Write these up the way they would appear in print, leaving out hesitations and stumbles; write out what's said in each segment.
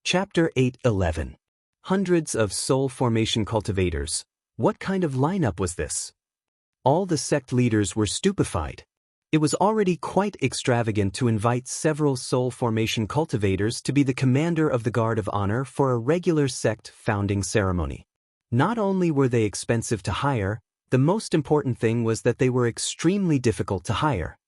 Chapter 8:11. Hundreds of soul formation cultivators. What kind of lineup was this? All the sect leaders were stupefied. It was already quite extravagant to invite several soul formation cultivators to be the commander of the Guard of Honor for a regular sect founding ceremony. Not only were they expensive to hire, the most important thing was that they were extremely difficult to hire.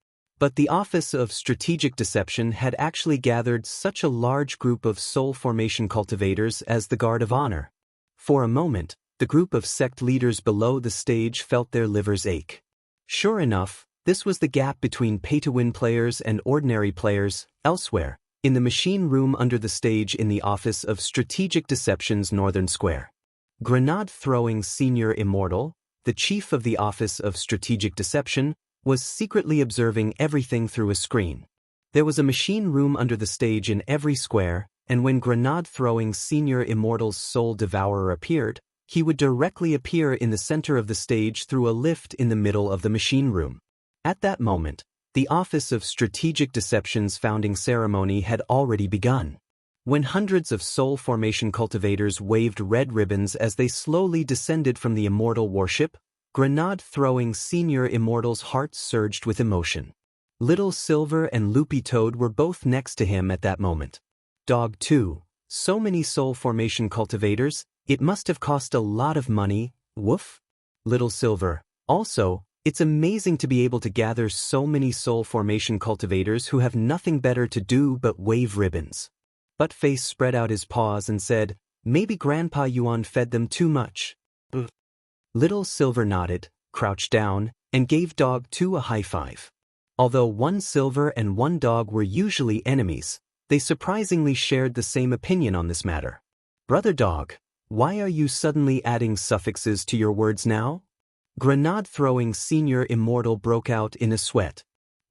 But the Office of Strategic Deception had actually gathered such a large group of soul formation cultivators as the Guard of Honor. For a moment, the group of sect leaders below the stage felt their livers ache. Sure enough, this was the gap between pay-to-win players and ordinary players. Elsewhere, in the machine room under the stage in the Office of Strategic Deception's Northern Square. Grenade-throwing Senior Immortal, the chief of the Office of Strategic Deception, was secretly observing everything through a screen. There was a machine room under the stage in every square, and when Grenade-throwing Senior Immortal's Soul Devourer appeared, he would directly appear in the center of the stage through a lift in the middle of the machine room. At that moment, the Office of Strategic Deception's founding ceremony had already begun. When hundreds of soul formation cultivators waved red ribbons as they slowly descended from the Immortal warship, Grenade-throwing Senior Immortal's heart surged with emotion. Little Silver and Loopy Toad were both next to him at that moment. Dog 2. So many soul formation cultivators, it must have cost a lot of money, woof? Little Silver. Also, it's amazing to be able to gather so many soul formation cultivators who have nothing better to do but wave ribbons. Buttface spread out his paws and said, "Maybe Grandpa Yuan fed them too much." Little Silver nodded, crouched down, and gave Dog 2 a high five. Although one Silver and one Dog were usually enemies, they surprisingly shared the same opinion on this matter. "Brother Dog, why are you suddenly adding suffixes to your words now?" Grenade-throwing Senior Immortal broke out in a sweat.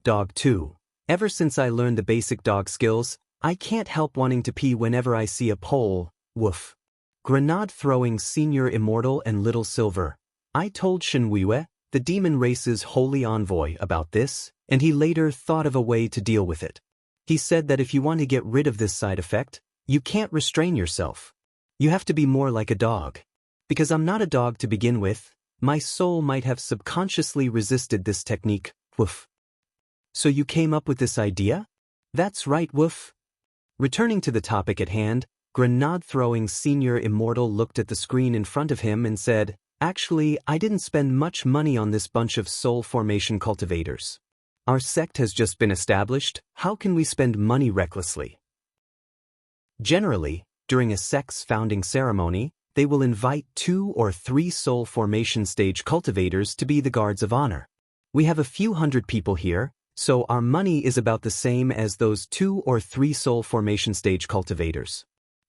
Dog 2. Ever since I learned the basic dog skills, I can't help wanting to pee whenever I see a pole, woof. Grenade-throwing Senior Immortal and Little Silver. I told Shenwue, the demon race's holy envoy, about this, and he later thought of a way to deal with it. He said that if you want to get rid of this side effect, you can't restrain yourself. You have to be more like a dog. Because I'm not a dog to begin with, my soul might have subconsciously resisted this technique, woof. So you came up with this idea? That's right, woof. Returning to the topic at hand, Grenade-throwing Senior Immortal looked at the screen in front of him and said, "Actually, I didn't spend much money on this bunch of soul formation cultivators. Our sect has just been established, how can we spend money recklessly?" Generally, during a sect's founding ceremony, they will invite 2 or 3 soul formation stage cultivators to be the guards of honor. We have a few hundred people here, so our money is about the same as those 2 or 3 soul formation stage cultivators.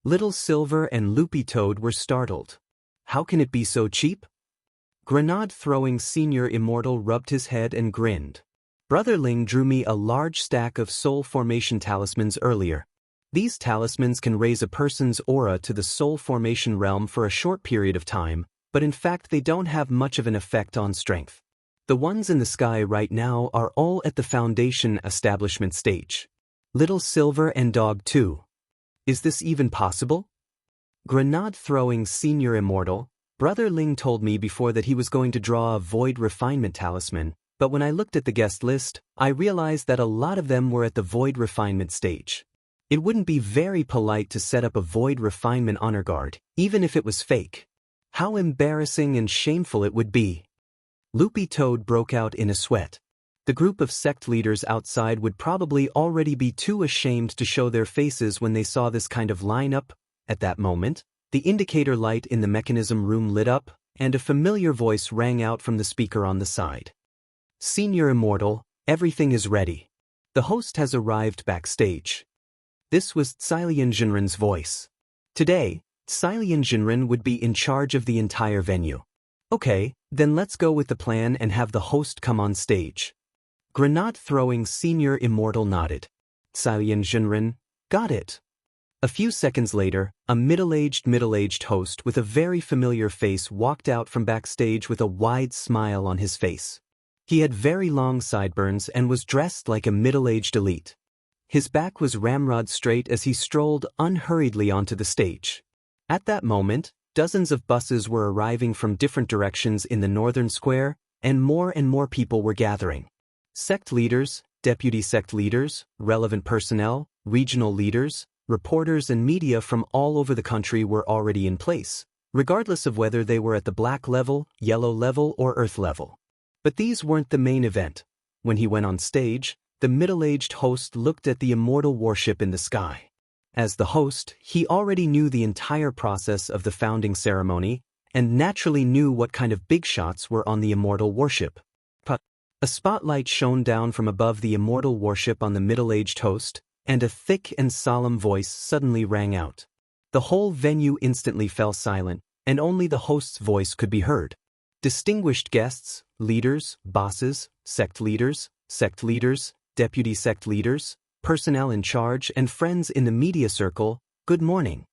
Little Silver and Loopy Toad were startled. How can it be so cheap? Grenade-throwing Senior Immortal rubbed his head and grinned. Brotherling drew me a large stack of soul formation talismans earlier. These talismans can raise a person's aura to the soul formation realm for a short period of time, but in fact they don't have much of an effect on strength. The ones in the sky right now are all at the foundation establishment stage. Little Silver and Dog 2. Is this even possible? Grenade-throwing Senior Immortal. Brother Ling told me before that he was going to draw a Void Refinement talisman, but when I looked at the guest list, I realized that a lot of them were at the Void Refinement stage. It wouldn't be very polite to set up a Void Refinement honor guard, even if it was fake. How embarrassing and shameful it would be. Loopy Toad broke out in a sweat. The group of sect leaders outside would probably already be too ashamed to show their faces when they saw this kind of lineup. At that moment, the indicator light in the mechanism room lit up, and a familiar voice rang out from the speaker on the side. "Senior Immortal, everything is ready. The host has arrived backstage." This was Tsilian Jinren's voice. Today, Tsilian Jinren would be in charge of the entire venue. Okay, then let's go with the plan and have the host come on stage. Grenade-throwing Senior Immortal nodded. Tsilian Jinren, got it. A few seconds later, a middle-aged host with a very familiar face walked out from backstage with a wide smile on his face. He had very long sideburns and was dressed like a middle-aged elite. His back was ramrod straight as he strolled unhurriedly onto the stage. At that moment, dozens of buses were arriving from different directions in the northern square, and more people were gathering. Sect leaders, deputy sect leaders, relevant personnel, regional leaders, reporters and media from all over the country were already in place, regardless of whether they were at the black level, yellow level, or earth level. But these weren't the main event. When he went on stage, the middle-aged host looked at the immortal warship in the sky. As the host, he already knew the entire process of the founding ceremony, and naturally knew what kind of big shots were on the immortal warship. A spotlight shone down from above the immortal warship on the middle-aged host, and a thick and solemn voice suddenly rang out. The whole venue instantly fell silent, and only the host's voice could be heard. Distinguished guests, leaders, bosses, sect leaders, deputy sect leaders, personnel in charge, and friends in the media circle, good morning.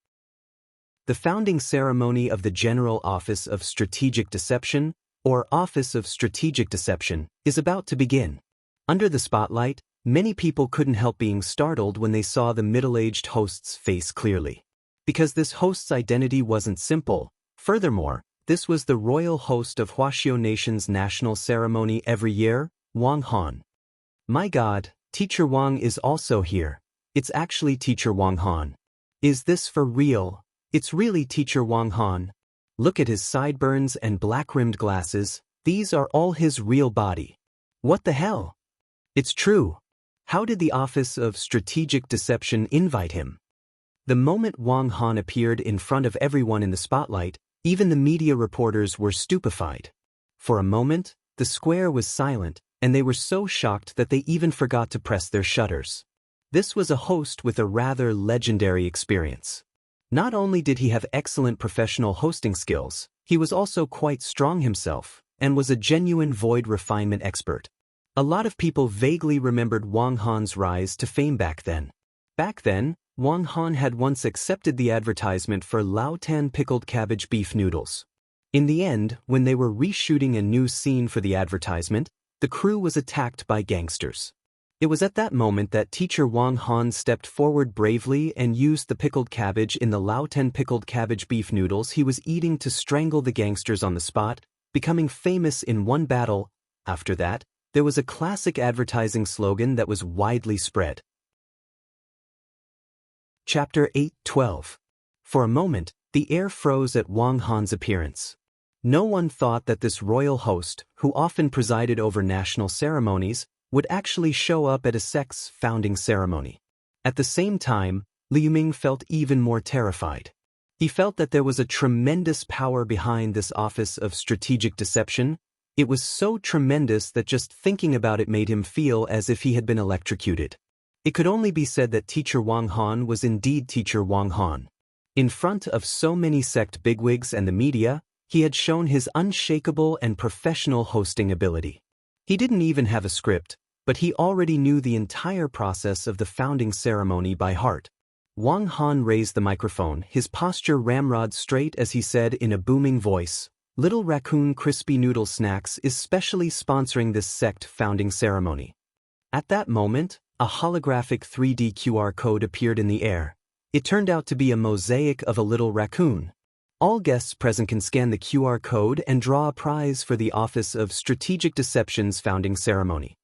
The founding ceremony of the General Office of Strategic Deception, or Office of Strategic Deception, is about to begin. Under the spotlight, many people couldn't help being startled when they saw the middle-aged host's face clearly. Because this host's identity wasn't simple. Furthermore, this was the royal host of Huaxiao Nation's national ceremony every year, Wang Han. My God, Teacher Wang is also here. It's actually Teacher Wang Han. Is this for real? It's really Teacher Wang Han. Look at his sideburns and black-rimmed glasses. These are all his real body. What the hell? It's true. How did the Office of Strategic Deception invite him? The moment Wang Han appeared in front of everyone in the spotlight, even the media reporters were stupefied. For a moment, the square was silent, and they were so shocked that they even forgot to press their shutters. This was a host with a rather legendary experience. Not only did he have excellent professional hosting skills, he was also quite strong himself, and was a genuine void refinement expert. A lot of people vaguely remembered Wang Han's rise to fame back then. Back then, Wang Han had once accepted the advertisement for Lao Tan pickled cabbage beef noodles. In the end, when they were reshooting a new scene for the advertisement, the crew was attacked by gangsters. It was at that moment that Teacher Wang Han stepped forward bravely and used the pickled cabbage in the Lao Tan pickled cabbage beef noodles he was eating to strangle the gangsters on the spot, becoming famous in one battle. After that, there was a classic advertising slogan that was widely spread. Chapter 8:12. For a moment, the air froze at Wang Han's appearance. No one thought that this royal host, who often presided over national ceremonies, would actually show up at a sect's founding ceremony. At the same time, Liu Ming felt even more terrified. He felt that there was a tremendous power behind this Office of Strategic Deception. It was so tremendous that just thinking about it made him feel as if he had been electrocuted. It could only be said that Teacher Wang Han was indeed Teacher Wang Han. In front of so many sect bigwigs and the media, he had shown his unshakable and professional hosting ability. He didn't even have a script, but he already knew the entire process of the founding ceremony by heart. Wang Han raised the microphone, his posture ramrod straight as he said in a booming voice, "Little Raccoon Crispy Noodle Snacks is specially sponsoring this sect founding ceremony." At that moment, a holographic 3D QR code appeared in the air. It turned out to be a mosaic of a little raccoon. All guests present can scan the QR code and draw a prize for the Office of Strategic Deception's founding ceremony.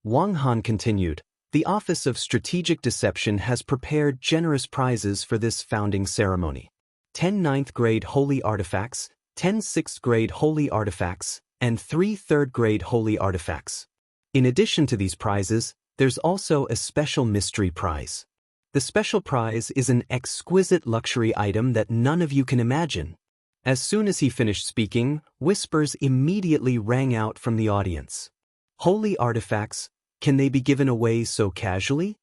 Wang Han continued, "The Office of Strategic Deception has prepared generous prizes for this founding ceremony. 10 ninth-grade holy artifacts, 10 6th-grade holy artifacts, and 3 3rd-grade holy artifacts. In addition to these prizes, there's also a special mystery prize. The special prize is an exquisite luxury item that none of you can imagine." As soon as he finished speaking, whispers immediately rang out from the audience. Holy artifacts, can they be given away so casually?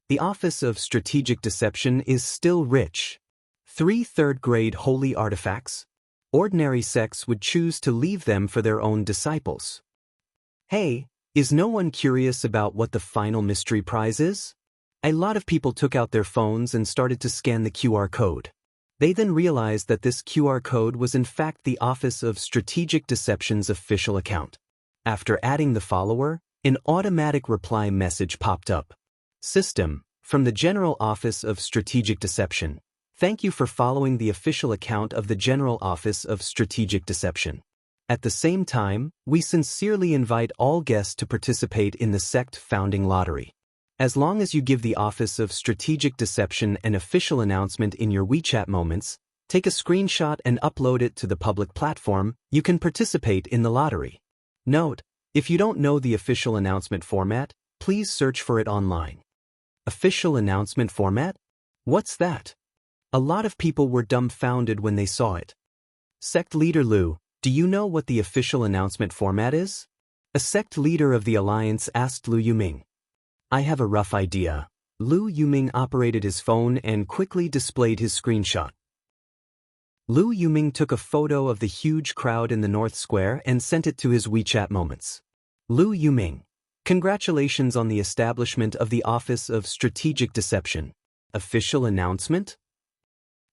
The Office of Strategic Deception is still rich. 3 3rd-grade holy artifacts? Ordinary sects would choose to leave them for their own disciples. Hey, is no one curious about what the final mystery prize is? A lot of people took out their phones and started to scan the QR code. They then realized that this QR code was in fact the Office of Strategic Deception's official account. After adding the follower, an automatic reply message popped up. System, from the General Office of Strategic Deception. Thank you for following the official account of the General Office of Strategic Deception. At the same time, we sincerely invite all guests to participate in the sect founding lottery. As long as you give the Office of Strategic Deception an official announcement in your WeChat moments, take a screenshot and upload it to the public platform, you can participate in the lottery. Note, if you don't know the official announcement format, please search for it online. Official announcement format? What's that? A lot of people were dumbfounded when they saw it. Sect leader Lu, do you know what the official announcement format is? A sect leader of the alliance asked Lu Yuming. I have a rough idea. Lu Yuming operated his phone and quickly displayed his screenshot. Lu Yuming took a photo of the huge crowd in the North Square and sent it to his WeChat moments. Lu Yuming, congratulations on the establishment of the Office of Strategic Deception. Official announcement?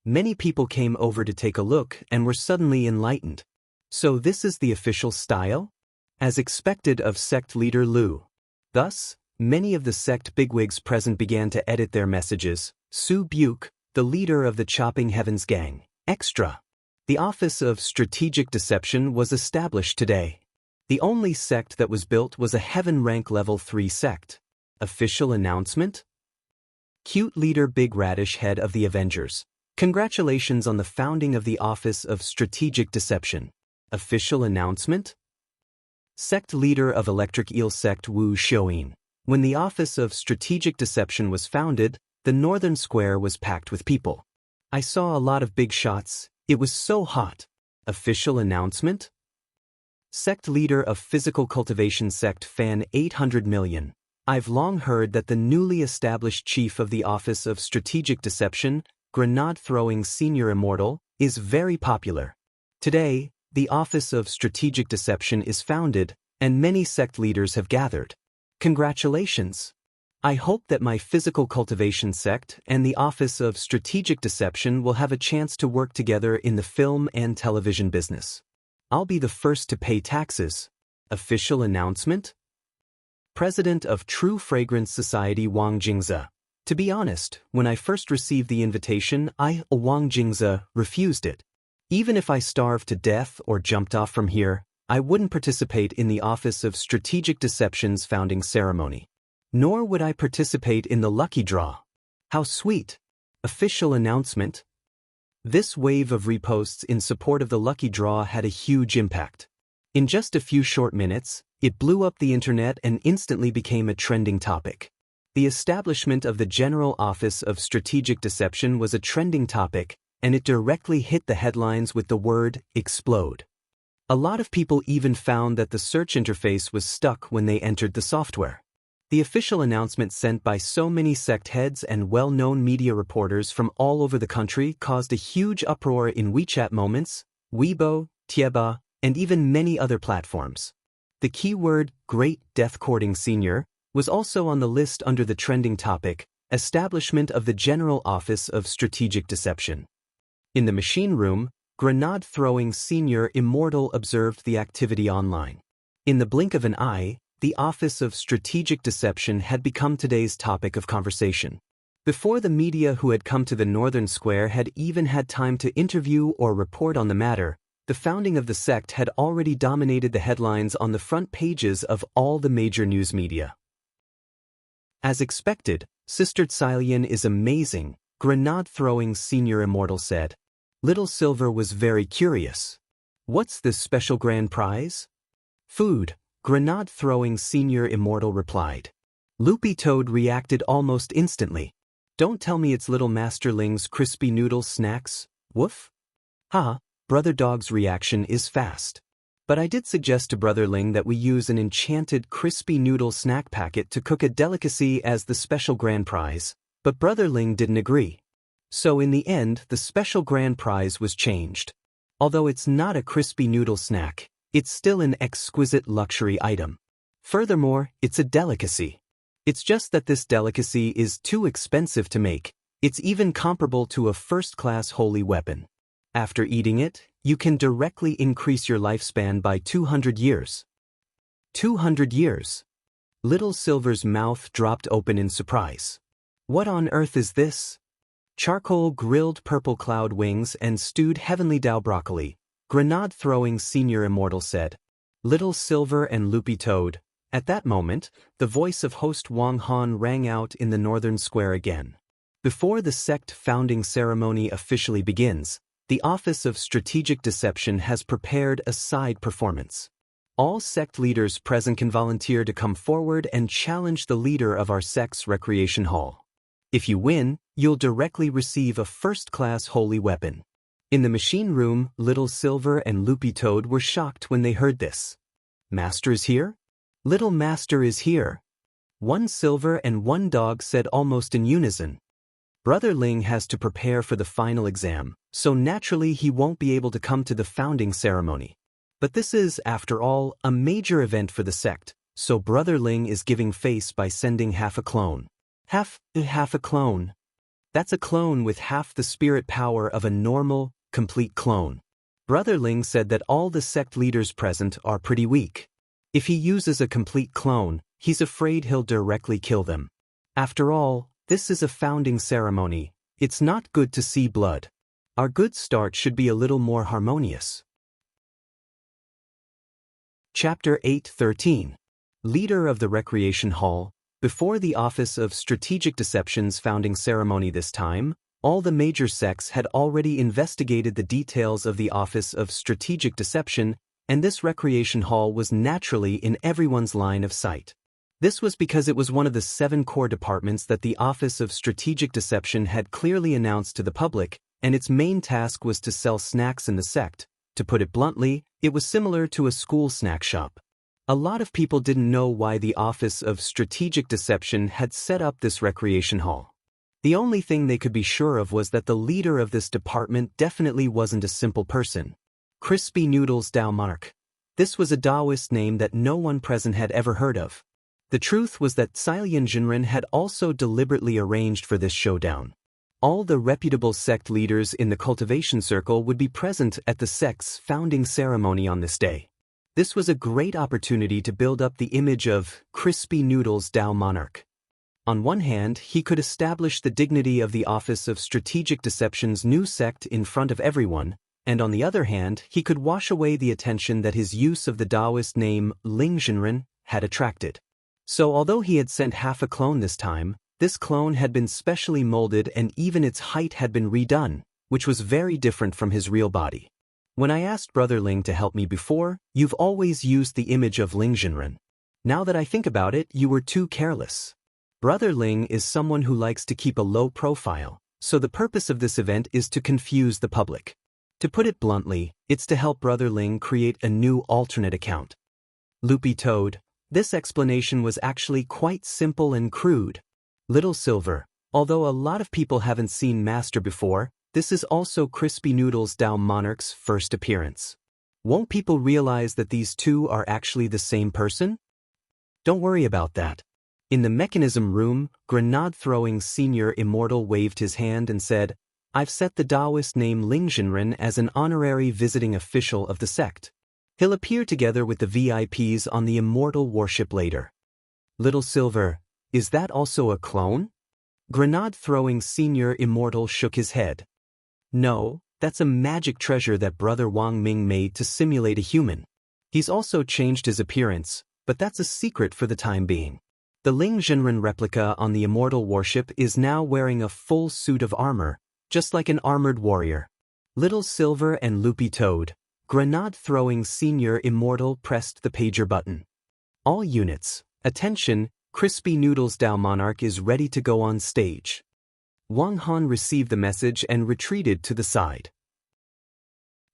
Many people came over to take a look and were suddenly enlightened. So this is the official style? As expected of sect leader Lu. Thus, many of the sect bigwigs present began to edit their messages. Su Buke, the leader of the Chopping Heavens gang. Extra. The Office of Strategic Deception was established today. The only sect that was built was a Heaven Rank Level 3 sect. Official announcement? Cute leader Big Radish, head of the Avengers. Congratulations on the founding of the Office of Strategic Deception. Official announcement? Sect leader of Electric Eel Sect Wu Xiaoyin. When the Office of Strategic Deception was founded, the Northern Square was packed with people. I saw a lot of big shots. It was so hot. Official announcement? Sect leader of Physical Cultivation Sect Fan 800 million. I've long heard that the newly established chief of the Office of Strategic Deception, grenade-throwing Senior Immortal, is very popular. Today, the Office of Strategic Deception is founded, and many sect leaders have gathered. Congratulations! I hope that my Physical Cultivation Sect and the Office of Strategic Deception will have a chance to work together in the film and television business. I'll be the first to pay taxes. Official announcement? President of True Fragrance Society Wang Jingze. To be honest, when I first received the invitation, Wang Jingze, refused it. Even if I starved to death or jumped off from here, I wouldn't participate in the Office of Strategic Deception's founding ceremony. Nor would I participate in the lucky draw. How sweet! Official announcement? This wave of reposts in support of the lucky draw had a huge impact. In just a few short minutes, it blew up the internet and instantly became a trending topic. The establishment of the General Office of Strategic Deception was a trending topic, and it directly hit the headlines with the word explode. A lot of people even found that the search interface was stuck when they entered the software. The official announcement sent by so many sect heads and well-known media reporters from all over the country caused a huge uproar in WeChat moments, Weibo, Tieba, and even many other platforms. The keyword, Great Death Courting Senior, was also on the list under the trending topic, Establishment of the General Office of Strategic Deception. In the machine room, grenade-throwing Senior Immortal observed the activity online. In the blink of an eye, the Office of Strategic Deception had become today's topic of conversation. Before the media who had come to the Northern Square had even had time to interview or report on the matter, the founding of the sect had already dominated the headlines on the front pages of all the major news media. As expected, Sister Tsilian is amazing, grenade-throwing Senior Immortal said. Little Silver was very curious. What's this special grand prize? Food. Grenade-throwing Senior Immortal replied. Loopy Toad reacted almost instantly. Don't tell me it's little Masterling's crispy noodle snacks, woof? Ha, Brother Dog's reaction is fast. But I did suggest to Brother Ling that we use an enchanted crispy noodle snack packet to cook a delicacy as the special grand prize, but Brother Ling didn't agree. So in the end, the special grand prize was changed. Although it's not a crispy noodle snack, it's still an exquisite luxury item. Furthermore, it's a delicacy. It's just that this delicacy is too expensive to make. It's even comparable to a first-class holy weapon. After eating it, you can directly increase your lifespan by 200 years. 200 years. Little Silver's mouth dropped open in surprise. What on earth is this? Charcoal grilled purple cloud wings and stewed heavenly Dow broccoli, grenade-throwing Senior Immortal said. Little Silver and Loopy Toad. At that moment, the voice of host Wang Han rang out in the northern square again. Before the sect founding ceremony officially begins, the Office of Strategic Deception has prepared a side performance. All sect leaders present can volunteer to come forward and challenge the leader of our sect's recreation hall. If you win, you'll directly receive a first-class holy weapon. In the machine room, Little Silver and Loopy Toad were shocked when they heard this. Master is here? Little Master is here. One Silver and one Dog said almost in unison. Brother Ling has to prepare for the final exam, so naturally he won't be able to come to the founding ceremony. But this is, after all, a major event for the sect, so Brother Ling is giving face by sending half a clone. Half a clone. That's a clone with half the spirit power of a normal, complete clone. Brother Ling said that all the sect leaders present are pretty weak. If he uses a complete clone, he's afraid he'll directly kill them. After all, this is a founding ceremony. It's not good to see blood. Our good start should be a little more harmonious. Chapter 8:13. Leader of the Recreation Hall. Before the Office of Strategic Deception's founding ceremony this time, all the major sects had already investigated the details of the Office of Strategic Deception, and this recreation hall was naturally in everyone's line of sight. This was because it was one of the 7 core departments that the Office of Strategic Deception had clearly announced to the public, and its main task was to sell snacks in the sect. To put it bluntly, it was similar to a school snack shop. A lot of people didn't know why the Office of Strategic Deception had set up this recreation hall. The only thing they could be sure of was that the leader of this department definitely wasn't a simple person. Crispy Noodles Dao Mark. This was a Taoist name that no one present had ever heard of. The truth was that Cilian Jinren had also deliberately arranged for this showdown. All the reputable sect leaders in the cultivation circle would be present at the sect's founding ceremony on this day. This was a great opportunity to build up the image of Crispy Noodles Dao Monarch. On one hand, he could establish the dignity of the Office of Strategic Deception's new sect in front of everyone, and on the other hand, he could wash away the attention that his use of the Taoist name Ling Jinren had attracted. So although he had sent half a clone this time, this clone had been specially molded and even its height had been redone, which was very different from his real body. When I asked Brother Ling to help me before, you've always used the image of Ling Jinren. Now that I think about it, you were too careless. Brother Ling is someone who likes to keep a low profile, so the purpose of this event is to confuse the public. To put it bluntly, it's to help Brother Ling create a new alternate account. Loopy Toad. This explanation was actually quite simple and crude. Little Silver. Although a lot of people haven't seen Master before, this is also Crispy Noodles Dao Monarch's first appearance. Won't people realize that these two are actually the same person? Don't worry about that. In the mechanism room, grenade-throwing Senior Immortal waved his hand and said, I've set the Taoist name Ling Jinren as an honorary visiting official of the sect. He'll appear together with the VIPs on the Immortal warship later. Little Silver. Is that also a clone? Grenade-throwing Senior Immortal shook his head. No, that's a magic treasure that Brother Wang Ming made to simulate a human. He's also changed his appearance, but that's a secret for the time being. The Ling Jinren replica on the Immortal warship is now wearing a full suit of armor, just like an armored warrior. Little Silver and Loopy Toad. Grenade-throwing Senior Immortal pressed the pager button. All units, attention, Crispy Noodles Dao Monarch is ready to go on stage. Wang Han received the message and retreated to the side.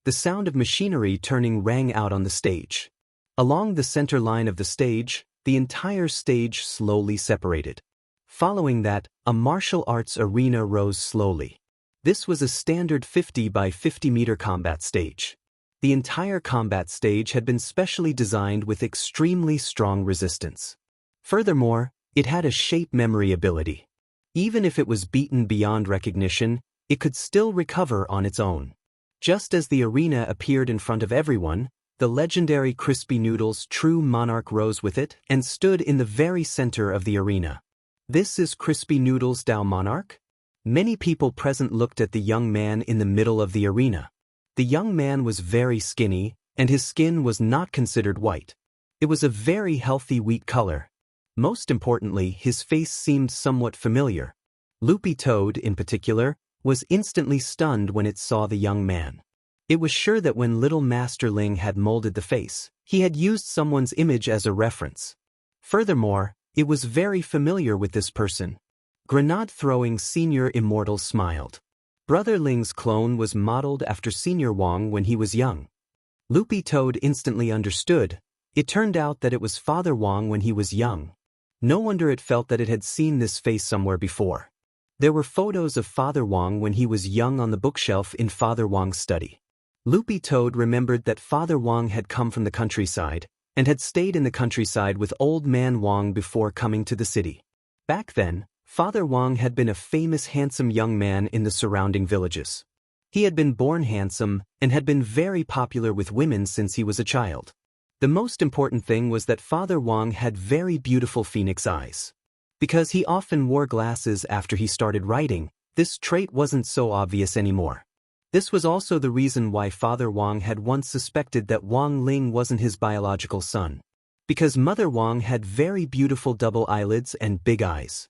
The sound of machinery turning rang out on the stage. Along the center line of the stage, the entire stage slowly separated. Following that, a martial arts arena rose slowly. This was a standard 50 by 50 meter combat stage. The entire combat stage had been specially designed with extremely strong resistance. Furthermore, it had a shape memory ability. Even if it was beaten beyond recognition, it could still recover on its own. Just as the arena appeared in front of everyone, the the legendary Crispy Noodle's true monarch rose with it and stood in the very center of the arena. This is Crispy Noodle's Tao monarch? Many people present looked at the young man in the middle of the arena. The young man was very skinny, and his skin was not considered white. It was a very healthy wheat color. Most importantly, his face seemed somewhat familiar. Loopy Toad, in particular, was instantly stunned when it saw the young man. It was sure that when Little Master Ling had molded the face, he had used someone's image as a reference. Furthermore, it was very familiar with this person. Grenade-throwing Senior Immortal smiled. Brother Ling's clone was modeled after Senior Wang when he was young. Loopy Toad instantly understood. It turned out that it was Father Wang when he was young. No wonder it felt that it had seen this face somewhere before. There were photos of Father Wang when he was young on the bookshelf in Father Wang's study. Loopy Toad remembered that Father Wang had come from the countryside, and had stayed in the countryside with Old Man Wang before coming to the city. Back then, Father Wang had been a famous handsome young man in the surrounding villages. He had been born handsome, and had been very popular with women since he was a child. The most important thing was that Father Wang had very beautiful phoenix eyes. Because he often wore glasses after he started writing, this trait wasn't so obvious anymore. This was also the reason why Father Wang had once suspected that Wang Ling wasn't his biological son. Because Mother Wang had very beautiful double eyelids and big eyes.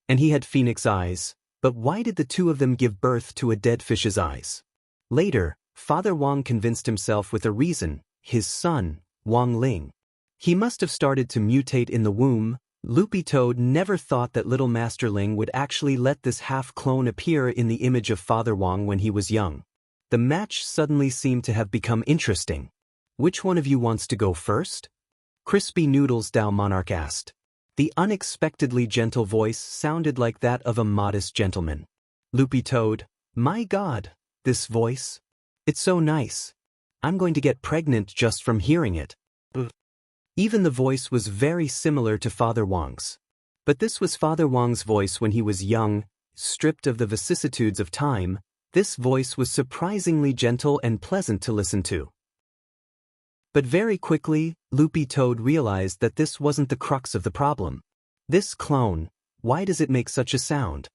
And he had phoenix eyes, but why did the two of them give birth to a dead fish's eyes? Later, Father Wang convinced himself with a reason: his son, Wang Ling. He must have started to mutate in the womb. Loopy Toad never thought that Little Master Ling would actually let this half-clone appear in the image of Father Wang when he was young. The match suddenly seemed to have become interesting. Which one of you wants to go first? Crispy Noodle's Tao monarch asked. The unexpectedly gentle voice sounded like that of a modest gentleman. Loopy Toad, my God, this voice. It's so nice. I'm going to get pregnant just from hearing it. Even the voice was very similar to Father Wang's. But this was Father Wang's voice when he was young, stripped of the vicissitudes of time. This voice was surprisingly gentle and pleasant to listen to. But very quickly, Loopy Toad realized that this wasn't the crux of the problem. This clone, why does it make such a sound?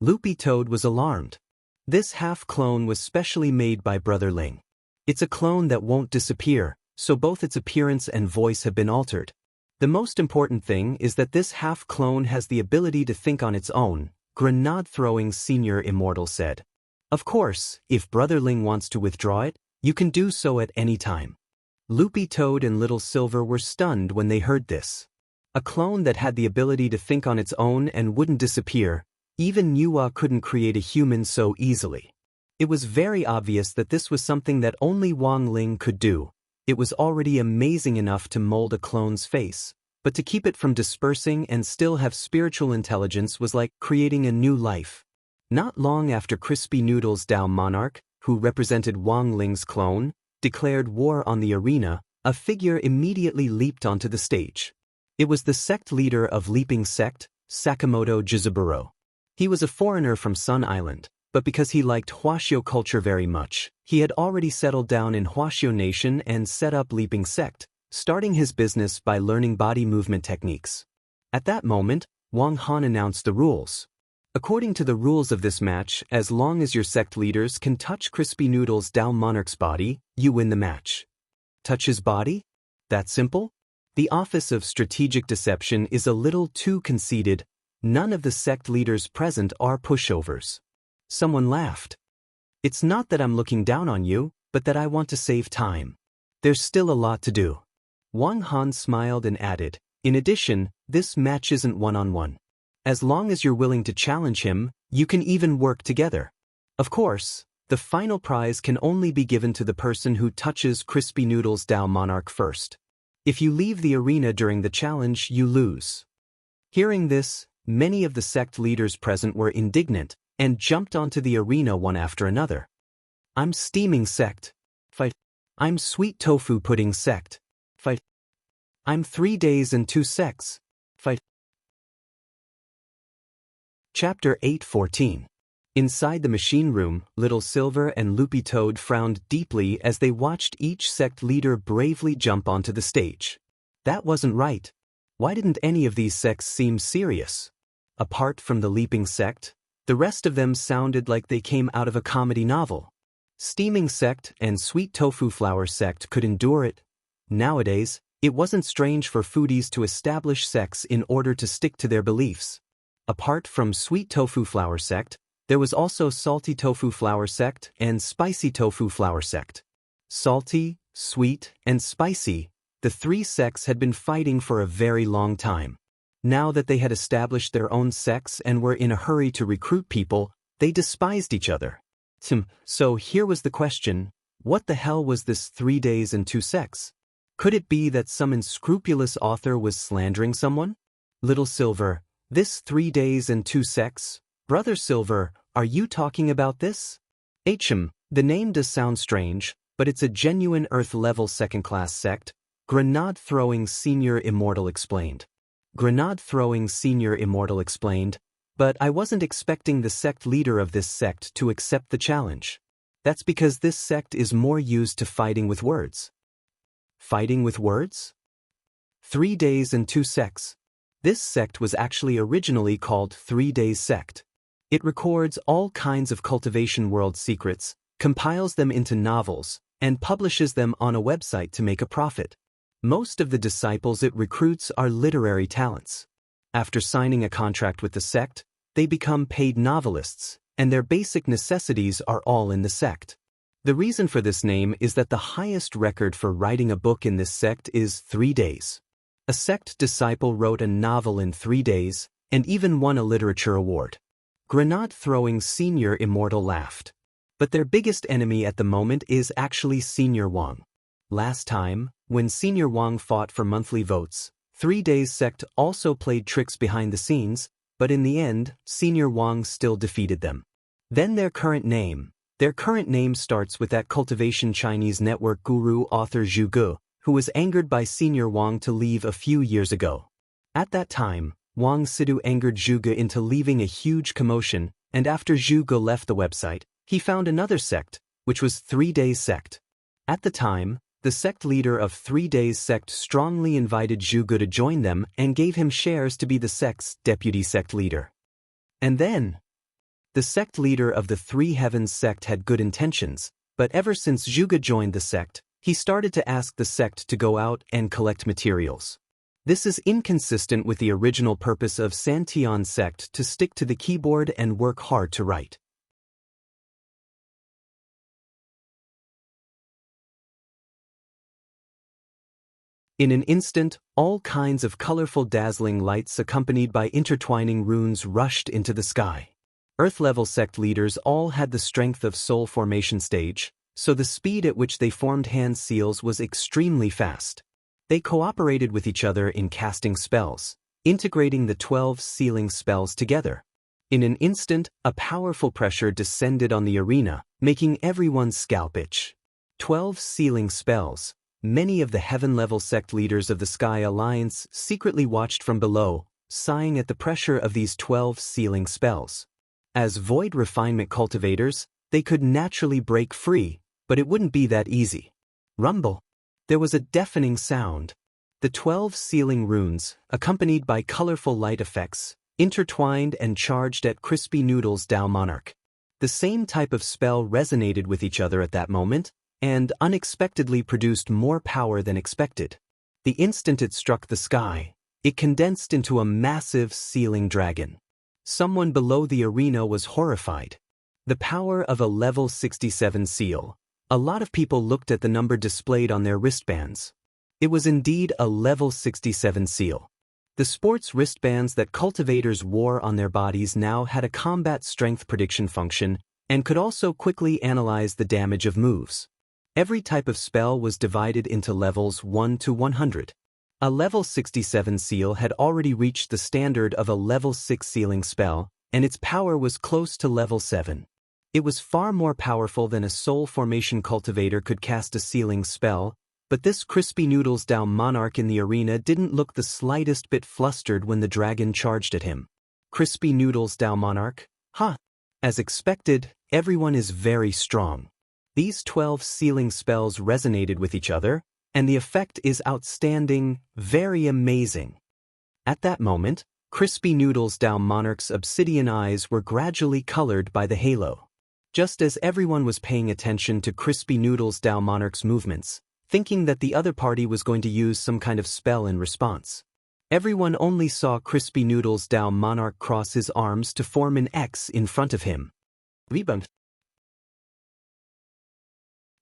Loopy Toad was alarmed. This half-clone was specially made by Brother Ling. It's a clone that won't disappear, so both its appearance and voice have been altered. The most important thing is that this half-clone has the ability to think on its own, Grenade-throwing Senior Immortal said. Of course, if Brother Ling wants to withdraw it, you can do so at any time. Loopy Toad and Little Silver were stunned when they heard this. A clone that had the ability to think on its own and wouldn't disappear. Even Nuwa couldn't create a human so easily. It was very obvious that this was something that only Wang Ling could do. It was already amazing enough to mold a clone's face, but to keep it from dispersing and still have spiritual intelligence was like creating a new life. Not long after Crispy Noodle's Tao monarch, who represented Wang Ling's clone, declared war on the arena, a figure immediately leaped onto the stage. It was the sect leader of Leaping Sect, Sakamoto Jizuburo. He was a foreigner from Sun Island, but because he liked Huashio culture very much, he had already settled down in Huashio Nation and set up Leaping Sect, starting his business by learning body movement techniques. At that moment, Wang Han announced the rules. According to the rules of this match, as long as your sect leaders can touch Crispy Noodle's Tao monarch's body, you win the match. Touch his body? That simple? The Office of Strategic Deception is a little too conceited. None of the sect leaders present are pushovers. Someone laughed. It's not that I'm looking down on you, but that I want to save time. There's still a lot to do. Wang Han smiled and added, in addition, this match isn't one-on-one. As long as you're willing to challenge him, you can even work together. Of course, the final prize can only be given to the person who touches Crispy Noodle's Tao monarch first. If you leave the arena during the challenge, you lose. Hearing this, many of the sect leaders present were indignant, and jumped onto the arena one after another. I'm Steaming Sect. Fight. I'm Sweet Tofu Pudding Sect. Fight. I'm 3 Days and 2 Sects. Fight. Chapter 8:14. Inside the machine room, Little Silver and Loopy Toad frowned deeply as they watched each sect leader bravely jump onto the stage. That wasn't right. Why didn't any of these sects seem serious? Apart from the leaping sect, the rest of them sounded like they came out of a comedy novel. Steaming Sect and Sweet Tofu Flour Sect could endure it. Nowadays, it wasn't strange for foodies to establish sects in order to stick to their beliefs. Apart from Sweet Tofu Flour Sect, there was also Salty Tofu Flour Sect and Spicy Tofu Flour Sect. Salty, sweet, and spicy, the three sects had been fighting for a very long time. Now that they had established their own sects and were in a hurry to recruit people, they despised each other. So here was the question, what the hell was this 3 days and 2 sects? Could it be that some unscrupulous author was slandering someone? Little Silver, this 3 days and 2 sects? Brother Silver, are you talking about this? The name does sound strange, but it's a genuine Earth-level second-class sect, Grenade-Throwing Senior Immortal explained. Grenade-Throwing Senior Immortal explained, but I wasn't expecting the sect leader of this sect to accept the challenge. That's because this sect is more used to fighting with words. Fighting with words? 3 days and 2 sects. This sect was actually originally called 3 Days Sect. It records all kinds of cultivation world secrets, compiles them into novels, and publishes them on a website to make a profit. Most of the disciples it recruits are literary talents. After signing a contract with the sect, they become paid novelists, and their basic necessities are all in the sect. The reason for this name is that the highest record for writing a book in this sect is 3 days. A sect disciple wrote a novel in 3 days, and even won a literature award. Grenade-Throwing Senior Immortal laughed. But their biggest enemy at the moment is actually Senior Wang. Last time, when Senior Wang fought for monthly votes, 3 Days Sect also played tricks behind the scenes, but in the end, Senior Wang still defeated them. Then their current name. Their current name starts with that cultivation Chinese network guru author Zhu Ge, who was angered by Senior Wang to leave a few years ago. At that time, Wang Sidu angered Zhu Ge into leaving a huge commotion, and after Zhu Ge left the website, he found another sect, which was 3 Days Sect. At the time, the sect leader of 3 Days Sect strongly invited Zhu Ge to join them and gave him shares to be the sect's deputy sect leader. And then, the sect leader of the 3 Heavens sect had good intentions, but ever since Zhu Ge joined the sect, he started to ask the sect to go out and collect materials. This is inconsistent with the original purpose of Santian sect to stick to the keyboard and work hard to write. In an instant, all kinds of colorful dazzling lights accompanied by intertwining runes rushed into the sky. Earth-level sect leaders all had the strength of soul formation stage, so the speed at which they formed hand seals was extremely fast. They cooperated with each other in casting spells, integrating the 12 sealing spells together. In an instant, a powerful pressure descended on the arena, making everyone's scalp itch. 12 sealing spells. Many of the heaven-level sect leaders of the Sky Alliance secretly watched from below, sighing at the pressure of these 12 sealing spells. As void refinement cultivators, they could naturally break free, but it wouldn't be that easy. Rumble. There was a deafening sound. The 12 sealing runes, accompanied by colorful light effects, intertwined and charged at Crispy Noodle's Dao Monarch. The same type of spell resonated with each other at that moment, and unexpectedly produced more power than expected. The instant it struck the sky, it condensed into a massive sealing dragon. Someone below the arena was horrified. The power of a level 67 seal. A lot of people looked at the number displayed on their wristbands. It was indeed a level 67 seal. The sports wristbands that cultivators wore on their bodies now had a combat strength prediction function and could also quickly analyze the damage of moves. Every type of spell was divided into levels 1 to 100. A level 67 seal had already reached the standard of a level 6 sealing spell, and its power was close to level 7. It was far more powerful than a soul formation cultivator could cast a sealing spell, but this Crispy Noodles Dao Monarch in the arena didn't look the slightest bit flustered when the dragon charged at him. Crispy Noodles Dao Monarch? Huh. As expected, everyone is very strong. These 12 sealing spells resonated with each other, and the effect is outstanding, very amazing. At that moment, Crispy Noodles Dow Monarch's obsidian eyes were gradually colored by the halo. Just as everyone was paying attention to Crispy Noodles Dow Monarch's movements, thinking that the other party was going to use some kind of spell in response, everyone only saw Crispy Noodles Dow Monarch cross his arms to form an X in front of him. Rebound.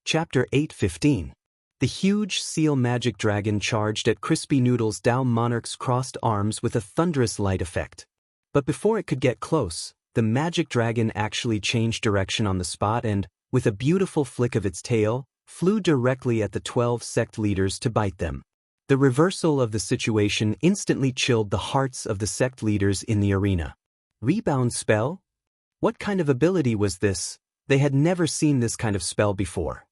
Chapter 8:15. The huge seal magic dragon charged at Crispy Noodles Dow Monarch's crossed arms with a thunderous light effect. But before it could get close, the magic dragon actually changed direction on the spot and, with a beautiful flick of its tail, flew directly at the 12 sect leaders to bite them. The reversal of the situation instantly chilled the hearts of the sect leaders in the arena. Rebound spell? What kind of ability was this? They had never seen this kind of spell before.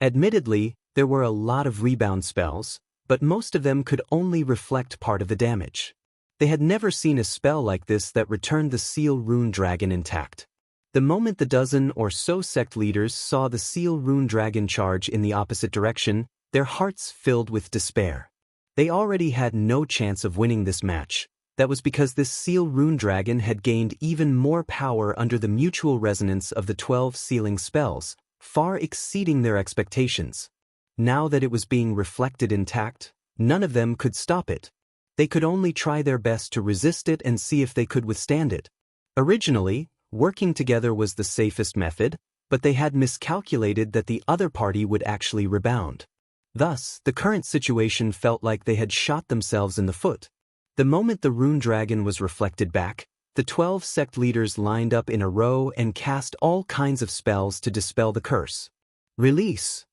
Admittedly, there were a lot of rebound spells, but most of them could only reflect part of the damage. They had never seen a spell like this that returned the seal rune dragon intact. The moment the dozen or so sect leaders saw the seal rune dragon charge in the opposite direction, their hearts filled with despair. They already had no chance of winning this match. That was because this seal rune dragon had gained even more power under the mutual resonance of the 12 sealing spells, far exceeding their expectations. Now that it was being reflected intact, none of them could stop it. They could only try their best to resist it and see if they could withstand it. Originally, working together was the safest method, but they had miscalculated that the other party would actually rebound. Thus, the current situation felt like they had shot themselves in the foot. The moment the rune dragon was reflected back, the 12 sect leaders lined up in a row and cast all kinds of spells to dispel the curse. Release.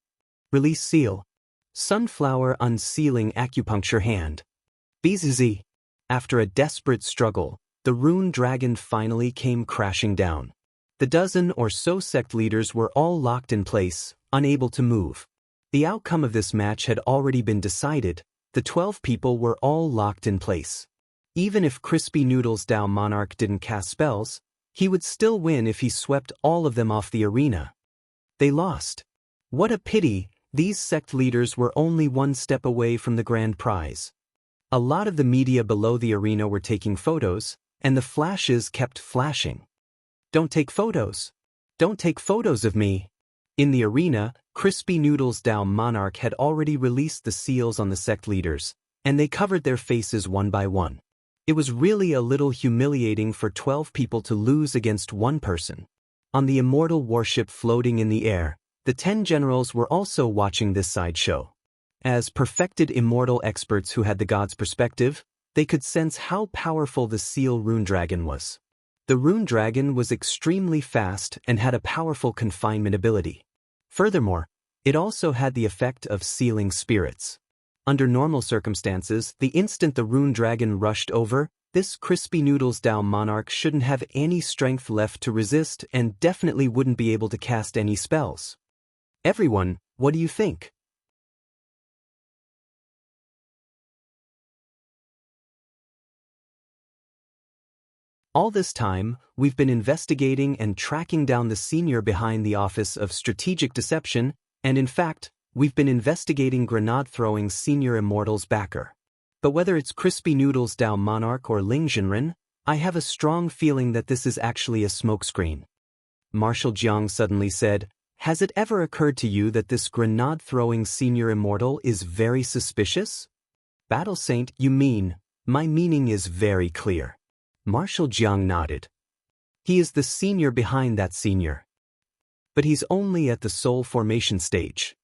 Release seal. Sunflower unsealing acupuncture hand. BZZ. After a desperate struggle, the rune dragon finally came crashing down. The dozen or so sect leaders were all locked in place, unable to move. The outcome of this match had already been decided. The 12 people were all locked in place. Even if Crispy Noodles Dow Monarch didn't cast spells, he would still win if he swept all of them off the arena. They lost. What a pity, these sect leaders were only one step away from the grand prize. A lot of the media below the arena were taking photos, and the flashes kept flashing. Don't take photos. Don't take photos of me. In the arena, Crispy Noodles Dow Monarch had already released the seals on the sect leaders, and they covered their faces one by one. It was really a little humiliating for 12 people to lose against one person. On the Immortal warship floating in the air, the 10 generals were also watching this sideshow. As perfected Immortal experts who had the god's perspective, they could sense how powerful the seal rune dragon was. The rune dragon was extremely fast and had a powerful confinement ability. Furthermore, it also had the effect of sealing spirits. Under normal circumstances, the instant the rune dragon rushed over, this Crispy Noodles Dow Monarch shouldn't have any strength left to resist and definitely wouldn't be able to cast any spells. Everyone, what do you think? All this time, we've been investigating and tracking down the senior behind the Office of Strategic Deception, and in fact, we've been investigating grenade-throwing senior Immortal's backer. But whether it's Crispy Noodles Dow Monarch or Ling Jinren, I have a strong feeling that this is actually a smokescreen. Marshal Jiang suddenly said, "Has it ever occurred to you that this grenade-throwing senior Immortal is very suspicious?" Battle Saint, you mean? My meaning is very clear. Marshal Jiang nodded. He is the senior behind that senior. But he's only at the soul formation stage.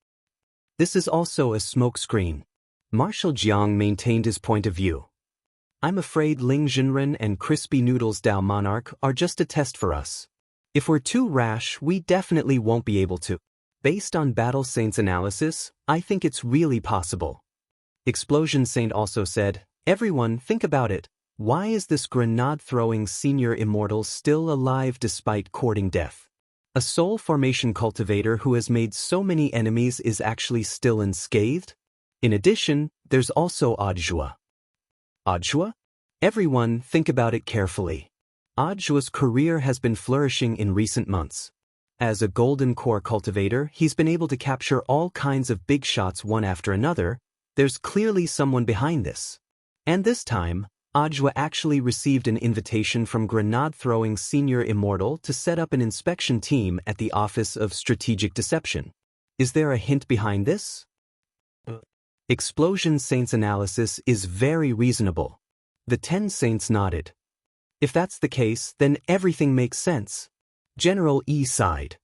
This is also a smokescreen. Marshal Jiang maintained his point of view. I'm afraid Ling Jinren and Crispy Noodles Dow Monarch are just a test for us. If we're too rash, we definitely won't be able to. Based on Battle Saint's analysis, I think it's really possible. Explosion Saint also said, everyone, think about it. Why is this grenade-throwing senior Immortal still alive despite courting death? A soul formation cultivator who has made so many enemies is actually still unscathed? In addition, there's also Audiobook. Audiobook? Everyone, think about it carefully. Audiobook's career has been flourishing in recent months. As a golden core cultivator, he's been able to capture all kinds of big shots one after another. There's clearly someone behind this. And this time, Audiobook actually received an invitation from grenade-throwing Senior Immortal to set up an inspection team at the Office of Strategic Deception. Is there a hint behind this? Explosion Saint's analysis is very reasonable. The 10 Saints nodded. If that's the case, then everything makes sense. General E sighed.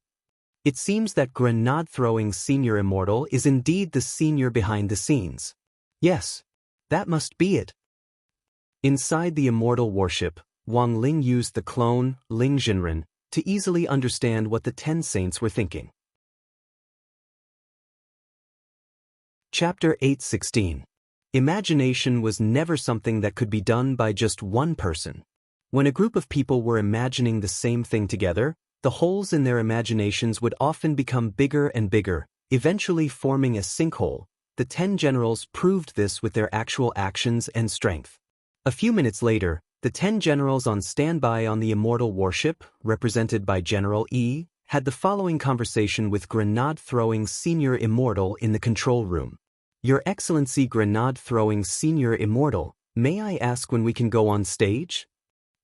It seems that grenade-throwing Senior Immortal is indeed the senior behind the scenes. Yes, that must be it. Inside the Immortal warship, Wang Ling used the clone, Ling Jinren, to easily understand what the 10 Saints were thinking. Chapter 8:16. Imagination was never something that could be done by just one person. When a group of people were imagining the same thing together, the holes in their imaginations would often become bigger and bigger, eventually forming a sinkhole. The 10 generals proved this with their actual actions and strength. A few minutes later, the 10 generals on standby on the Immortal warship, represented by General E, had the following conversation with grenade-throwing Senior Immortal in the control room. Your Excellency grenade-throwing Senior Immortal, may I ask when we can go on stage?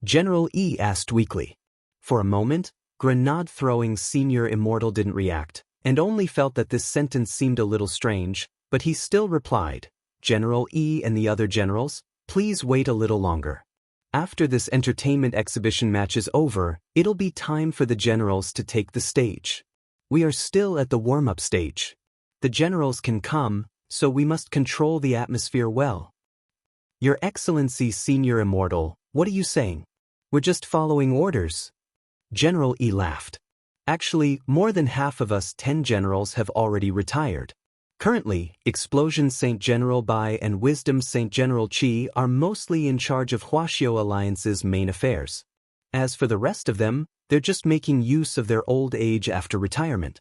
General E asked weakly. For a moment, grenade-throwing Senior Immortal didn't react, and only felt that this sentence seemed a little strange, but he still replied, General E and the other generals, please wait a little longer. After this entertainment exhibition match is over, it'll be time for the generals to take the stage. We are still at the warm-up stage. The generals can come, so we must control the atmosphere well. Your Excellency Senior Immortal, what are you saying? We're just following orders. General E laughed. Actually, more than half of us 10 generals have already retired. Currently, Explosion Saint General Bai and Wisdom Saint General Qi are mostly in charge of Huaxiao Alliance's main affairs. As for the rest of them, they're just making use of their old age after retirement.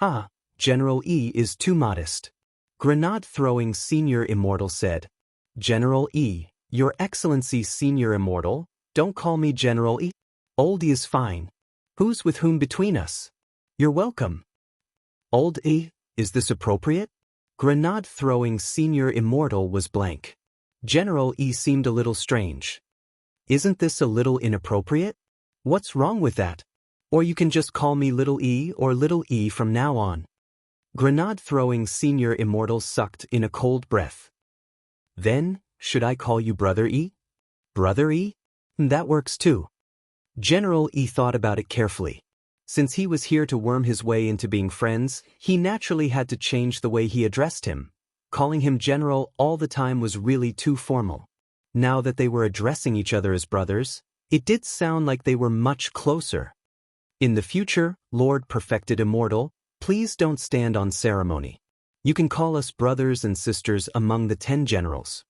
Ah, General E is too modest. Grenade-throwing Senior Immortal said. General E, Your Excellency Senior Immortal, don't call me General E. Old E is fine. Who's with whom between us? You're welcome. Old E, is this appropriate? Grenade-throwing Senior Immortal was blank. General E seemed a little strange. Isn't this a little inappropriate? What's wrong with that? Or you can just call me Little E or Little E from now on. Grenade-throwing Senior Immortal sucked in a cold breath. Then, should I call you Brother E? Brother E? That works too. General E thought about it carefully. Since he was here to worm his way into being friends, he naturally had to change the way he addressed him. Calling him General all the time was really too formal. Now that they were addressing each other as brothers, it did sound like they were much closer. In the future, Lord Perfected Immortal, please don't stand on ceremony. You can call us brothers and sisters among the 10 generals.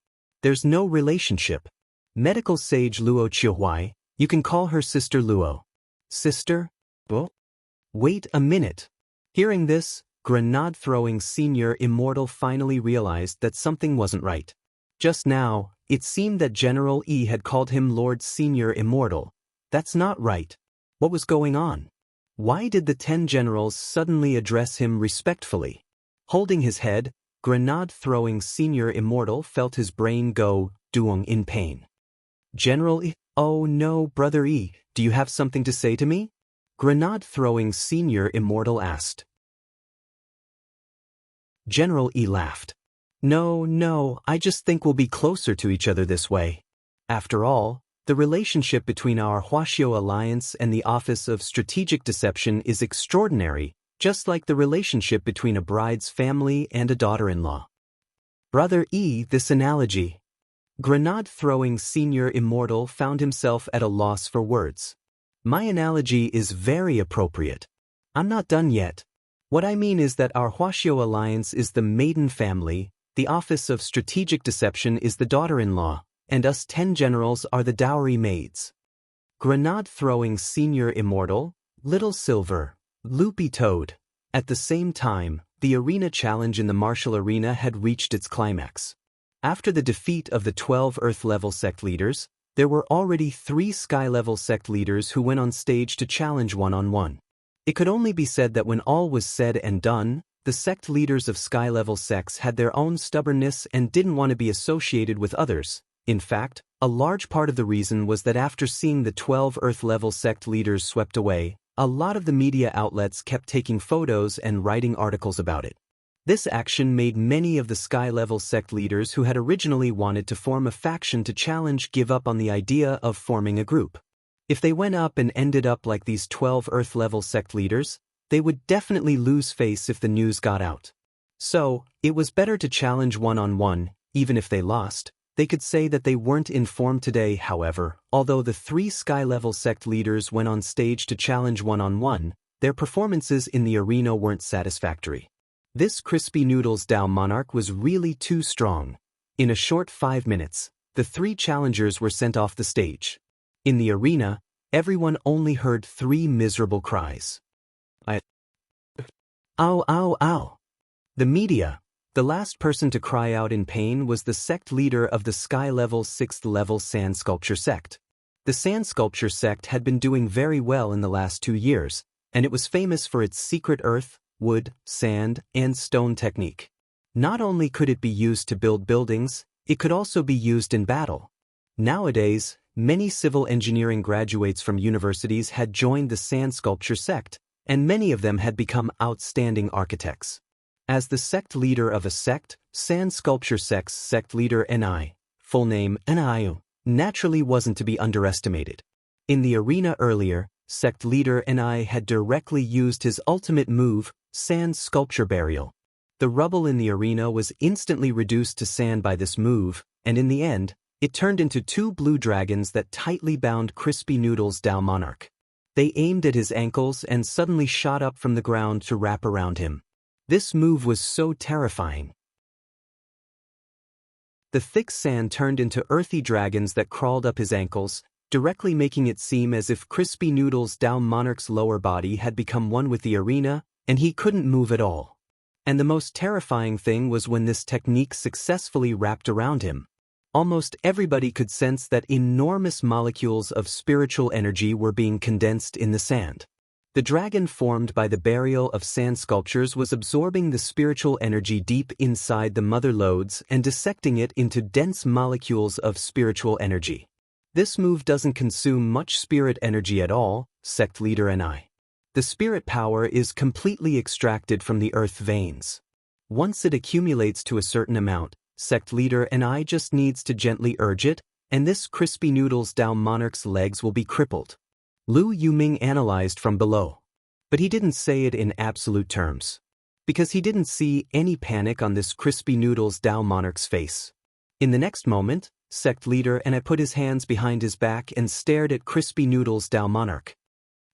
There's no relationship. Medical sage Luo Qiuhuai, you can call her Sister Luo. Sister? Oh? Wait a minute. Hearing this, grenade-throwing Senior Immortal finally realized that something wasn't right. Just now, it seemed that General E had called him Lord Senior Immortal. That's not right. What was going on? Why did the 10 generals suddenly address him respectfully? Holding his head, grenade-throwing Senior Immortal felt his brain go duong in pain. General E, oh no, Brother E, do you have something to say to me? Grenade-throwing Senior Immortal asked. General E laughed. No, I just think we'll be closer to each other this way. After all, the relationship between our Huaxiao Alliance and the Office of Strategic Deception is extraordinary, just like the relationship between a bride's family and a daughter-in-law. Brother E, this analogy. Grenade-throwing Senior Immortal found himself at a loss for words. My analogy is very appropriate. I'm not done yet. What I mean is that our Huaxiao Alliance is the maiden family, the Office of Strategic Deception is the daughter-in-law, and us 10 generals are the dowry maids. Grenade-throwing Senior Immortal, Little Silver, Loopy Toad. At the same time, the arena challenge in the martial arena had reached its climax. After the defeat of the 12 Earth-level sect leaders, There were already 3 sky-level sect leaders who went on stage to challenge one-on-one. It could only be said that when all was said and done, the sect leaders of sky-level sects had their own stubbornness and didn't want to be associated with others. In fact, a large part of the reason was that after seeing the 12 Earth-level sect leaders swept away, a lot of the media outlets kept taking photos and writing articles about it. This action made many of the sky-level sect leaders who had originally wanted to form a faction to challenge give up on the idea of forming a group. If they went up and ended up like these 12 Earth-level sect leaders, they would definitely lose face if the news got out. So, it was better to challenge one-on-one, even if they lost. They could say that they weren't informed today. However, although the 3 sky-level sect leaders went on stage to challenge one-on-one, their performances in the arena weren't satisfactory. This Crispy Noodles Dao monarch was really too strong. In a short 5 minutes, the 3 challengers were sent off the stage. In the arena, everyone only heard 3 miserable cries. Ow, ow, ow. The media. The last person to cry out in pain was the sect leader of the sky-level 6th level sand sculpture sect. The sand sculpture sect had been doing very well in the last 2 years, and it was famous for its secret earth, wood, sand, and stone technique. Not only could it be used to build buildings, it could also be used in battle. Nowadays, many civil engineering graduates from universities had joined the sand sculpture sect, and many of them had become outstanding architects. As the sect leader of a sect, sand sculpture sect's sect leader Ni, full name Niu, naturally wasn't to be underestimated. In the arena earlier, sect leader Ni had directly used his ultimate move, sand sculpture burial. The rubble in the arena was instantly reduced to sand by this move, and in the end, it turned into 2 blue dragons that tightly bound Crispy Noodles Dao monarch. They aimed at his ankles and suddenly shot up from the ground to wrap around him. This move was so terrifying. The thick sand turned into earthy dragons that crawled up his ankles, directly making it seem as if Crispy Noodles Dao monarch's lower body had become one with the arena, and he couldn't move at all. And the most terrifying thing was when this technique successfully wrapped around him. Almost everybody could sense that enormous molecules of spiritual energy were being condensed in the sand. The dragon formed by the burial of sand sculptures was absorbing the spiritual energy deep inside the mother lodes and dissecting it into dense molecules of spiritual energy. This move doesn't consume much spirit energy at all, sect leader Ni. The spirit power is completely extracted from the earth veins. Once it accumulates to a certain amount, sect leader Ni just needs to gently urge it, and this Crispy Noodles Dao monarch's legs will be crippled. Lu Yuming analyzed from below. But he didn't say it in absolute terms. Because he didn't see any panic on this Crispy Noodles Dao monarch's face. In the next moment, sect leader Ni put his hands behind his back and stared at Crispy Noodles Dao monarch.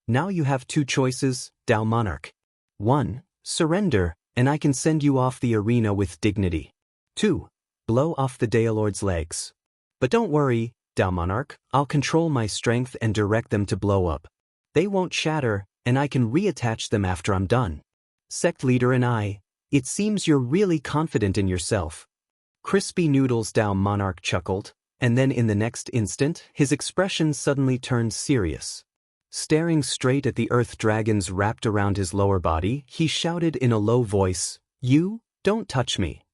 Now you have 2 choices, Dao monarch. 1. Surrender, and I can send you off the arena with dignity. 2. Blow off the Daolord's legs. But don't worry, Dao monarch, I'll control my strength and direct them to blow up. They won't shatter, and I can reattach them after I'm done. Sect leader Ni, it seems you're really confident in yourself. Crispy Noodles Dao monarch chuckled, and then in the next instant, his expression suddenly turned serious. Staring straight at the earth dragons wrapped around his lower body, he shouted in a low voice, "You, don't touch me."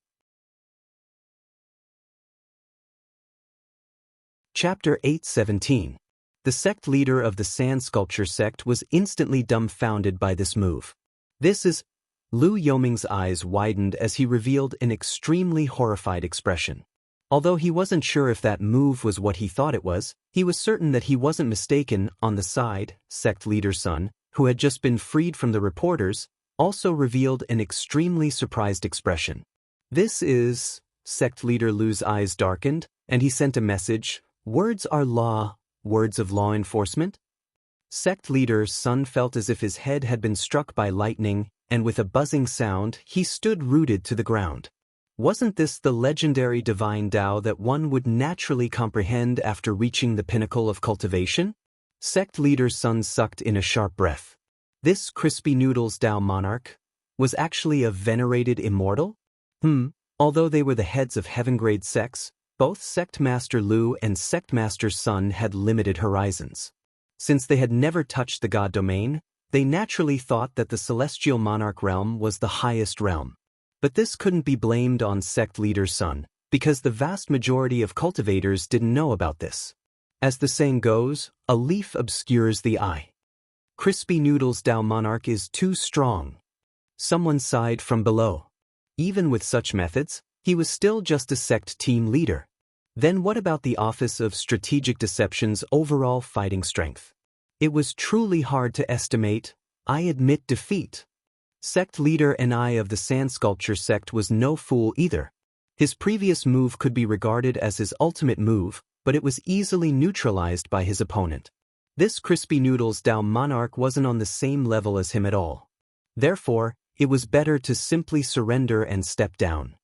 Chapter 8:17. The sect leader of the sand sculpture sect was instantly dumbfounded by this move. This is... Lu Yoming's eyes widened as he revealed an extremely horrified expression. Although he wasn't sure if that move was what he thought it was, he was certain that he wasn't mistaken. On the side, sect leader's son, who had just been freed from the reporters, also revealed an extremely surprised expression. This is... Sect leader Lu's eyes darkened, and he sent a message, "Words are law, words of law enforcement?" Sect leader's son felt as if his head had been struck by lightning, and with a buzzing sound, he stood rooted to the ground. Wasn't this the legendary divine Tao that one would naturally comprehend after reaching the pinnacle of cultivation? Sect leader's son sucked in a sharp breath. This Crispy Noodles Tao monarch was actually a venerated immortal? Although they were the heads of heaven-grade sects, Both Sect Master Lu and Sect Master Sun had limited horizons. Since they had never touched the god domain, they naturally thought that the celestial monarch realm was the highest realm. But this couldn't be blamed on sect leader Sun, because the vast majority of cultivators didn't know about this. As the saying goes, a leaf obscures the eye. Crispy Noodle's Dao monarch is too strong. Someone sighed from below. Even with such methods, he was still just a sect team leader. Then what about the Office of Strategic Deception's overall fighting strength? It was truly hard to estimate. I admit defeat. Sect leader Ni of the Sand Sculpture sect was no fool either. His previous move could be regarded as his ultimate move, but it was easily neutralized by his opponent. This Crispy Noodle's Dao monarch wasn't on the same level as him at all. Therefore, it was better to simply surrender and step down.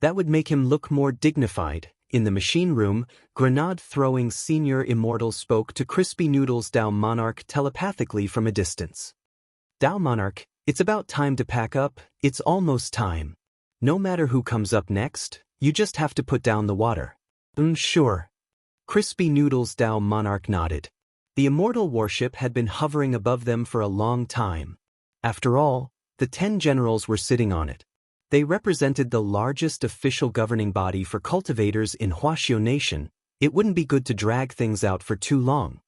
That would make him look more dignified. In the machine room, grenade-throwing Senior Immortal spoke to Crispy Noodle's Dao monarch telepathically from a distance. Dao monarch, it's about time to pack up, it's almost time. No matter who comes up next, you just have to put down the water. Sure. Crispy Noodle's Dao monarch nodded. The Immortal warship had been hovering above them for a long time. After all, the 10 generals were sitting on it. They represented the largest official governing body for cultivators in Huaxiao Nation. It wouldn't be good to drag things out for too long.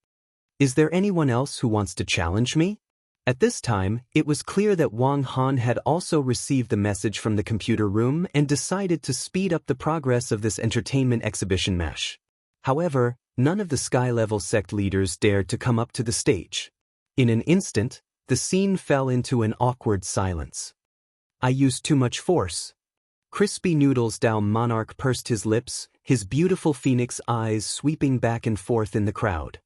Is there anyone else who wants to challenge me? At this time, it was clear that Wang Han had also received the message from the computer room and decided to speed up the progress of this entertainment exhibition match. However, none of the sky-level sect leaders dared to come up to the stage. In an instant, the scene fell into an awkward silence. I used too much force. Crispy Noodle's Dao monarch pursed his lips, his beautiful phoenix eyes sweeping back and forth in the crowd.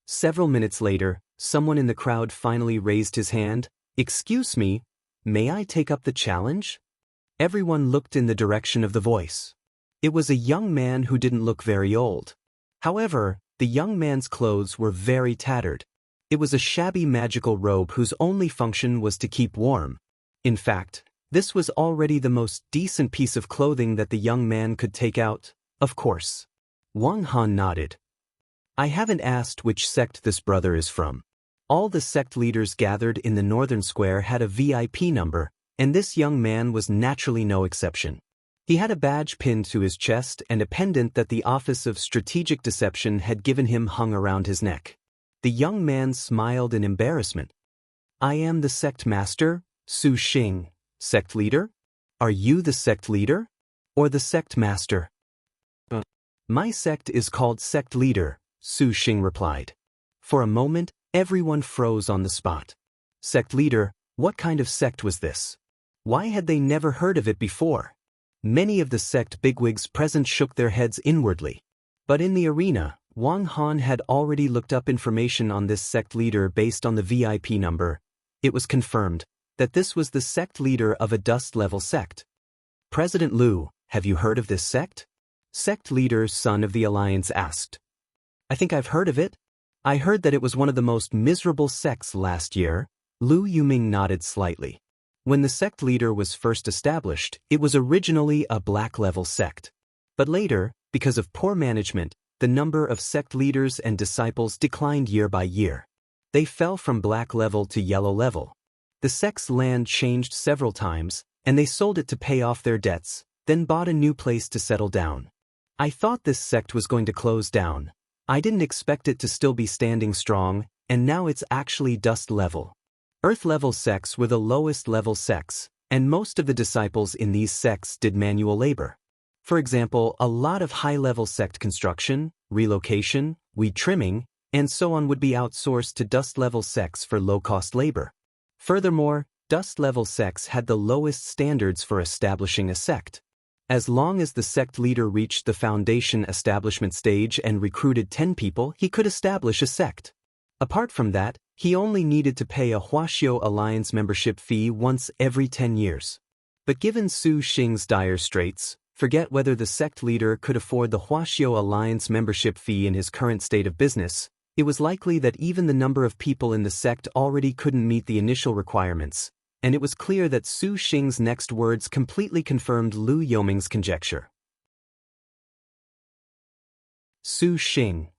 Several minutes later, someone in the crowd finally raised his hand. Excuse me, may I take up the challenge? Everyone looked in the direction of the voice. It was a young man who didn't look very old. However, the young man's clothes were very tattered. It was a shabby magical robe whose only function was to keep warm. In fact, this was already the most decent piece of clothing that the young man could take out, of course. Wang Han nodded. I haven't asked which sect this brother is from. All the sect leaders gathered in the northern square had a VIP number, and this young man was naturally no exception. He had a badge pinned to his chest and a pendant that the Office of Strategic Deception had given him hung around his neck. The young man smiled in embarrassment. I am the sect master, Su Xing. Sect leader? Are you the sect leader? Or the sect master? My sect is called sect leader, Su Xing replied. For a moment, everyone froze on the spot. Sect leader, what kind of sect was this? Why had they never heard of it before? Many of the sect bigwigs present shook their heads inwardly. But in the arena, Wang Han had already looked up information on this sect leader based on the VIP number. It was confirmed that this was the sect leader of a dust-level sect. President Lu, have you heard of this sect? Sect leader Son of the Alliance asked. I think I've heard of it. I heard that it was one of the most miserable sects last year. Lu Yuming nodded slightly. When the sect leader was first established, it was originally a black-level sect. But later, because of poor management, the number of sect leaders and disciples declined year by year. They fell from black level to yellow level. The sect's land changed several times, and they sold it to pay off their debts, then bought a new place to settle down. I thought this sect was going to close down. I didn't expect it to still be standing strong, and now it's actually dust level. Earth level sects were the lowest level sects, and most of the disciples in these sects did manual labor. For example, a lot of high-level sect construction, relocation, weed trimming, and so on would be outsourced to dust-level sects for low-cost labor. Furthermore, dust-level sects had the lowest standards for establishing a sect. As long as the sect leader reached the foundation establishment stage and recruited 10 people, he could establish a sect. Apart from that, he only needed to pay a Huaxiao Alliance membership fee once every 10 years. But given Su Xing's dire straits, forget whether the sect leader could afford the Huaxiao Alliance membership fee in his current state of business. It was likely that even the number of people in the sect already couldn't meet the initial requirements, and it was clear that Su Xing's next words completely confirmed Lu Yoming's conjecture. Su Xing,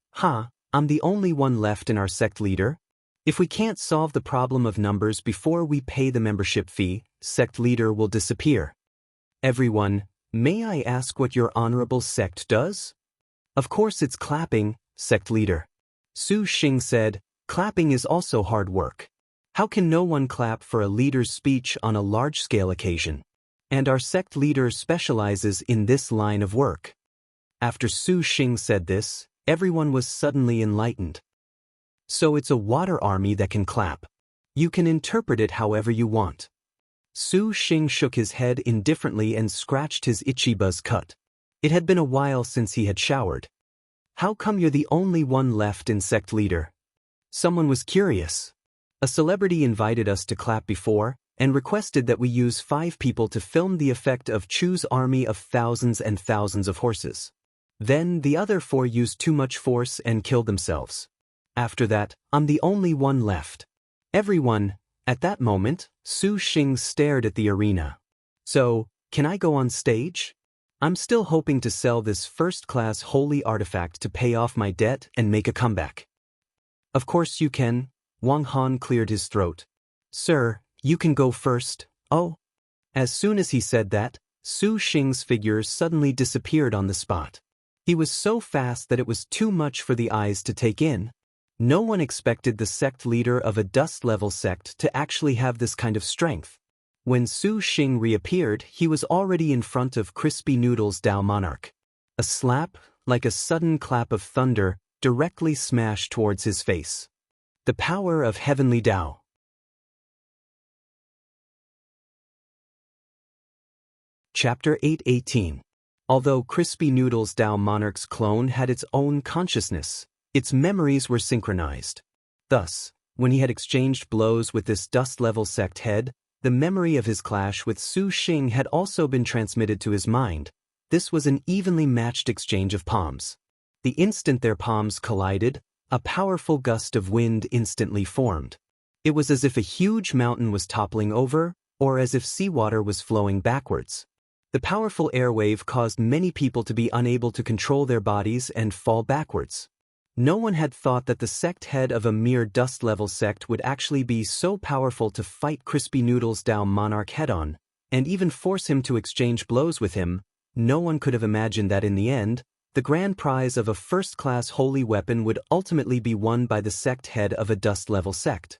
I'm the only one left in our sect leader? If we can't solve the problem of numbers before we pay the membership fee, sect leader will disappear. Everyone, may I ask what your honorable sect does? Of course it's clapping, sect leader. Su Xing said, clapping is also hard work. How can no one clap for a leader's speech on a large-scale occasion? And our sect leader specializes in this line of work. After Su Xing said this, everyone was suddenly enlightened. So it's a water army that can clap. You can interpret it however you want. Su Xing shook his head indifferently and scratched his itchy buzz cut. It had been a while since he had showered. How come you're the only one left in sect leader? Someone was curious. A celebrity invited us to clap before, and requested that we use 5 people to film the effect of Chu's army of thousands and thousands of horses. Then the other 4 used too much force and killed themselves. After that, I'm the only one left. Everyone, at that moment, Su Xing stared at the arena. So, can I go on stage? I'm still hoping to sell this first-class holy artifact to pay off my debt and make a comeback. Of course you can. Wang Han cleared his throat. Sir, you can go first. Oh. As soon as he said that, Su Xing's figure suddenly disappeared on the spot. He was so fast that it was too much for the eyes to take in. No one expected the sect leader of a dust-level sect to actually have this kind of strength. When Su Xing reappeared, he was already in front of Crispy Noodle's Dao Monarch. A slap, like a sudden clap of thunder, directly smashed towards his face. The power of heavenly Dao. Chapter 8:18. Although Crispy Noodle's Dao Monarch's clone had its own consciousness, its memories were synchronized. Thus, when he had exchanged blows with this dust-level sect head, the memory of his clash with Su Xing had also been transmitted to his mind. This was an evenly matched exchange of palms. The instant their palms collided, a powerful gust of wind instantly formed. It was as if a huge mountain was toppling over, or as if seawater was flowing backwards. The powerful airwave caused many people to be unable to control their bodies and fall backwards. No one had thought that the sect head of a mere dust-level sect would actually be so powerful to fight Crispy Noodle's Dao Monarch head-on, and even force him to exchange blows with him. No one could have imagined that in the end, the grand prize of a first-class holy weapon would ultimately be won by the sect head of a dust-level sect.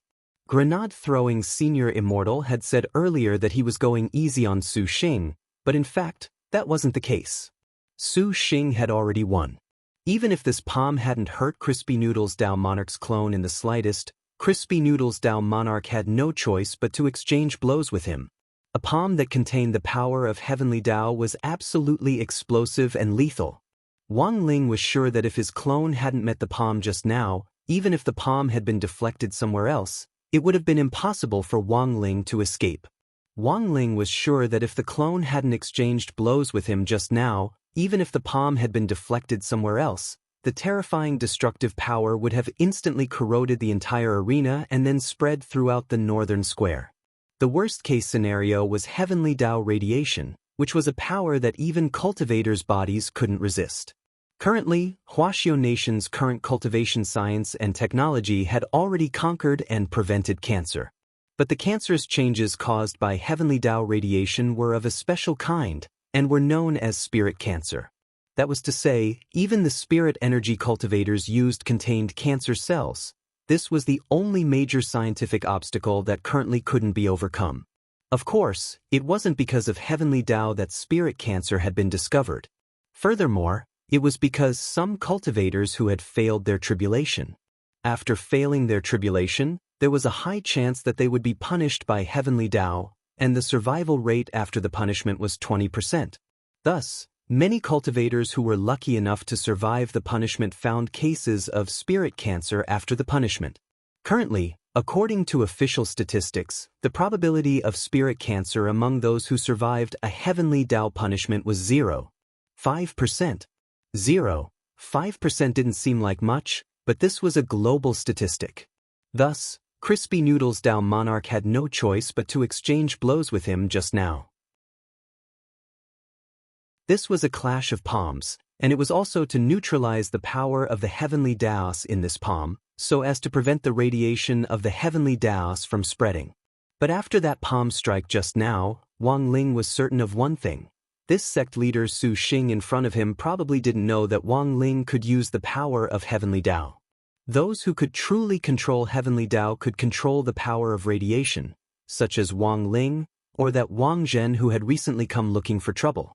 Grenade-throwing Senior Immortal had said earlier that he was going easy on Su Xing, but in fact, that wasn't the case. Su Xing had already won. Even if this palm hadn't hurt Crispy Noodle's Dao Monarch's clone in the slightest, Crispy Noodle's Dao Monarch had no choice but to exchange blows with him. A palm that contained the power of heavenly Dao was absolutely explosive and lethal. Wang Ling was sure that if his clone hadn't met the palm just now, even if the palm had been deflected somewhere else, it would have been impossible for Wang Ling to escape. Wang Ling was sure that if the clone hadn't exchanged blows with him just now, even if the palm had been deflected somewhere else, the terrifying destructive power would have instantly corroded the entire arena and then spread throughout the northern square. The worst-case scenario was heavenly Dao radiation, which was a power that even cultivators' bodies couldn't resist. Currently, Huaxiao Nation's current cultivation science and technology had already conquered and prevented cancer. But the cancerous changes caused by heavenly Dao radiation were of a special kind, and were known as spirit cancer. That was to say, even the spirit energy cultivators used contained cancer cells. This was the only major scientific obstacle that currently couldn't be overcome. Of course, it wasn't because of heavenly Dao that spirit cancer had been discovered. Furthermore, it was because some cultivators who had failed their tribulation. After failing their tribulation, there was a high chance that they would be punished by heavenly Dao, and the survival rate after the punishment was 20%. Thus, many cultivators who were lucky enough to survive the punishment found cases of spirit cancer after the punishment. Currently, according to official statistics, the probability of spirit cancer among those who survived a heavenly Dao punishment was 0.5%. 0.5% didn't seem like much, but this was a global statistic. Thus, Crispy Noodles Dao Monarch had no choice but to exchange blows with him just now. This was a clash of palms, and it was also to neutralize the power of the heavenly Daos in this palm, so as to prevent the radiation of the heavenly Daos from spreading. But after that palm strike just now, Wang Ling was certain of one thing. This sect leader Su Xing in front of him probably didn't know that Wang Ling could use the power of heavenly Dao. Those who could truly control heavenly Dao could control the power of radiation, such as Wang Ling, or that Wang Zhen who had recently come looking for trouble.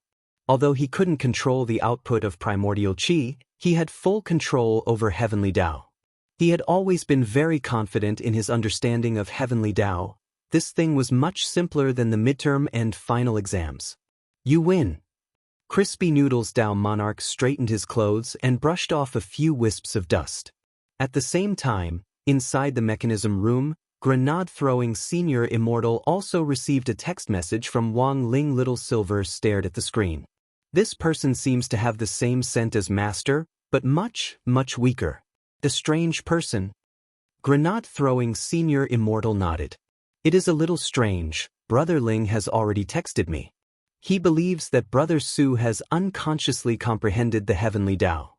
Although he couldn't control the output of primordial qi, he had full control over heavenly Dao. He had always been very confident in his understanding of heavenly Dao. This thing was much simpler than the midterm and final exams. You win. Crispy Noodles Dao Monarch straightened his clothes and brushed off a few wisps of dust. At the same time, inside the mechanism room, grenade-throwing Senior Immortal also received a text message from Wang Ling. Little Silver stared at the screen. This person seems to have the same scent as Master, but much, much weaker. The strange person. Grenade-throwing Senior Immortal nodded. It is a little strange. Brother Ling has already texted me. He believes that Brother Su has unconsciously comprehended the heavenly Dao.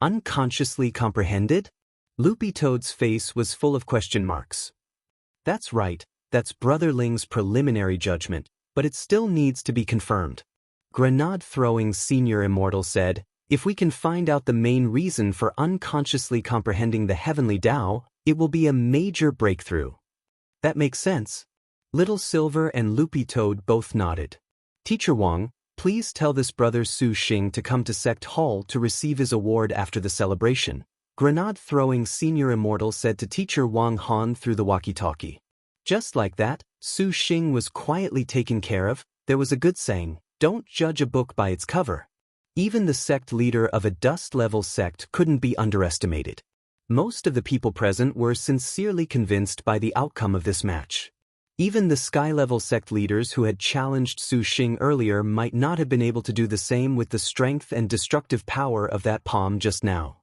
Unconsciously comprehended? Loopy Toad's face was full of question marks. That's right, that's Brother Ling's preliminary judgment, but it still needs to be confirmed. Grenade-throwing Senior Immortal said, if we can find out the main reason for unconsciously comprehending the heavenly Dao, it will be a major breakthrough. That makes sense. Little Silver and Loopy Toad both nodded. Teacher Wang, please tell this Brother Su Xing to come to Sect Hall to receive his award after the celebration. Grenade-throwing Senior Immortal said to Teacher Wang Han through the walkie-talkie. Just like that, Su Xing was quietly taken care of. There was a good saying, don't judge a book by its cover. Even the sect leader of a dust-level sect couldn't be underestimated. Most of the people present were sincerely convinced by the outcome of this match. Even the sky-level sect leaders who had challenged Su Xing earlier might not have been able to do the same with the strength and destructive power of that palm just now.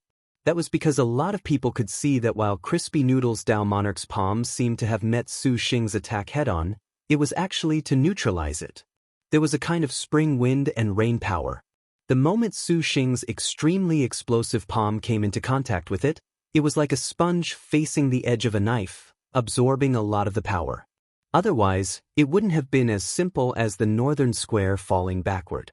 That was because a lot of people could see that while Crispy Noodles Dao Monarch's palm seemed to have met Su Xing's attack head-on, it was actually to neutralize it. There was a kind of spring wind and rain power. The moment Su Xing's extremely explosive palm came into contact with it, it was like a sponge facing the edge of a knife, absorbing a lot of the power. Otherwise, it wouldn't have been as simple as the northern square falling backward.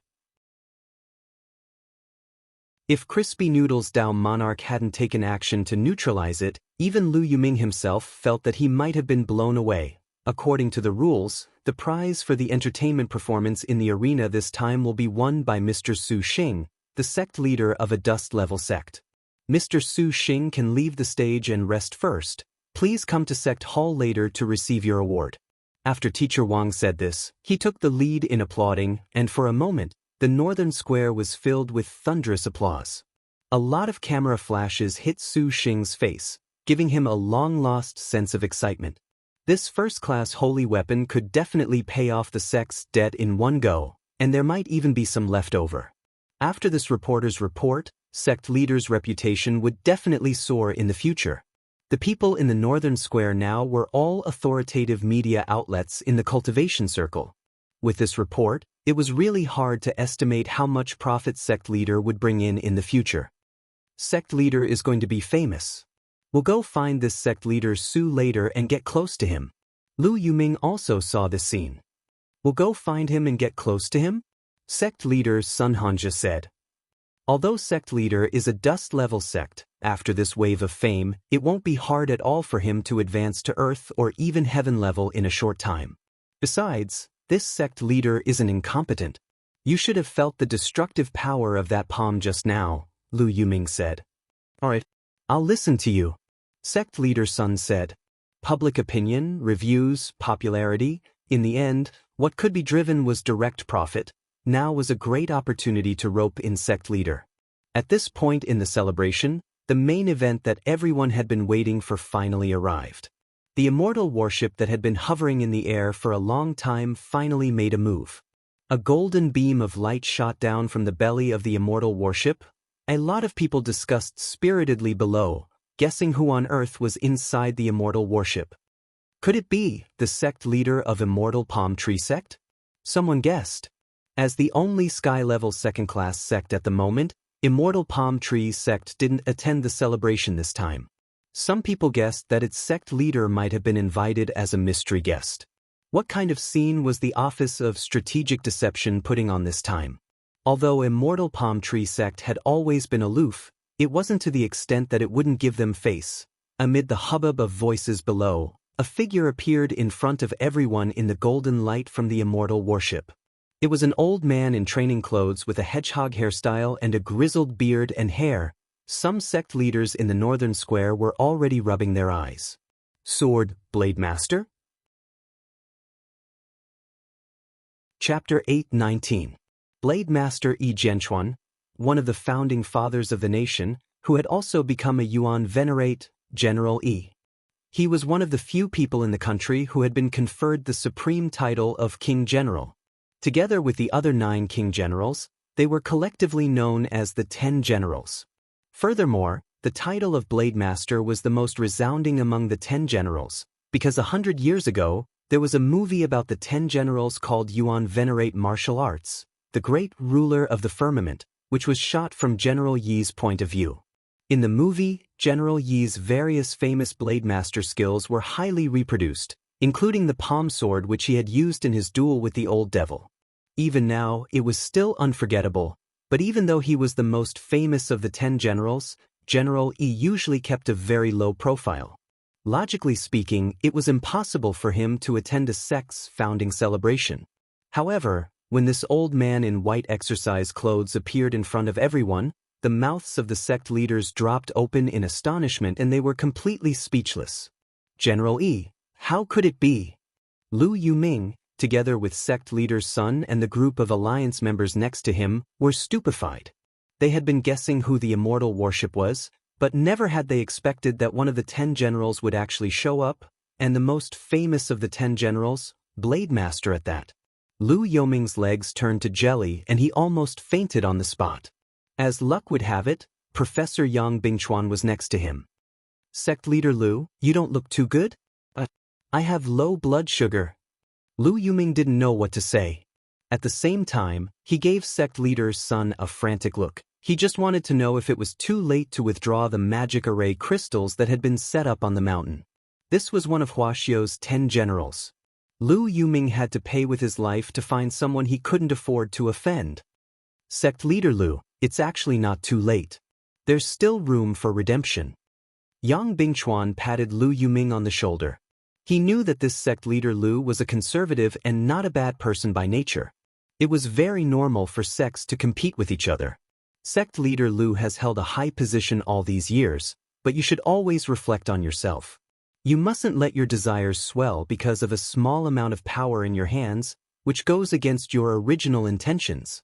If Crispy Noodles Dao Monarch hadn't taken action to neutralize it, even Lu Yuming himself felt that he might have been blown away. According to the rules, the prize for the entertainment performance in the arena this time will be won by Mr. Su Xing, the sect leader of a dust-level sect. Mr. Su Xing can leave the stage and rest first. Please come to Sect Hall later to receive your award. After Teacher Wang said this, he took the lead in applauding, and for a moment, the northern square was filled with thunderous applause. A lot of camera flashes hit Su Xing's face, giving him a long-lost sense of excitement. This first-class holy weapon could definitely pay off the sect's debt in one go, and there might even be some left over. After this reporter's report, sect leader's reputation would definitely soar in the future. The people in the northern square now were all authoritative media outlets in the cultivation circle. With this report, it was really hard to estimate how much profit sect leader would bring in the future. Sect leader is going to be famous. We'll go find this sect leader Su later and get close to him. Lu Yuming also saw this scene. We'll go find him and get close to him? Sect leader Sun Hanja said. Although sect leader is a dust-level sect, after this wave of fame, it won't be hard at all for him to advance to earth or even heaven level in a short time. Besides, this sect leader isn't incompetent. You should have felt the destructive power of that palm just now, Lu Yuming said. Alright, I'll listen to you. Sect leader Sun said. Public opinion, reviews, popularity, in the end, what could be driven was direct profit. Now was a great opportunity to rope in sect leader. At this point in the celebration, the main event that everyone had been waiting for finally arrived. The immortal warship that had been hovering in the air for a long time finally made a move. A golden beam of light shot down from the belly of the immortal warship. A lot of people discussed spiritedly below, guessing who on earth was inside the Immortal worship. Could it be the sect leader of Immortal Palm Tree Sect? Someone guessed. As the only sky-level second-class sect at the moment, Immortal Palm Tree Sect didn't attend the celebration this time. Some people guessed that its sect leader might have been invited as a mystery guest. What kind of scene was the Office of Strategic Deception putting on this time? Although Immortal Palm Tree Sect had always been aloof, it wasn't to the extent that it wouldn't give them face. Amid the hubbub of voices below, a figure appeared in front of everyone in the golden light from the Immortal worship. It was an old man in training clothes with a hedgehog hairstyle and a grizzled beard and hair. Some sect leaders in the northern square were already rubbing their eyes. Sword Blade Master? Chapter 8:19. Blade Master Yi Jianchuan, one of the founding fathers of the nation, who had also become a Yuan Venerate, General Yi. He was one of the few people in the country who had been conferred the supreme title of King General. Together with the other 9 King Generals, they were collectively known as the 10 Generals. Furthermore, the title of Blade Master was the most resounding among the 10 Generals, because 100 years ago, there was a movie about the 10 Generals called Yuan Venerate Martial Arts, the Great Ruler of the Firmament, which was shot from General Yi's point of view. In the movie, General Yi's various famous Blade Master skills were highly reproduced, including the palm sword which he had used in his duel with the Old Devil. Even now, it was still unforgettable, but even though he was the most famous of the 10 generals, General Yi usually kept a very low profile. Logically speaking, it was impossible for him to attend a sect's founding celebration. However, when this old man in white exercise clothes appeared in front of everyone, the mouths of the sect leaders dropped open in astonishment and they were completely speechless. General Yi, how could it be? Lu Yuming, together with sect leader's son and the group of alliance members next to him, were stupefied. They had been guessing who the Immortal worship was, but never had they expected that one of the 10 generals would actually show up, and the most famous of the 10 generals, Blade Master at that. Lu Yuming's legs turned to jelly and he almost fainted on the spot. As luck would have it, Professor Yang Bingchuan was next to him. Sect leader Lu, you don't look too good? I have low blood sugar. Lu Yuming didn't know what to say. At the same time, he gave sect leader's son a frantic look. He just wanted to know if it was too late to withdraw the magic array crystals that had been set up on the mountain. This was one of Huaxiu's 10 generals. Lu Yuming had to pay with his life to find someone he couldn't afford to offend. Sect leader Lu, it's actually not too late. There's still room for redemption. Yang Bingchuan patted Lu Yuming on the shoulder. He knew that this sect leader Lu was a conservative and not a bad person by nature. It was very normal for sects to compete with each other. Sect leader Lu has held a high position all these years, but you should always reflect on yourself. You mustn't let your desires swell because of a small amount of power in your hands, which goes against your original intentions.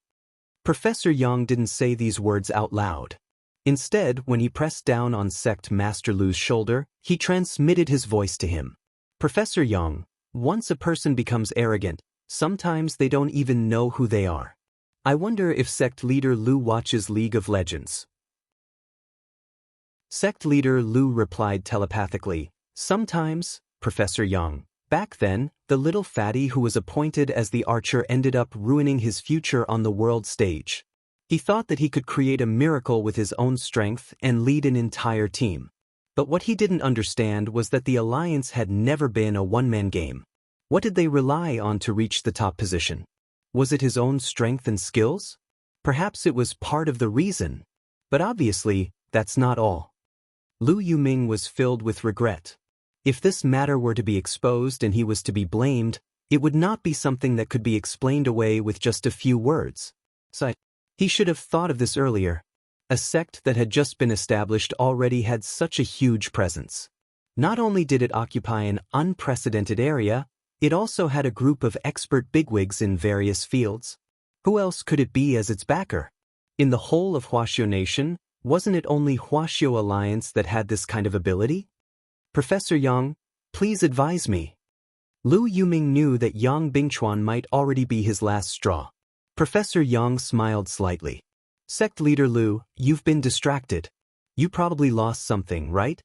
Professor Yang didn't say these words out loud. Instead, when he pressed down on Sect Master Lu's shoulder, he transmitted his voice to him. Professor Yang, once a person becomes arrogant, sometimes they don't even know who they are. I wonder if sect leader Lu watches League of Legends. Sect leader Lu replied telepathically, sometimes, Professor Yang. Back then, the little fatty who was appointed as the archer ended up ruining his future on the world stage. He thought that he could create a miracle with his own strength and lead an entire team. But what he didn't understand was that the alliance had never been a one-man game. What did they rely on to reach the top position? Was it his own strength and skills? Perhaps it was part of the reason. But obviously, that's not all. Lu Yuming was filled with regret. If this matter were to be exposed and he was to be blamed, it would not be something that could be explained away with just a few words. So he should have thought of this earlier. A sect that had just been established already had such a huge presence. Not only did it occupy an unprecedented area, it also had a group of expert bigwigs in various fields. Who else could it be as its backer? In the whole of Huaxiu Nation, wasn't it only Huaxiu Alliance that had this kind of ability? Professor Yang, please advise me. Lu Yuming knew that Yang Bingchuan might already be his last straw. Professor Yang smiled slightly. Sect leader Lu, you've been distracted. You probably lost something, right?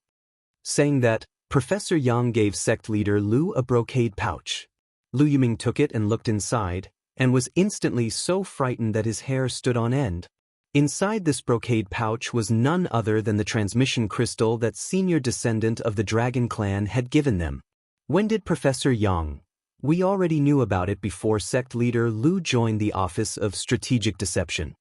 Saying that, Professor Yang gave sect leader Lu a brocade pouch. Lu Yuming took it and looked inside, and was instantly so frightened that his hair stood on end. Inside this brocade pouch was none other than the transmission crystal that senior descendant of the Dragon Clan had given them. When did Professor Yang? We already knew about it before sect leader Lu joined the Office of Strategic Deception.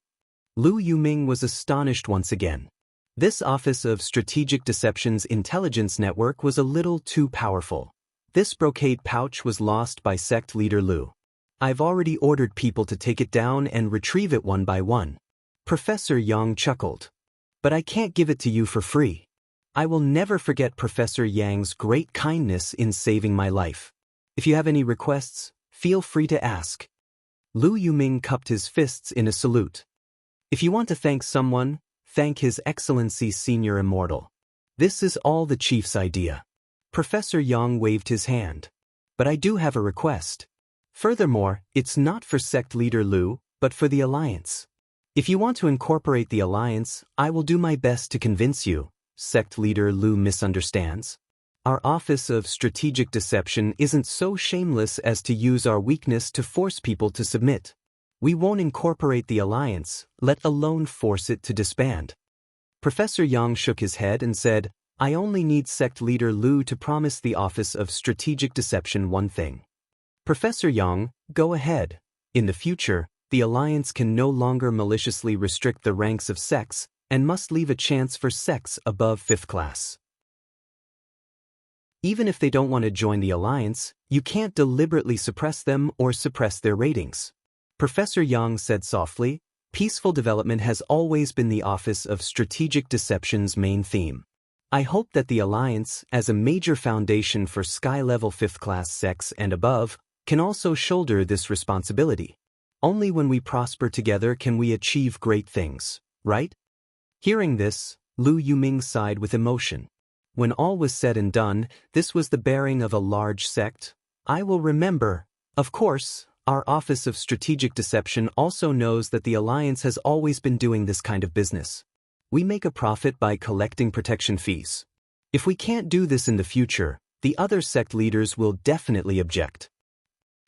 Lu Yuming was astonished once again. This Office of Strategic Deception's intelligence network was a little too powerful. This brocade pouch was lost by sect leader Lu. I've already ordered people to take it down and retrieve it one by one. Professor Yang chuckled. But I can't give it to you for free. I will never forget Professor Yang's great kindness in saving my life. If you have any requests, feel free to ask. Lu Yuming cupped his fists in a salute. If you want to thank someone, thank His Excellency Senior Immortal. This is all the chief's idea. Professor Yang waved his hand. But I do have a request. Furthermore, it's not for sect leader Lu, but for the Alliance. If you want to incorporate the Alliance, I will do my best to convince you. Sect leader Lu misunderstands. Our Office of Strategic Deception isn't so shameless as to use our weakness to force people to submit. We won't incorporate the Alliance, let alone force it to disband. Professor Yang shook his head and said, I only need sect leader Lu to promise the Office of Strategic Deception one thing. Professor Yang, go ahead. In the future, the Alliance can no longer maliciously restrict the ranks of sects and must leave a chance for sects above 5th class. Even if they don't want to join the Alliance, you can't deliberately suppress them or suppress their ratings. Professor Yang said softly, peaceful development has always been the Office of Strategic Deception's main theme. I hope that the Alliance, as a major foundation for sky-level 5th class sects and above, can also shoulder this responsibility. Only when we prosper together can we achieve great things, right? Hearing this, Lu Yuming sighed with emotion. When all was said and done, this was the bearing of a large sect. I will remember. Of course, our Office of Strategic Deception also knows that the Alliance has always been doing this kind of business. We make a profit by collecting protection fees. If we can't do this in the future, the other sect leaders will definitely object.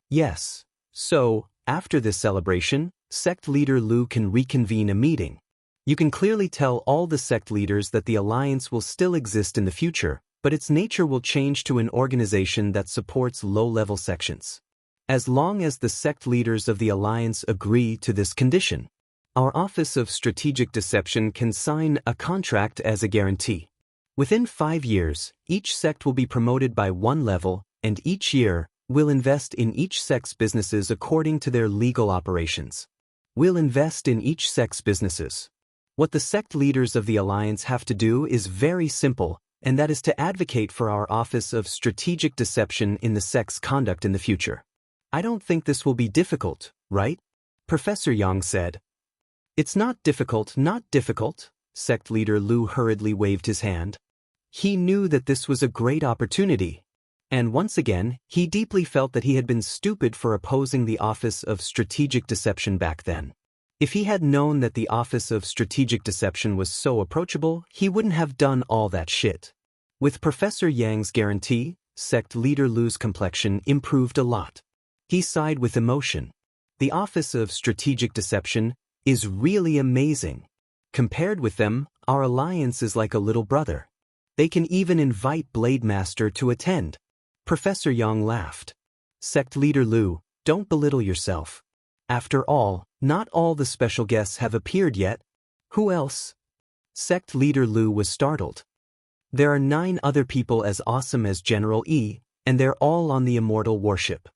Yes. So, after this celebration, sect leader Lu can reconvene a meeting. You can clearly tell all the sect leaders that the Alliance will still exist in the future, but its nature will change to an organization that supports low-level sections. As long as the sect leaders of the Alliance agree to this condition, our Office of Strategic Deception can sign a contract as a guarantee. Within 5 years, each sect will be promoted by 1 level, and each year, we'll invest in each sect's businesses according to their legal operations. We'll invest in each sect's businesses. What the sect leaders of the Alliance have to do is very simple, and that is to advocate for our Office of Strategic Deception in the sect's conduct in the future. I don't think this will be difficult, right? Professor Yang said. It's not difficult, sect leader Lu hurriedly waved his hand. He knew that this was a great opportunity. And once again, he deeply felt that he had been stupid for opposing the Office of Strategic Deception back then. If he had known that the Office of Strategic Deception was so approachable, he wouldn't have done all that shit. With Professor Yang's guarantee, sect leader Lu's complexion improved a lot. He sighed with emotion. The Office of Strategic Deception is really amazing. Compared with them, our Alliance is like a little brother. They can even invite Blade Master to attend. Professor Yang laughed. Sect leader Lu, don't belittle yourself. After all, not all the special guests have appeared yet. Who else? Sect leader Lu was startled. There are 9 other people as awesome as General E, and they're all on the Immortal warship.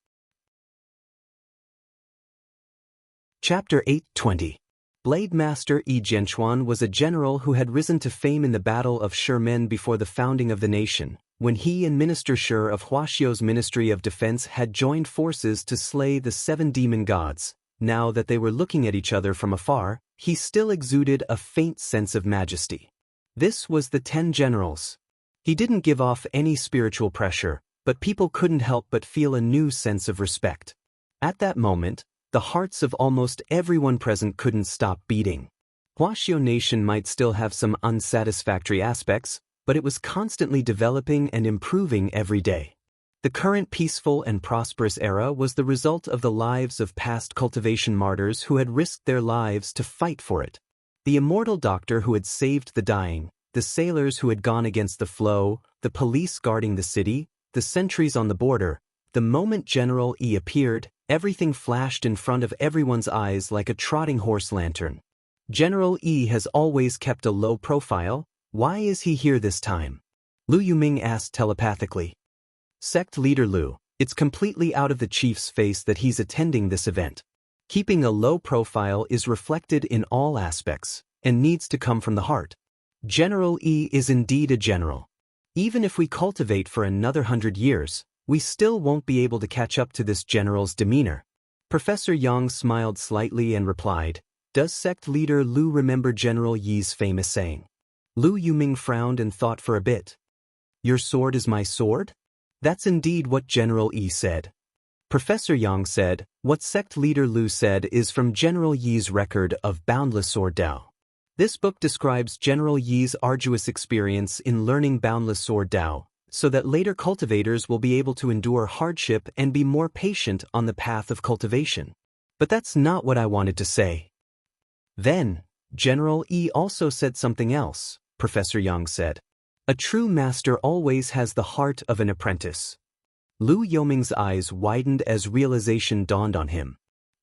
Chapter 8:20. Blade Master Yi Jianchuan was a general who had risen to fame in the Battle of Shimen before the founding of the nation, when he and Minister Shi of Huaxiu's Ministry of Defense had joined forces to slay the 7 demon gods. Now that they were looking at each other from afar, he still exuded a faint sense of majesty. This was the 10 generals. He didn't give off any spiritual pressure, but people couldn't help but feel a new sense of respect. At that moment, the hearts of almost everyone present couldn't stop beating. Huaxiao Nation might still have some unsatisfactory aspects, but it was constantly developing and improving every day. The current peaceful and prosperous era was the result of the lives of past cultivation martyrs who had risked their lives to fight for it. The immortal doctor who had saved the dying, the sailors who had gone against the flow, the police guarding the city, the sentries on the border. The moment General E appeared, everything flashed in front of everyone's eyes like a trotting horse lantern. General E has always kept a low profile. Why is he here this time? Lu Yuming asked telepathically. Sect leader Lu, it's completely out of the chief's face that he's attending this event. Keeping a low profile is reflected in all aspects, and needs to come from the heart. General E is indeed a general. Even if we cultivate for another 100 years, we still won't be able to catch up to this general's demeanor. Professor Yang smiled slightly and replied, does sect leader Lu remember General Yi's famous saying? Lu Yuming frowned and thought for a bit. Your sword is my sword? That's indeed what General Yi said. Professor Yang said, what sect leader Lu said is from General Yi's record of Boundless Sword Dao. This book describes General Yi's arduous experience in learning Boundless Sword Dao, so that later cultivators will be able to endure hardship and be more patient on the path of cultivation. But that's not what I wanted to say. Then, General Yi also said something else, Professor Yang said. A true master always has the heart of an apprentice. Lu Yoming's eyes widened as realization dawned on him.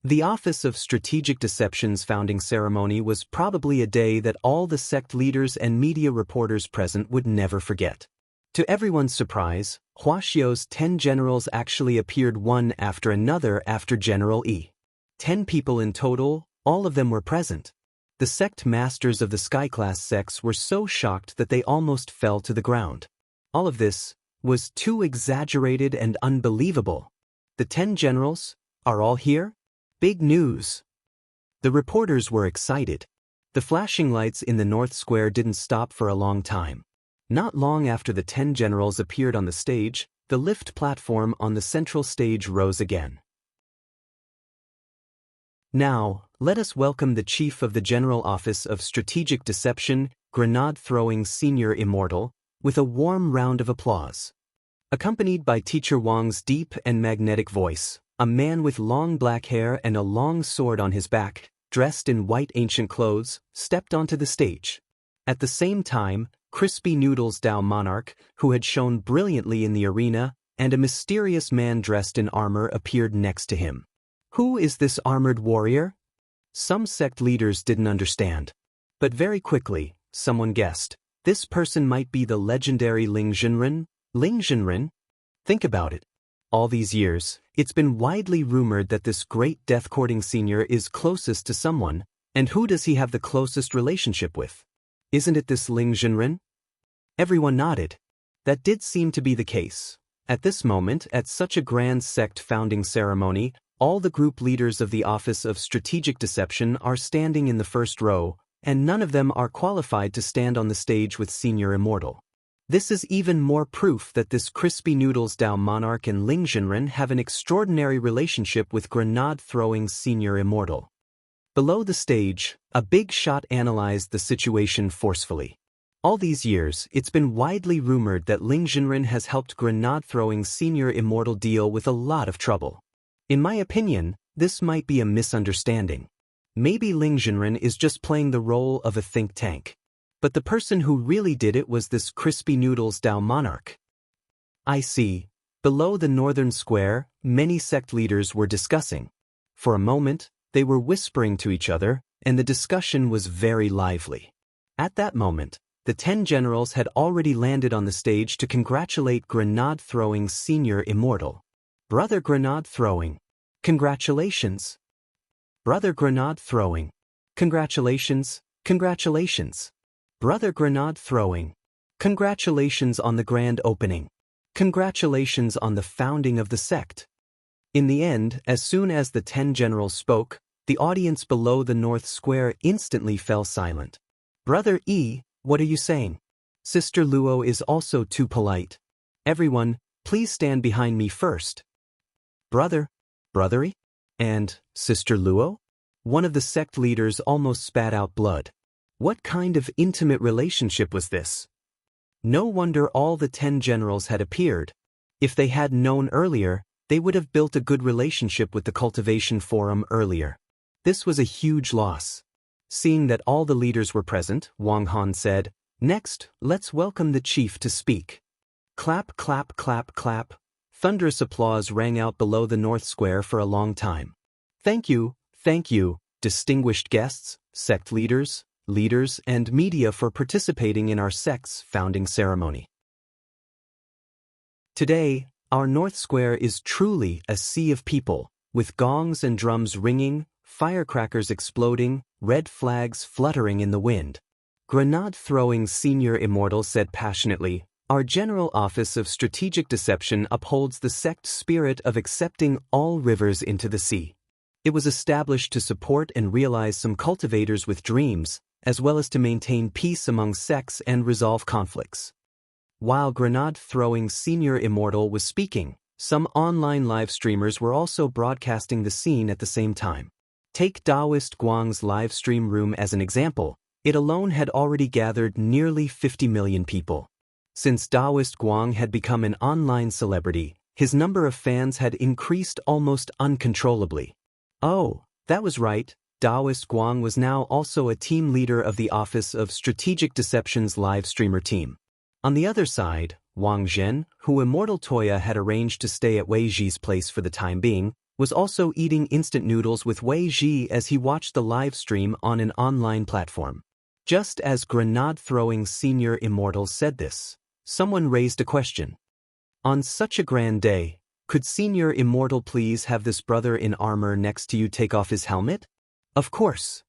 The Office of Strategic Deception's founding ceremony was probably a day that all the sect leaders and media reporters present would never forget. To everyone's surprise, Huaxiao's 10 generals actually appeared one after another after General E. 10 people in total, all of them were present. The sect masters of the sky-class sects were so shocked that they almost fell to the ground. All of this was too exaggerated and unbelievable. The 10 generals are all here? Big news. The reporters were excited. The flashing lights in the North Square didn't stop for a long time. Not long after the 10 generals appeared on the stage, the lift platform on the central stage rose again. Now, let us welcome the Chief of the General Office of Strategic Deception, Grenade-Throwing Senior Immortal, with a warm round of applause. Accompanied by Teacher Wang's deep and magnetic voice, a man with long black hair and a long sword on his back, dressed in white ancient clothes, stepped onto the stage. At the same time, Crispy Noodles Dao Monarch, who had shone brilliantly in the arena, and a mysterious man dressed in armor appeared next to him. Who is this armored warrior? Some sect leaders didn't understand. But very quickly, someone guessed. This person might be the legendary Ling Zhenren. Ling Zhenren? Think about it. All these years, it's been widely rumored that this great death-courting senior is closest to someone, and who does he have the closest relationship with? Isn't it this Ling Zhenren? Everyone nodded. That did seem to be the case. At this moment, at such a grand sect founding ceremony, all the group leaders of the Office of Strategic Deception are standing in the first row, and none of them are qualified to stand on the stage with Senior Immortal. This is even more proof that this Crispy Noodles Dao Monarch and Ling Zhenren have an extraordinary relationship with Grenade-Throwing Senior Immortal. Below the stage, a big shot analyzed the situation forcefully. All these years, it's been widely rumored that Ling Zhenren has helped Grenade-Throwing Senior Immortal deal with a lot of trouble. In my opinion, this might be a misunderstanding. Maybe Ling Zhenren is just playing the role of a think tank. But the person who really did it was this Crispy Noodles Dao Monarch. I see. Below the northern square, many sect leaders were discussing. For a moment, they were whispering to each other, and the discussion was very lively. At that moment, the 10 generals had already landed on the stage to congratulate Grenade-Throwing Senior Immortal. Brother Grenade-Throwing, congratulations. Brother Grenade-Throwing, congratulations, congratulations. Brother Grenade-Throwing, congratulations on the grand opening. Congratulations on the founding of the sect. In the end, as soon as the 10 generals spoke, the audience below the North Square instantly fell silent. Brother E, what are you saying? Sister Luo is also too polite. Everyone, please stand behind me first. Brothery? And Sister Luo? One of the sect leaders almost spat out blood. What kind of intimate relationship was this? No wonder all the 10 generals had appeared. If they had known earlier, they would have built a good relationship with the cultivation forum earlier. This was a huge loss. Seeing that all the leaders were present, Wang Han said, "Next, let's welcome the chief to speak." Clap, clap, clap, clap. Thunderous applause rang out below the North Square for a long time. Thank you, distinguished guests, sect leaders, and media for participating in our sect's founding ceremony. Today, our North Square is truly a sea of people, with gongs and drums ringing, firecrackers exploding, red flags fluttering in the wind. Grenade-throwing Senior Immortal said passionately, "Our General Office of Strategic Deception upholds the sect spirit of accepting all rivers into the sea. It was established to support and realize some cultivators with dreams, as well as to maintain peace among sects and resolve conflicts." While grenade-throwing Senior Immortal was speaking, some online live streamers were also broadcasting the scene at the same time. Take Taoist Guang's live stream room as an example. It alone had already gathered nearly 50 million people. Since Taoist Guang had become an online celebrity, his number of fans had increased almost uncontrollably. Oh, that was right, Taoist Guang was now also a team leader of the Office of Strategic Deception's live streamer team. On the other side, Wang Zhen, who Immortal Toya had arranged to stay at Wei Ji's place for the time being, was also eating instant noodles with Wei Ji as he watched the live stream on an online platform. Just as grenade-throwing Senior Immortal said this, someone raised a question. On such a grand day, could Senior Immortal please have this brother in armor next to you take off his helmet? Of course.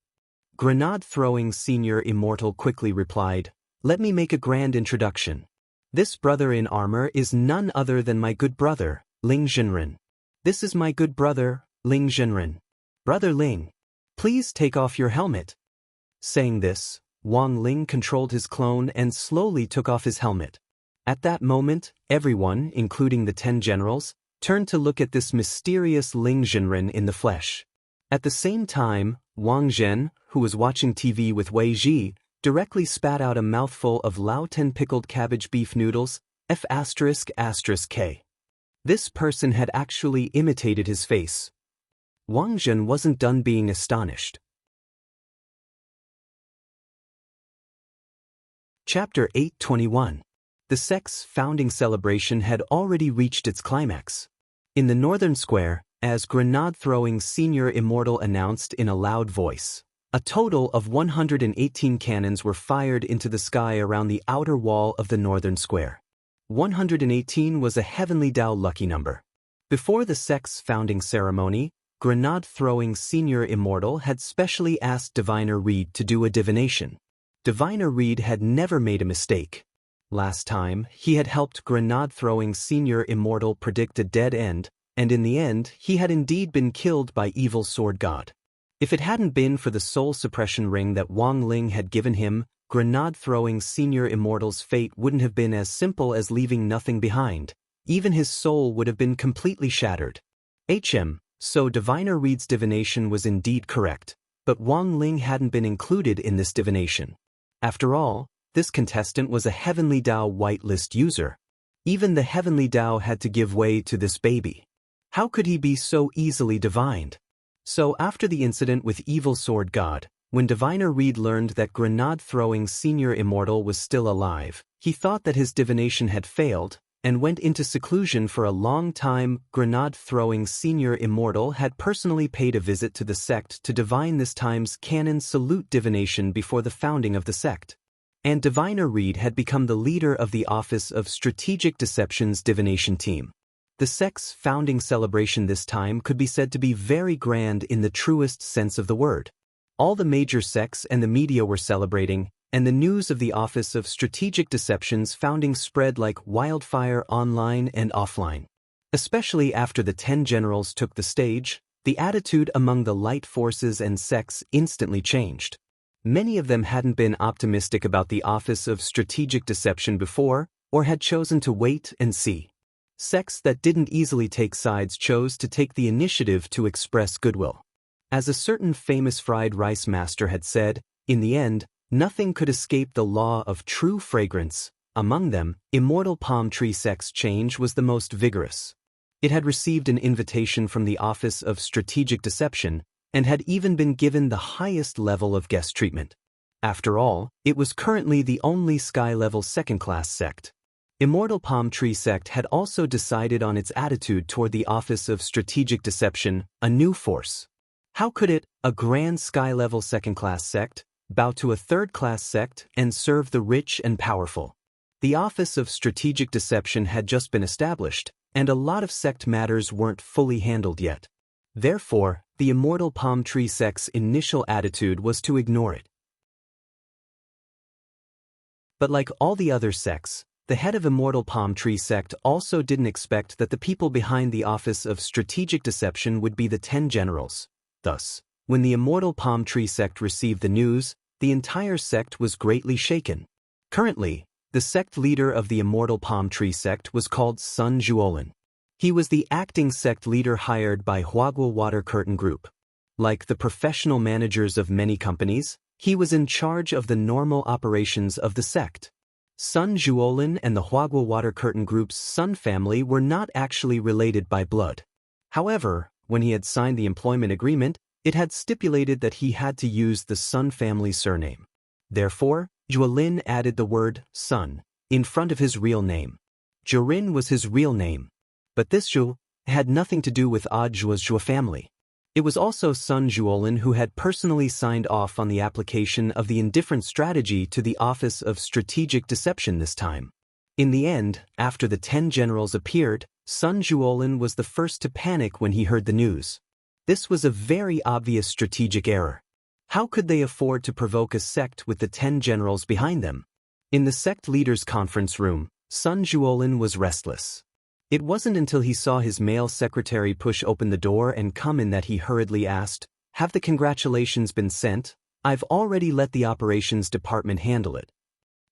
Grenade-throwing Senior Immortal quickly replied, "Let me make a grand introduction. This brother in armor is none other than my good brother, Ling Zhenren. This is my good brother, Ling Zhenren. Brother Ling, please take off your helmet." Saying this, Wang Ling controlled his clone and slowly took off his helmet. At that moment, everyone, including the 10 generals, turned to look at this mysterious Ling Zhenren in the flesh. At the same time, Wang Zhen, who was watching TV with Wei Ji, directly spat out a mouthful of Laoten pickled cabbage beef noodles, F***K. This person had actually imitated his face. Wang Zhen wasn't done being astonished. Chapter 821. The sect's founding celebration had already reached its climax. In the northern square, as grenade-throwing Senior Immortal announced in a loud voice, a total of 118 cannons were fired into the sky around the outer wall of the northern square. 118 was a heavenly Dao lucky number. Before the sect's founding ceremony, grenade-throwing Senior Immortal had specially asked Diviner Reed to do a divination. Diviner Reed had never made a mistake. Last time, he had helped grenade-throwing Senior Immortal predict a dead end, and in the end, he had indeed been killed by evil sword god. If it hadn't been for the soul suppression ring that Wang Ling had given him, grenade-throwing Senior Immortal's fate wouldn't have been as simple as leaving nothing behind. Even his soul would have been completely shattered. So Diviner Reed's divination was indeed correct, but Wang Ling hadn't been included in this divination. After all, this contestant was a Heavenly Dao whitelist user. Even the Heavenly Dao had to give way to this baby. How could he be so easily divined? So after the incident with Evil Sword God, when Diviner Reed learned that grenade-throwing Senior Immortal was still alive, he thought that his divination had failed, and went into seclusion for a long time. Grenade-throwing Senior Immortal had personally paid a visit to the sect to divine this time's canon salute divination before the founding of the sect. And Diviner Reed had become the leader of the Office of Strategic Deception's divination team. The sect's founding celebration this time could be said to be very grand in the truest sense of the word. All the major sects and the media were celebrating, and the news of the Office of Strategic Deception's founding spread like wildfire online and offline. Especially after the 10 generals took the stage, the attitude among the light forces and sects instantly changed. Many of them hadn't been optimistic about the Office of Strategic Deception before, or had chosen to wait and see. Sects that didn't easily take sides chose to take the initiative to express goodwill. As a certain famous fried rice master had said, in the end, Nothing could escape the law of true fragrance. Among them, Immortal palm tree sect's change was the most vigorous. It had received an invitation from the Office of Strategic Deception and had even been given the highest level of guest treatment. After all, it was currently the only sky-level second-class sect. Immortal palm tree sect had also decided on its attitude toward the Office of Strategic Deception, a new force. How could it, a grand sky-level second-class sect, bow to a third-class sect and serve the rich and powerful? The Office of Strategic Deception had just been established, and a lot of sect matters weren't fully handled yet. Therefore, the Immortal palm tree sect's initial attitude was to ignore it. But like all the other sects, the head of Immortal palm tree sect also didn't expect that the people behind the Office of Strategic Deception would be the 10 generals. Thus, when the Immortal palm tree sect received the news, the entire sect was greatly shaken. Currently, the sect leader of the Immortal palm tree sect was called Sun Juolin. He was the acting sect leader hired by Huagua Water Curtain Group. Like the professional managers of many companies, he was in charge of the normal operations of the sect. Sun Juolin and the Huagua Water Curtain Group's Sun family were not actually related by blood. However, when he had signed the employment agreement, it had stipulated that he had to use the Sun family surname. Therefore, Juolin added the word Sun in front of his real name. Juolin was his real name. But this Zhu had nothing to do with Jua's Zhua family. It was also Sun Juolin who had personally signed off on the application of the indifferent strategy to the Office of Strategic Deception this time. In the end, after the 10 generals appeared, Sun Juolin was the first to panic when he heard the news. This was a very obvious strategic error. How could they afford to provoke a sect with the 10 generals behind them? In the sect leaders' conference room, Sun Juolin was restless. It wasn't until he saw his male secretary push open the door and come in that he hurriedly asked, "Have the congratulations been sent? I've already let the operations department handle it."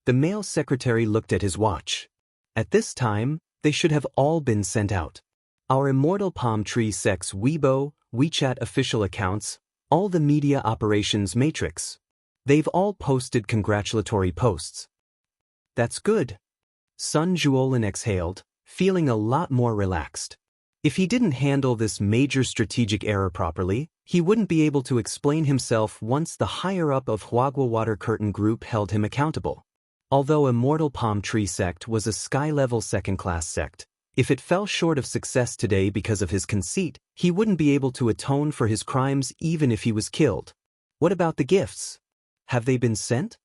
The male secretary looked at his watch. At this time, they should have all been sent out. Our Immortal palm tree sect's Weibo, WeChat official accounts, all the media operations matrix. They've all posted congratulatory posts. That's good. Sun Juolin exhaled, feeling a lot more relaxed. If he didn't handle this major strategic error properly, he wouldn't be able to explain himself once the higher-up of Huagua Water Curtain Group held him accountable. Although Immortal palm tree sect was a sky-level second-class sect, if it fell short of success today because of his conceit, he wouldn't be able to atone for his crimes even if he was killed. What about the gifts? Have they been sent?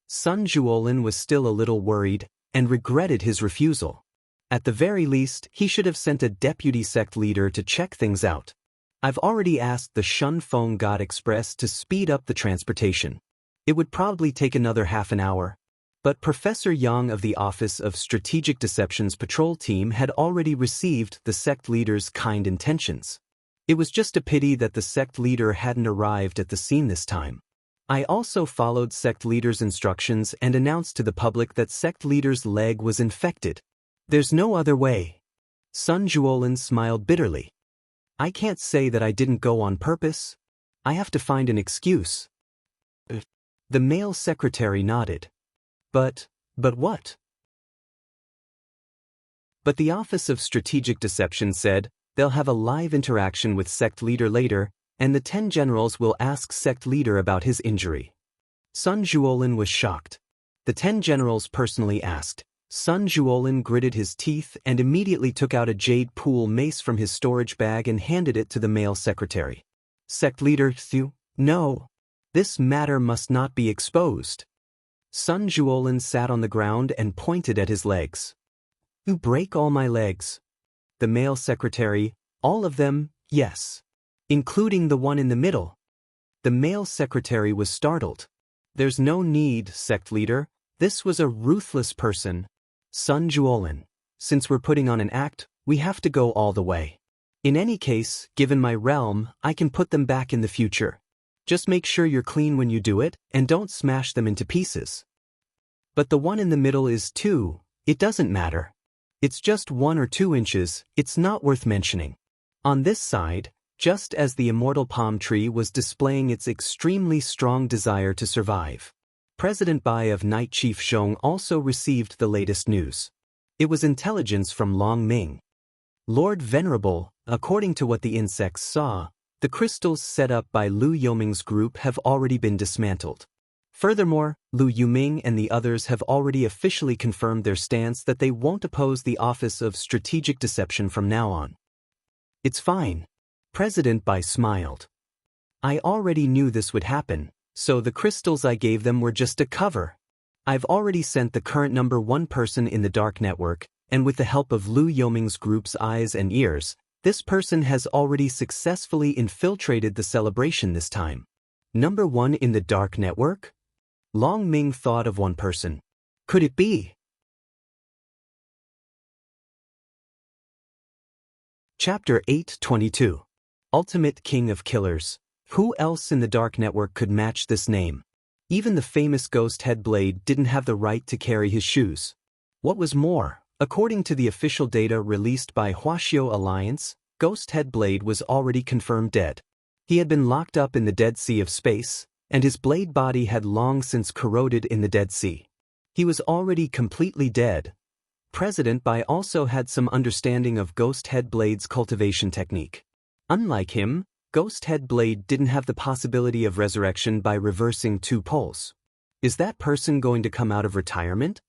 Sun Juolin was still a little worried and regretted his refusal. At the very least, he should have sent a deputy sect leader to check things out. I've already asked the Shun Feng God Express to speed up the transportation. It would probably take another half an hour. But Professor Yang of the Office of Strategic Deception's patrol team had already received the sect leader's kind intentions. It was just a pity that the sect leader hadn't arrived at the scene this time. I also followed sect leader's instructions and announced to the public that sect leader's leg was infected. There's no other way. Sun Juolin smiled bitterly. I can't say that I didn't go on purpose. I have to find an excuse. The male secretary nodded. But what? But the Office of Strategic Deception said they'll have a live interaction with sect leader later, and the 10 generals will ask sect leader about his injury. Sun Juolin was shocked. The 10 generals personally asked. Sun Juolin gritted his teeth and immediately took out a jade pool mace from his storage bag and handed it to the male secretary. Sect leader Thu, no. This matter must not be exposed. Sun Juolin sat on the ground and pointed at his legs. You break all my legs. The male secretary, all of them, yes. Including the one in the middle. The male secretary was startled. There's no need, sect leader. This was a ruthless person. Sun Juolin, since we're putting on an act, we have to go all the way. In any case, given my realm, I can put them back in the future. Just make sure you're clean when you do it, and don't smash them into pieces. But the one in the middle is 2, it doesn't matter. It's just 1 or 2 inches, it's not worth mentioning. On this side, just as the Immortal palm tree was displaying its extremely strong desire to survive. President Bai of Night Chief Zhong also received the latest news. It was intelligence from Long Ming. Lord Venerable, according to what the insects saw, the crystals set up by Lu Yoming's group have already been dismantled. Furthermore, Lu Yuming and the others have already officially confirmed their stance that they won't oppose the Office of Strategic Deception from now on. It's fine. President Bai smiled. I already knew this would happen, so the crystals I gave them were just a cover. I've already sent the current #1 person in the dark network, and with the help of Lu Yoming's group's eyes and ears, this person has already successfully infiltrated the celebration this time. #1 in the dark network? Long Ming thought of one person. Could it be? Chapter 822. Ultimate King of Killers. Who else in the dark network could match this name? Even the famous Ghost Headblade didn't have the right to carry his shoes. What was more, according to the official data released by Huaxiao Alliance, Ghost Headblade was already confirmed dead. He had been locked up in the Dead Sea of Space, and his blade body had long since corroded in the Dead Sea. He was already completely dead. President Bai also had some understanding of Ghost Headblade's cultivation technique. Unlike him, Ghost Headblade didn't have the possibility of resurrection by reversing 2 poles. Is that person going to come out of retirement?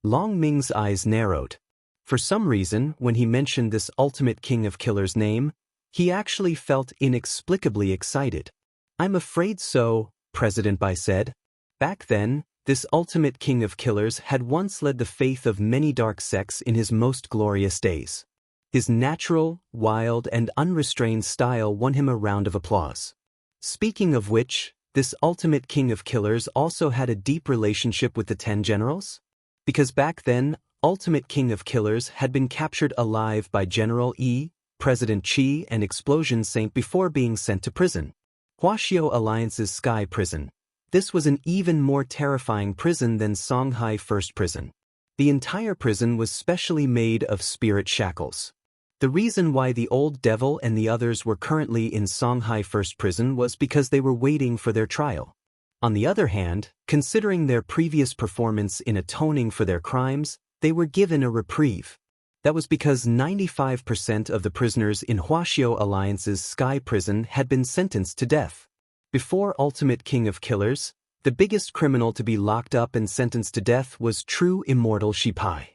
Long Ming's eyes narrowed. For some reason, when he mentioned this Ultimate King of Killers name, he actually felt inexplicably excited. I'm afraid so, President Bai said. Back then, this Ultimate King of Killers had once led the faith of many dark sects in his most glorious days. His natural, wild, and unrestrained style won him a round of applause. Speaking of which, this Ultimate King of Killers also had a deep relationship with the 10 generals? Because back then, Ultimate King of Killers had been captured alive by General Yi, President Qi, and Explosion Saint before being sent to prison. Huaxiao Alliance's Sky Prison. This was an even more terrifying prison than Songhai First Prison. The entire prison was specially made of spirit shackles. The reason why the Old Devil and the others were currently in Songhai First Prison was because they were waiting for their trial. On the other hand, considering their previous performance in atoning for their crimes, they were given a reprieve. That was because 95% of the prisoners in Huaxiao Alliance's Sky Prison had been sentenced to death. Before Ultimate King of Killers, the biggest criminal to be locked up and sentenced to death was true Immortal Shipai.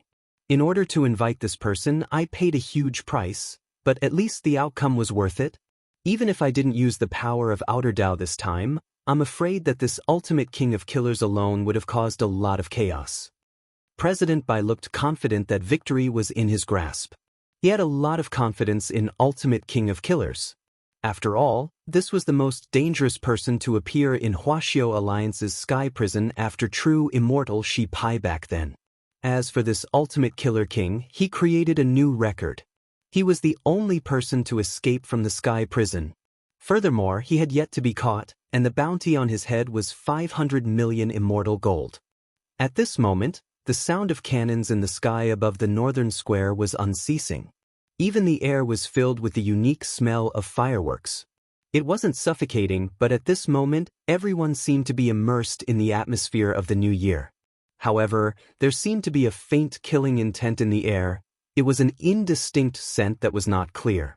In order to invite this person, I paid a huge price, but at least the outcome was worth it. Even if I didn't use the power of Outer Dao this time, I'm afraid that this Ultimate King of Killers alone would have caused a lot of chaos. President Bai looked confident that victory was in his grasp. He had a lot of confidence in Ultimate King of Killers. After all, this was the most dangerous person to appear in Huaxiao Alliance's Sky Prison after true Immortal Shipai back then. As for this Ultimate Killer King, he created a new record. He was the only person to escape from the Sky Prison. Furthermore, he had yet to be caught, and the bounty on his head was 500 million immortal gold. At this moment, the sound of cannons in the sky above the northern square was unceasing. Even the air was filled with the unique smell of fireworks. It wasn't suffocating, but at this moment, everyone seemed to be immersed in the atmosphere of the new year. However, there seemed to be a faint killing intent in the air. It was an indistinct scent that was not clear.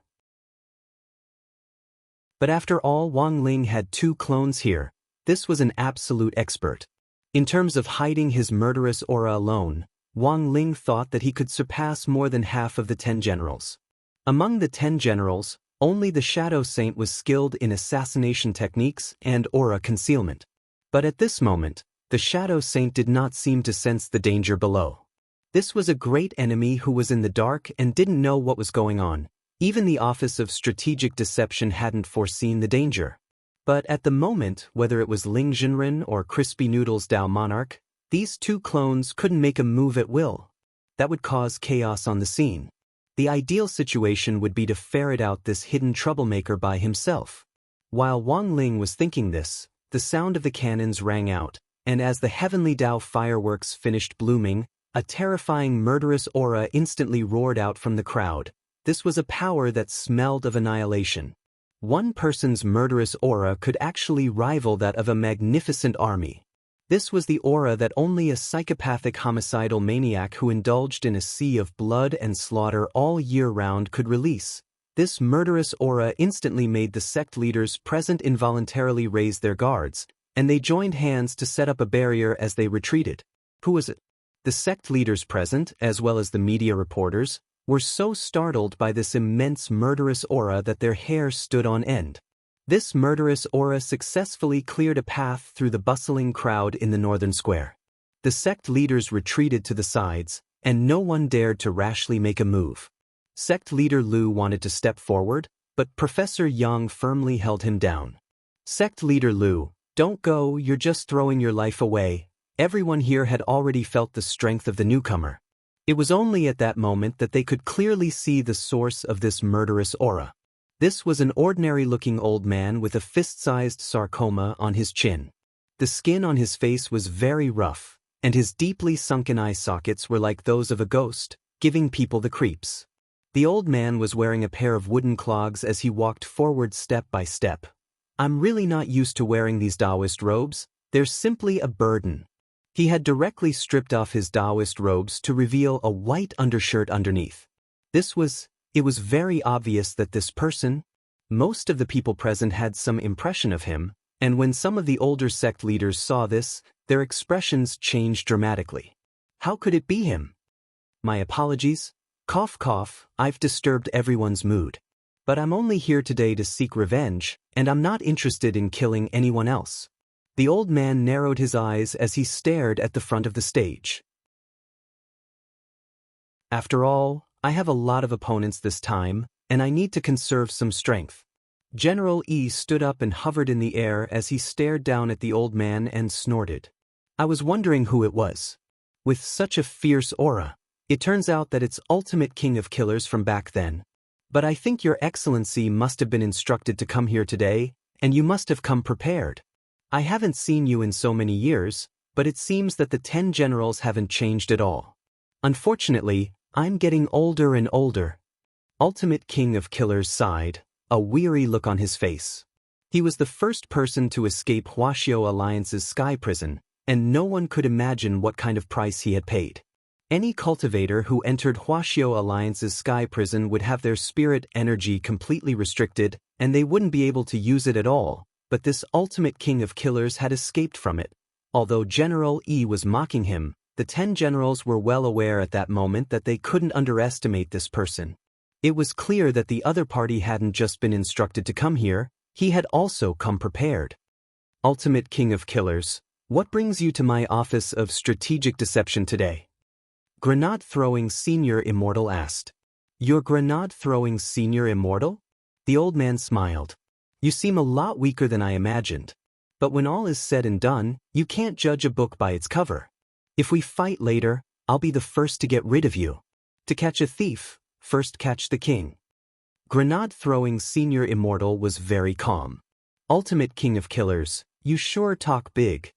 But after all, Wang Ling had 2 clones here. This was an absolute expert. In terms of hiding his murderous aura alone, Wang Ling thought that he could surpass more than half of the 10 generals. Among the 10 generals, only the Shadow Saint was skilled in assassination techniques and aura concealment. But at this moment, the Shadow Saint did not seem to sense the danger below. This was a great enemy who was in the dark and didn't know what was going on. Even the Office of Strategic Deception hadn't foreseen the danger. But at the moment, whether it was Ling Jinren or Crispy Noodles Dao Monarch, these 2 clones couldn't make a move at will. That would cause chaos on the scene. The ideal situation would be to ferret out this hidden troublemaker by himself. While Wang Ling was thinking this, the sound of the cannons rang out, and as the Heavenly Dao fireworks finished blooming, a terrifying murderous aura instantly roared out from the crowd. This was a power that smelled of annihilation. One person's murderous aura could actually rival that of a magnificent army. This was the aura that only a psychopathic homicidal maniac who indulged in a sea of blood and slaughter all year round could release. This murderous aura instantly made the sect leaders present involuntarily raise their guards, and they joined hands to set up a barrier as they retreated. Who was it? The sect leaders present, as well as the media reporters, were so startled by this immense murderous aura that their hair stood on end. This murderous aura successfully cleared a path through the bustling crowd in the northern square. The sect leaders retreated to the sides, and no one dared to rashly make a move. Sect leader Lu wanted to step forward, but Professor Yang firmly held him down. Sect leader Lu, don't go, you're just throwing your life away. Everyone here had already felt the strength of the newcomer. It was only at that moment that they could clearly see the source of this murderous aura. This was an ordinary-looking old man with a fist-sized sarcoma on his chin. The skin on his face was very rough, and his deeply sunken eye sockets were like those of a ghost, giving people the creeps. The old man was wearing a pair of wooden clogs as he walked forward step by step. I'm really not used to wearing these Taoist robes, they're simply a burden. He had directly stripped off his Taoist robes to reveal a white undershirt underneath. It was very obvious that this person, most of the people present had some impression of him, and when some of the older sect leaders saw this, their expressions changed dramatically. How could it be him? My apologies. Cough cough, I've disturbed everyone's mood. But I'm only here today to seek revenge, and I'm not interested in killing anyone else. The old man narrowed his eyes as he stared at the front of the stage. After all, I have a lot of opponents this time, and I need to conserve some strength. General E stood up and hovered in the air as he stared down at the old man and snorted. I was wondering who it was. With such a fierce aura, it turns out that it's Ultimate King of Killers from back then. But I think Your Excellency must have been instructed to come here today, and you must have come prepared. I haven't seen you in so many years, but it seems that the 10 generals haven't changed at all. Unfortunately, I'm getting older and older. Ultimate King of Killers sighed, a weary look on his face. He was the first person to escape Huaxiao Alliance's sky prison, and no one could imagine what kind of price he had paid. Any cultivator who entered Huaxiao Alliance's sky prison would have their spirit energy completely restricted, and they wouldn't be able to use it at all, but this Ultimate King of Killers had escaped from it. Although General E was mocking him, the 10 generals were well aware at that moment that they couldn't underestimate this person. It was clear that the other party hadn't just been instructed to come here, he had also come prepared. Ultimate King of Killers, what brings you to my office of strategic deception today? Grenade-throwing Senior Immortal asked. You're grenade-throwing Senior Immortal? The old man smiled. You seem a lot weaker than I imagined. But when all is said and done, you can't judge a book by its cover. If we fight later, I'll be the first to get rid of you. To catch a thief, first catch the king. Grenade-throwing Senior Immortal was very calm. Ultimate King of Killers, you sure talk big.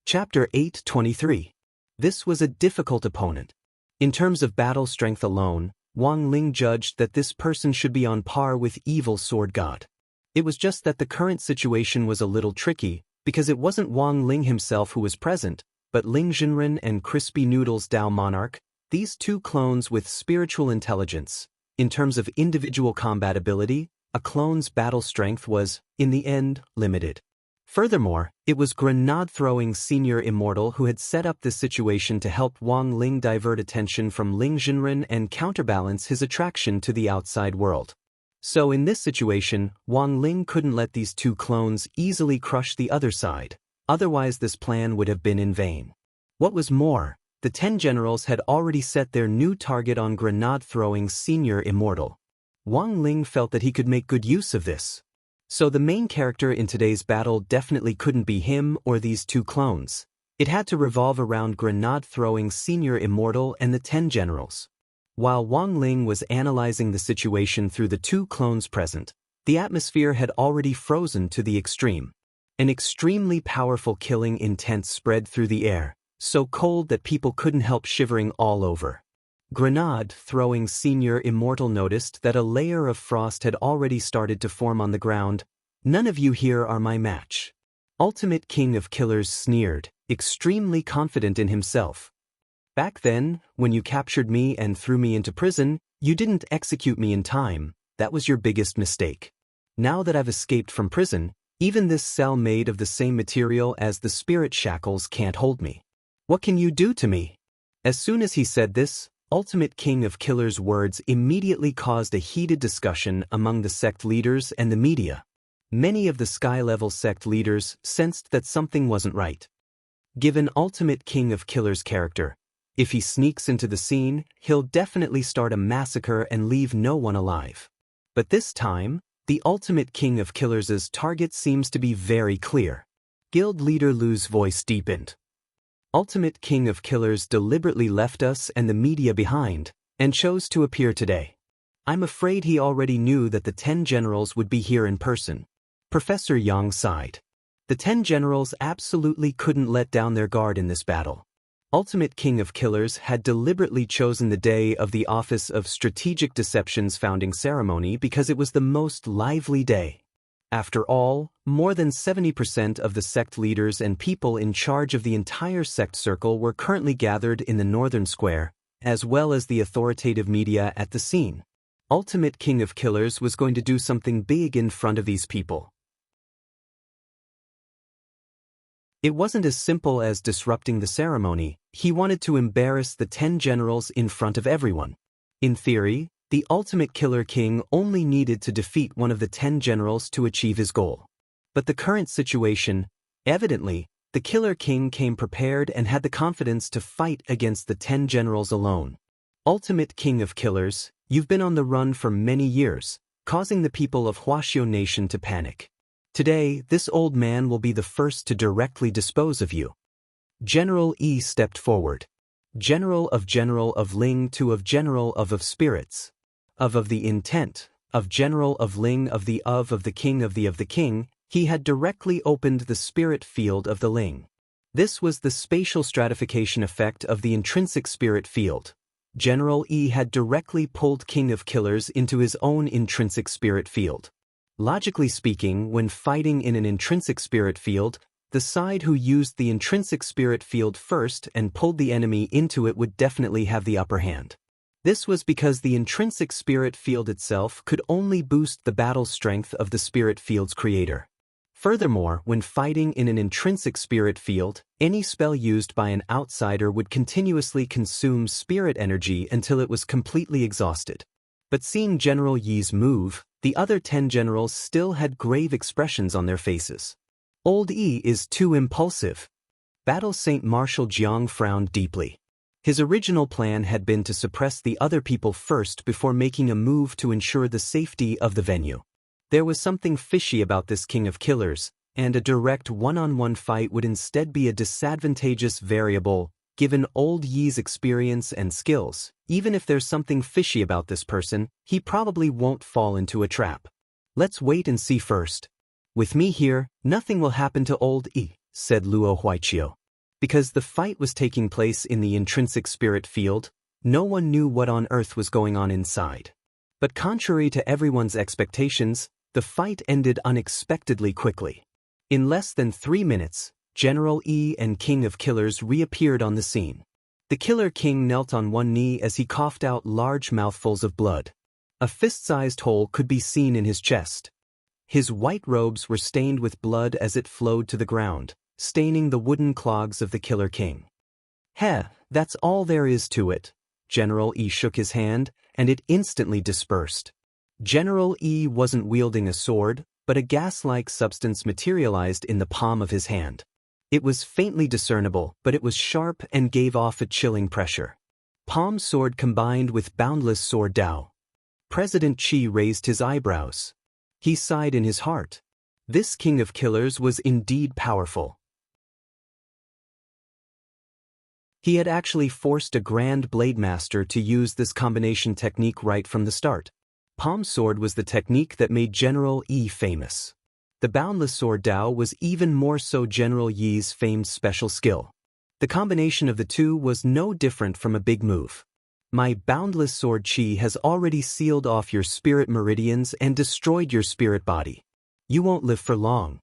Chapter 823. This was a difficult opponent. In terms of battle strength alone, Wang Ling judged that this person should be on par with Evil Sword God. It was just that the current situation was a little tricky, because it wasn't Wang Ling himself who was present, but Ling Jinren and Crispy Noodles Dao Monarch, these two clones with spiritual intelligence. In terms of individual combat ability, a clone's battle strength was, in the end, limited. Furthermore, it was grenade-throwing Senior Immortal who had set up this situation to help Wang Ling divert attention from Ling Jinren and counterbalance his attraction to the outside world. So in this situation, Wang Ling couldn't let these two clones easily crush the other side, otherwise this plan would have been in vain. What was more, the 10 generals had already set their new target on grenade-throwing Senior Immortal. Wang Ling felt that he could make good use of this. So the main character in today's battle definitely couldn't be him or these two clones. It had to revolve around grenade-throwing Senior Immortal and the 10 generals. While Wang Ling was analyzing the situation through the two clones present, the atmosphere had already frozen to the extreme. An extremely powerful killing intent spread through the air, so cold that people couldn't help shivering all over. Grenade-throwing Senior Immortal noticed that a layer of frost had already started to form on the ground. None of you here are my match. Ultimate King of Killers sneered, extremely confident in himself. Back then, when you captured me and threw me into prison, you didn't execute me in time. That was your biggest mistake. Now that I've escaped from prison, even this cell made of the same material as the spirit shackles can't hold me. What can you do to me? As soon as he said this, Ultimate King of Killers' words immediately caused a heated discussion among the sect leaders and the media. Many of the sky-level sect leaders sensed that something wasn't right. Given Ultimate King of Killers' character, if he sneaks into the scene, he'll definitely start a massacre and leave no one alive. But this time, the Ultimate King of Killers' target seems to be very clear. Guild leader Lu's voice deepened. Ultimate King of Killers deliberately left us and the media behind, and chose to appear today. I'm afraid he already knew that the 10 generals would be here in person. Professor Yang sighed. The 10 generals absolutely couldn't let down their guard in this battle. Ultimate King of Killers had deliberately chosen the day of the Office of Strategic Deception's founding ceremony because it was the most lively day. After all, more than 70% of the sect leaders and people in charge of the entire sect circle were currently gathered in the Northern Square, as well as the authoritative media at the scene. Ultimate King of Killers was going to do something big in front of these people. It wasn't as simple as disrupting the ceremony. He wanted to embarrass the 10 generals in front of everyone. In theory, the Ultimate Killer King only needed to defeat one of the 10 generals to achieve his goal. But the current situation, evidently, the Killer King came prepared and had the confidence to fight against the 10 generals alone. Ultimate King of Killers, you've been on the run for many years, causing the people of Huaxiao Nation to panic. Today, this old man will be the first to directly dispose of you. General Yi stepped forward. General of Ling to of General of Spirits. Of the intent, of General of Ling of the King of the King, he had directly opened the spirit field of the Ling. This was the spatial stratification effect of the intrinsic spirit field. General Yi had directly pulled King of Killers into his own intrinsic spirit field. Logically speaking, when fighting in an intrinsic spirit field, the side who used the intrinsic spirit field first and pulled the enemy into it would definitely have the upper hand. This was because the intrinsic spirit field itself could only boost the battle strength of the spirit field's creator. Furthermore, when fighting in an intrinsic spirit field, any spell used by an outsider would continuously consume spirit energy until it was completely exhausted. But seeing General Yi's move, the other 10 generals still had grave expressions on their faces. Old Yi is too impulsive. Battle Saint Marshal Jiang frowned deeply. His original plan had been to suppress the other people first before making a move to ensure the safety of the venue. There was something fishy about this King of Killers, and a direct one-on-one fight would instead be a disadvantageous variable, given Old Yi's experience and skills. Even if there's something fishy about this person, he probably won't fall into a trap. Let's wait and see first. With me here, nothing will happen to Old Yi, said Luo Huaiqiu. Because the fight was taking place in the intrinsic spirit field, no one knew what on earth was going on inside. But contrary to everyone's expectations, the fight ended unexpectedly quickly. In less than 3 minutes, General Yi and King of Killers reappeared on the scene. The Killer King knelt on one knee as he coughed out large mouthfuls of blood. A fist-sized hole could be seen in his chest. His white robes were stained with blood as it flowed to the ground, staining the wooden clogs of the Killer King. Heh, that's all there is to it. General Yi shook his hand, and it instantly dispersed. General Yi wasn't wielding a sword, but a gas-like substance materialized in the palm of his hand. It was faintly discernible, but it was sharp and gave off a chilling pressure. Palm sword combined with boundless sword Dao. President Qi raised his eyebrows. He sighed in his heart. This King of Killers was indeed powerful. He had actually forced a Grand Blade Master to use this combination technique right from the start. Palm sword was the technique that made General Yi famous. The boundless sword Dao was even more so General Yi's famed special skill. The combination of the two was no different from a big move. My boundless sword Qi has already sealed off your spirit meridians and destroyed your spirit body. You won't live for long.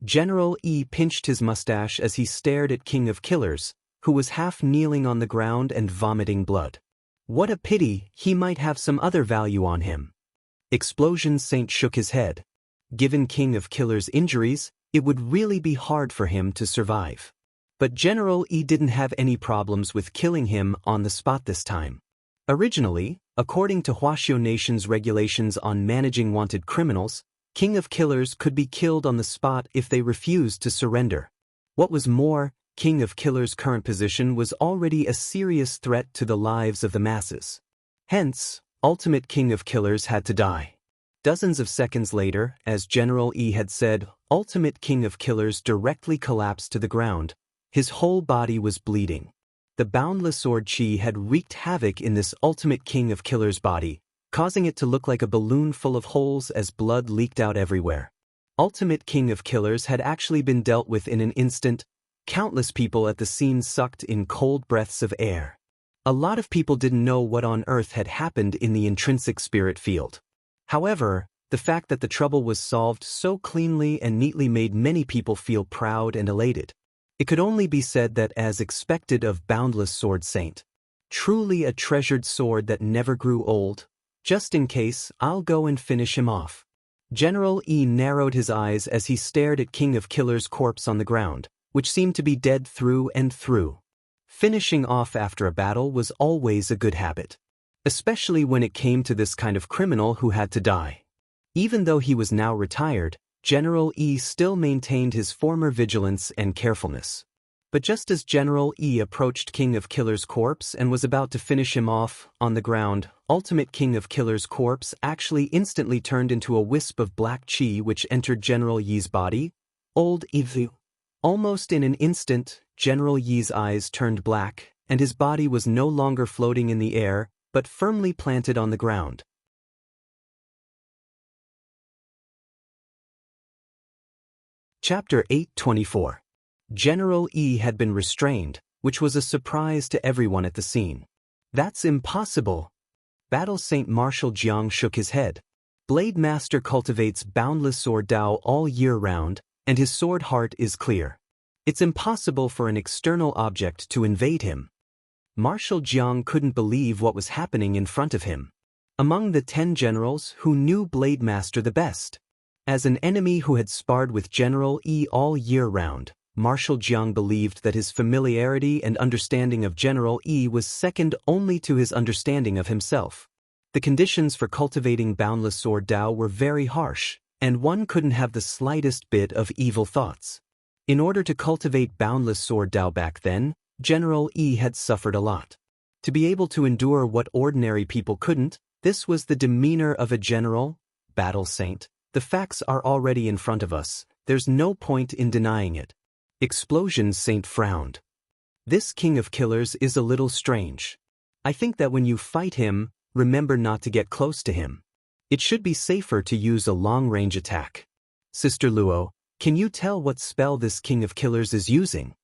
General E pinched his mustache as he stared at King of Killers, who was half kneeling on the ground and vomiting blood. What a pity, he might have some other value on him. Explosion Saint shook his head. Given King of Killers' injuries, it would really be hard for him to survive. But General E didn't have any problems with killing him on the spot this time. Originally, according to Huaxiao Nation's regulations on managing wanted criminals, King of Killers could be killed on the spot if they refused to surrender. What was more, King of Killers' current position was already a serious threat to the lives of the masses. Hence, Ultimate King of Killers had to die. Dozens of seconds later, as General E had said, Ultimate King of Killers directly collapsed to the ground. His whole body was bleeding. The boundless sword chi had wreaked havoc in this Ultimate King of Killers' body, causing it to look like a balloon full of holes as blood leaked out everywhere. Ultimate King of Killers had actually been dealt with in an instant. Countless people at the scene sucked in cold breaths of air. A lot of people didn't know what on earth had happened in the intrinsic spirit field. However, the fact that the trouble was solved so cleanly and neatly made many people feel proud and elated. It could only be said that as expected of Boundless Sword Saint. Truly a treasured sword that never grew old. Just in case, I'll go and finish him off. General E narrowed his eyes as he stared at King of Killers' corpse on the ground, which seemed to be dead through and through. Finishing off after a battle was always a good habit. Especially when it came to this kind of criminal who had to die. Even though he was now retired, General E still maintained his former vigilance and carefulness. But just as General E approached King of Killers' corpse and was about to finish him off, on the ground, Ultimate King of Killers' corpse actually instantly turned into a wisp of black chi which entered General Yi's body. Old Evu. Almost in an instant, General Yi's eyes turned black, and his body was no longer floating in the air, but firmly planted on the ground. Chapter 824. General E had been restrained, which was a surprise to everyone at the scene. That's impossible. Battle Saint Marshal Jiang shook his head. Blade Master cultivates boundless sword Dao all year round, and his sword heart is clear. It's impossible for an external object to invade him. Marshal Jiang couldn't believe what was happening in front of him. Among the 10 generals who knew Blade Master the best. As an enemy who had sparred with General E all year round, Marshal Jiang believed that his familiarity and understanding of General E was second only to his understanding of himself. The conditions for cultivating Boundless Sword Dao were very harsh, and one couldn't have the slightest bit of evil thoughts. In order to cultivate Boundless Sword Dao back then, General E had suffered a lot. To be able to endure what ordinary people couldn't, this was the demeanor of a general, Battle Saint. The facts are already in front of us, there's no point in denying it. Explosion Saint frowned. This King of Killers is a little strange. I think that when you fight him, remember not to get close to him. It should be safer to use a long-range attack. Sister Luo, can you tell what spell this King of Killers is using?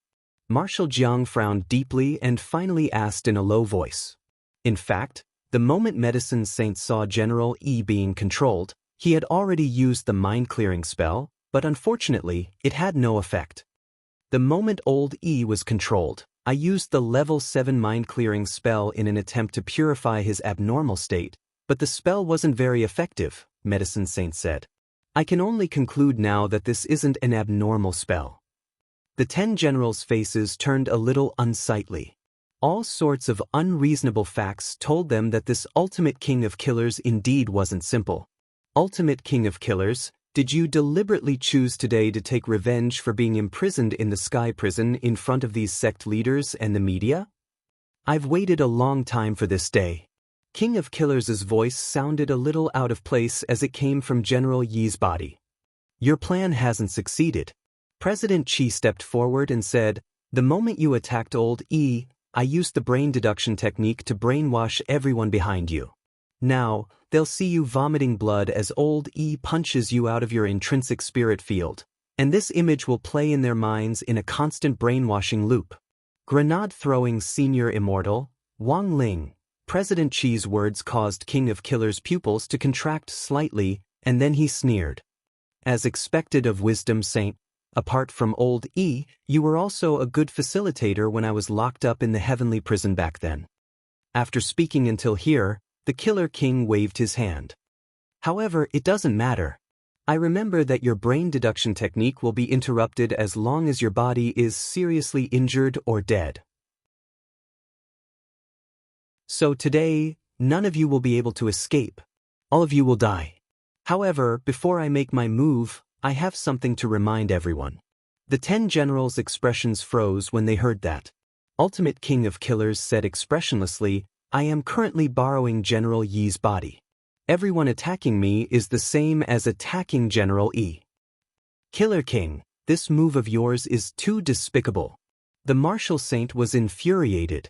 Marshal Jiang frowned deeply and finally asked in a low voice. In fact, the moment Medicine Saint saw General E being controlled, he had already used the mind-clearing spell, but unfortunately, it had no effect. The moment old E was controlled, I used the level 7 mind-clearing spell in an attempt to purify his abnormal state, but the spell wasn't very effective, Medicine Saint said. I can only conclude now that this isn't an abnormal spell. The 10 generals' faces turned a little unsightly. All sorts of unreasonable facts told them that this Ultimate King of Killers indeed wasn't simple. Ultimate King of Killers, did you deliberately choose today to take revenge for being imprisoned in the Sky Prison in front of these sect leaders and the media? I've waited a long time for this day. King of Killers' voice sounded a little out of place as it came from General Yi's body. Your plan hasn't succeeded. President Qi stepped forward and said, the moment you attacked old E, I used the brain deduction technique to brainwash everyone behind you. Now, they'll see you vomiting blood as old E punches you out of your intrinsic spirit field, and this image will play in their minds in a constant brainwashing loop. Grenade-throwing senior immortal, Wang Ling. President Qi's words caused King of Killers' pupils to contract slightly, and then he sneered. as expected of Wisdom Saint. Apart from old E, you were also a good facilitator when I was locked up in the heavenly prison back then. After speaking until here, the Killer King waved his hand. However, it doesn't matter. I remember that your brain deduction technique will be interrupted as long as your body is seriously injured or dead. So today, none of you will be able to escape. All of you will die. However, before I make my move, I have something to remind everyone. The 10 generals' expressions froze when they heard that. Ultimate King of Killers said expressionlessly, I am currently borrowing General Yi's body. Everyone attacking me is the same as attacking General E. Killer King, this move of yours is too despicable. The Martial Saint was infuriated.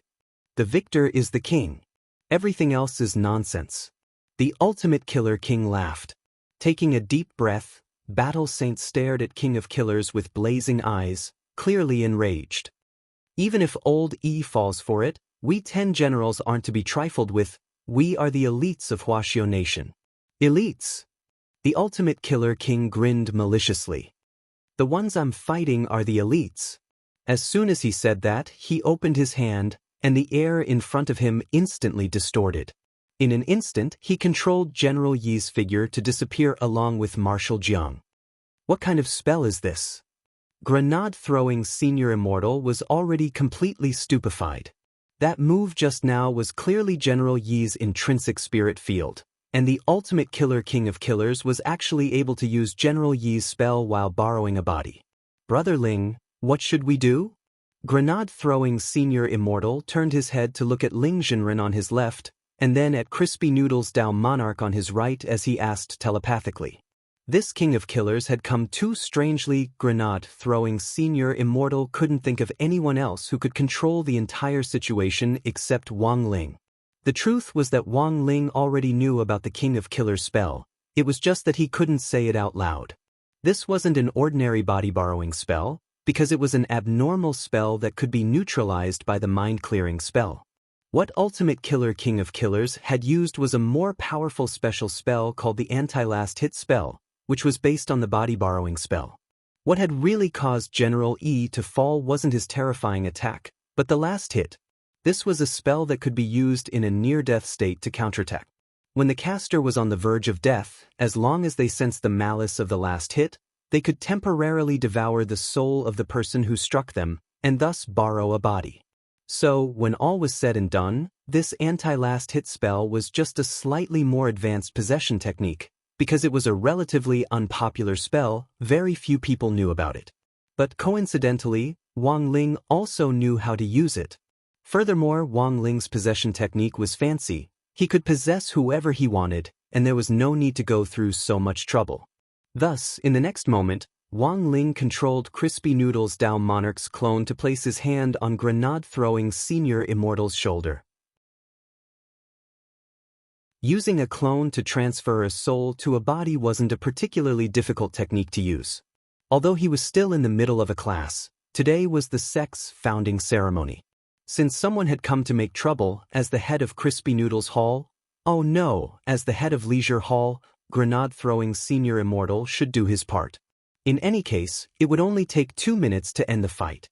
The victor is the king. Everything else is nonsense. The Ultimate Killer King laughed. Taking a deep breath, Battle Saint stared at King of Killers with blazing eyes, clearly enraged. Even if old E falls for it, we 10 generals aren't to be trifled with. We are the elites of Huaxiao Nation. Elites? The Ultimate Killer King grinned maliciously. The ones I'm fighting are the elites. As soon as he said that, he opened his hand, and the air in front of him instantly distorted. In an instant, he controlled General Yi's figure to disappear along with Marshal Jiang. What kind of spell is this? Grenade-throwing Senior Immortal was already completely stupefied. That move just now was clearly General Yi's intrinsic spirit field, and the Ultimate Killer King of Killers was actually able to use General Yi's spell while borrowing a body. Brother Ling, what should we do? Grenade-throwing Senior Immortal turned his head to look at Ling Jinren on his left, and then at Crispy Noodles Dao Monarch on his right as he asked telepathically. This King of Killers had come too strangely. Grenade-throwing Senior Immortal couldn't think of anyone else who could control the entire situation except Wang Ling. The truth was that Wang Ling already knew about the King of Killers spell, it was just that he couldn't say it out loud. This wasn't an ordinary body-borrowing spell, because it was an abnormal spell that could be neutralized by the mind-clearing spell. What Ultimate Killer King of Killers had used was a more powerful special spell called the Anti-Last Hit spell, which was based on the body-borrowing spell. What had really caused General E to fall wasn't his terrifying attack, but the last hit. This was a spell that could be used in a near-death state to counterattack. When the caster was on the verge of death, as long as they sensed the malice of the last hit, they could temporarily devour the soul of the person who struck them, and thus borrow a body. So, when all was said and done, this anti-last hit spell was just a slightly more advanced possession technique. Because it was a relatively unpopular spell, very few people knew about it. But coincidentally, Wang Ling also knew how to use it. Furthermore, Wang Ling's possession technique was fancy. He could possess whoever he wanted, and there was no need to go through so much trouble. Thus, in the next moment, Wang Ling controlled Crispy Noodles Dao Monarch's clone to place his hand on Grenade-throwing Senior Immortal's shoulder. Using a clone to transfer a soul to a body wasn't a particularly difficult technique to use. Although he was still in the middle of a class, today was the sect's founding ceremony. Since someone had come to make trouble as the head of Crispy Noodles Hall, oh no, as the head of Leisure Hall, Grenade-throwing Senior Immortal should do his part. In any case, it would only take 2 minutes to end the fight.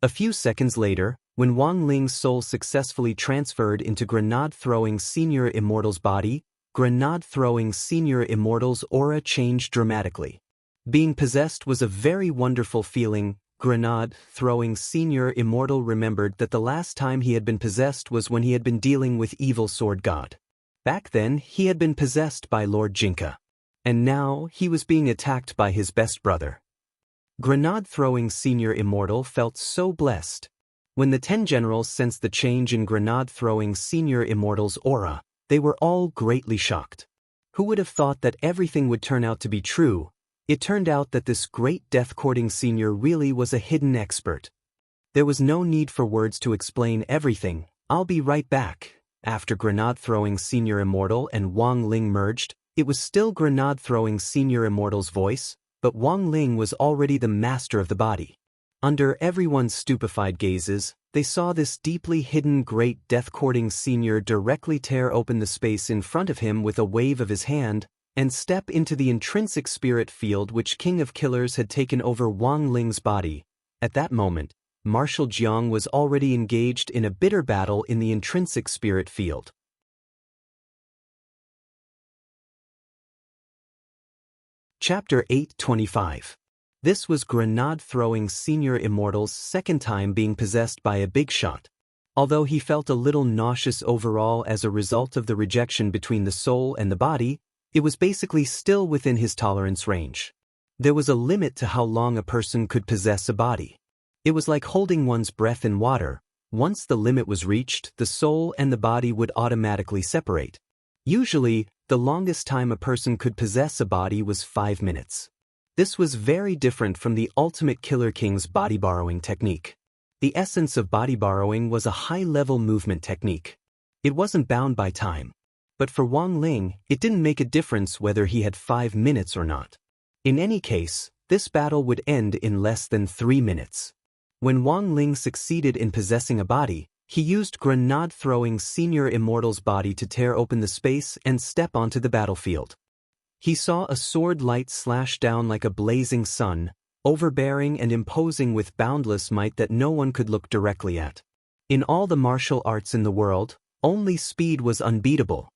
A few seconds later, when Wang Ling's soul successfully transferred into Grenade-throwing Senior Immortal's body, Grenade-throwing Senior Immortal's aura changed dramatically. Being possessed was a very wonderful feeling. Grenade-throwing Senior Immortal remembered that the last time he had been possessed was when he had been dealing with Evil Sword God. Back then, he had been possessed by Lord Jinka. And now, he was being attacked by his best brother. Grenade-throwing Senior Immortal felt so blessed. When the 10 generals sensed the change in Grenade-throwing Senior Immortal's aura, they were all greatly shocked. Who would have thought that everything would turn out to be true? It turned out that this great death-courting senior really was a hidden expert. There was no need for words to explain everything. I'll be right back. After Grenade-throwing Senior Immortal and Wang Ling merged, it was still Grenade-throwing Senior Immortal's voice, but Wang Ling was already the master of the body. Under everyone's stupefied gazes, they saw this deeply hidden great death-courting senior directly tear open the space in front of him with a wave of his hand, and step into the intrinsic spirit field which King of Killers had taken over Wang Ling's body. At that moment, Marshal Jiang was already engaged in a bitter battle in the intrinsic spirit field. Chapter 825. This was Grenade-throwing Senior Immortal's second time being possessed by a big shot. Although he felt a little nauseous overall as a result of the rejection between the soul and the body, it was basically still within his tolerance range. There was a limit to how long a person could possess a body. It was like holding one's breath in water. Once the limit was reached, the soul and the body would automatically separate. Usually, the longest time a person could possess a body was 5 minutes. This was very different from the Ultimate Killer King's body borrowing technique. The essence of body borrowing was a high-level movement technique. It wasn't bound by time. But for Wang Ling, it didn't make a difference whether he had 5 minutes or not. In any case, this battle would end in less than 3 minutes. When Wang Ling succeeded in possessing a body, he used Grenade-throwing Senior Immortal's body to tear open the space and step onto the battlefield. He saw a sword light slash down like a blazing sun, overbearing and imposing with boundless might that no one could look directly at. In all the martial arts in the world, only speed was unbeatable.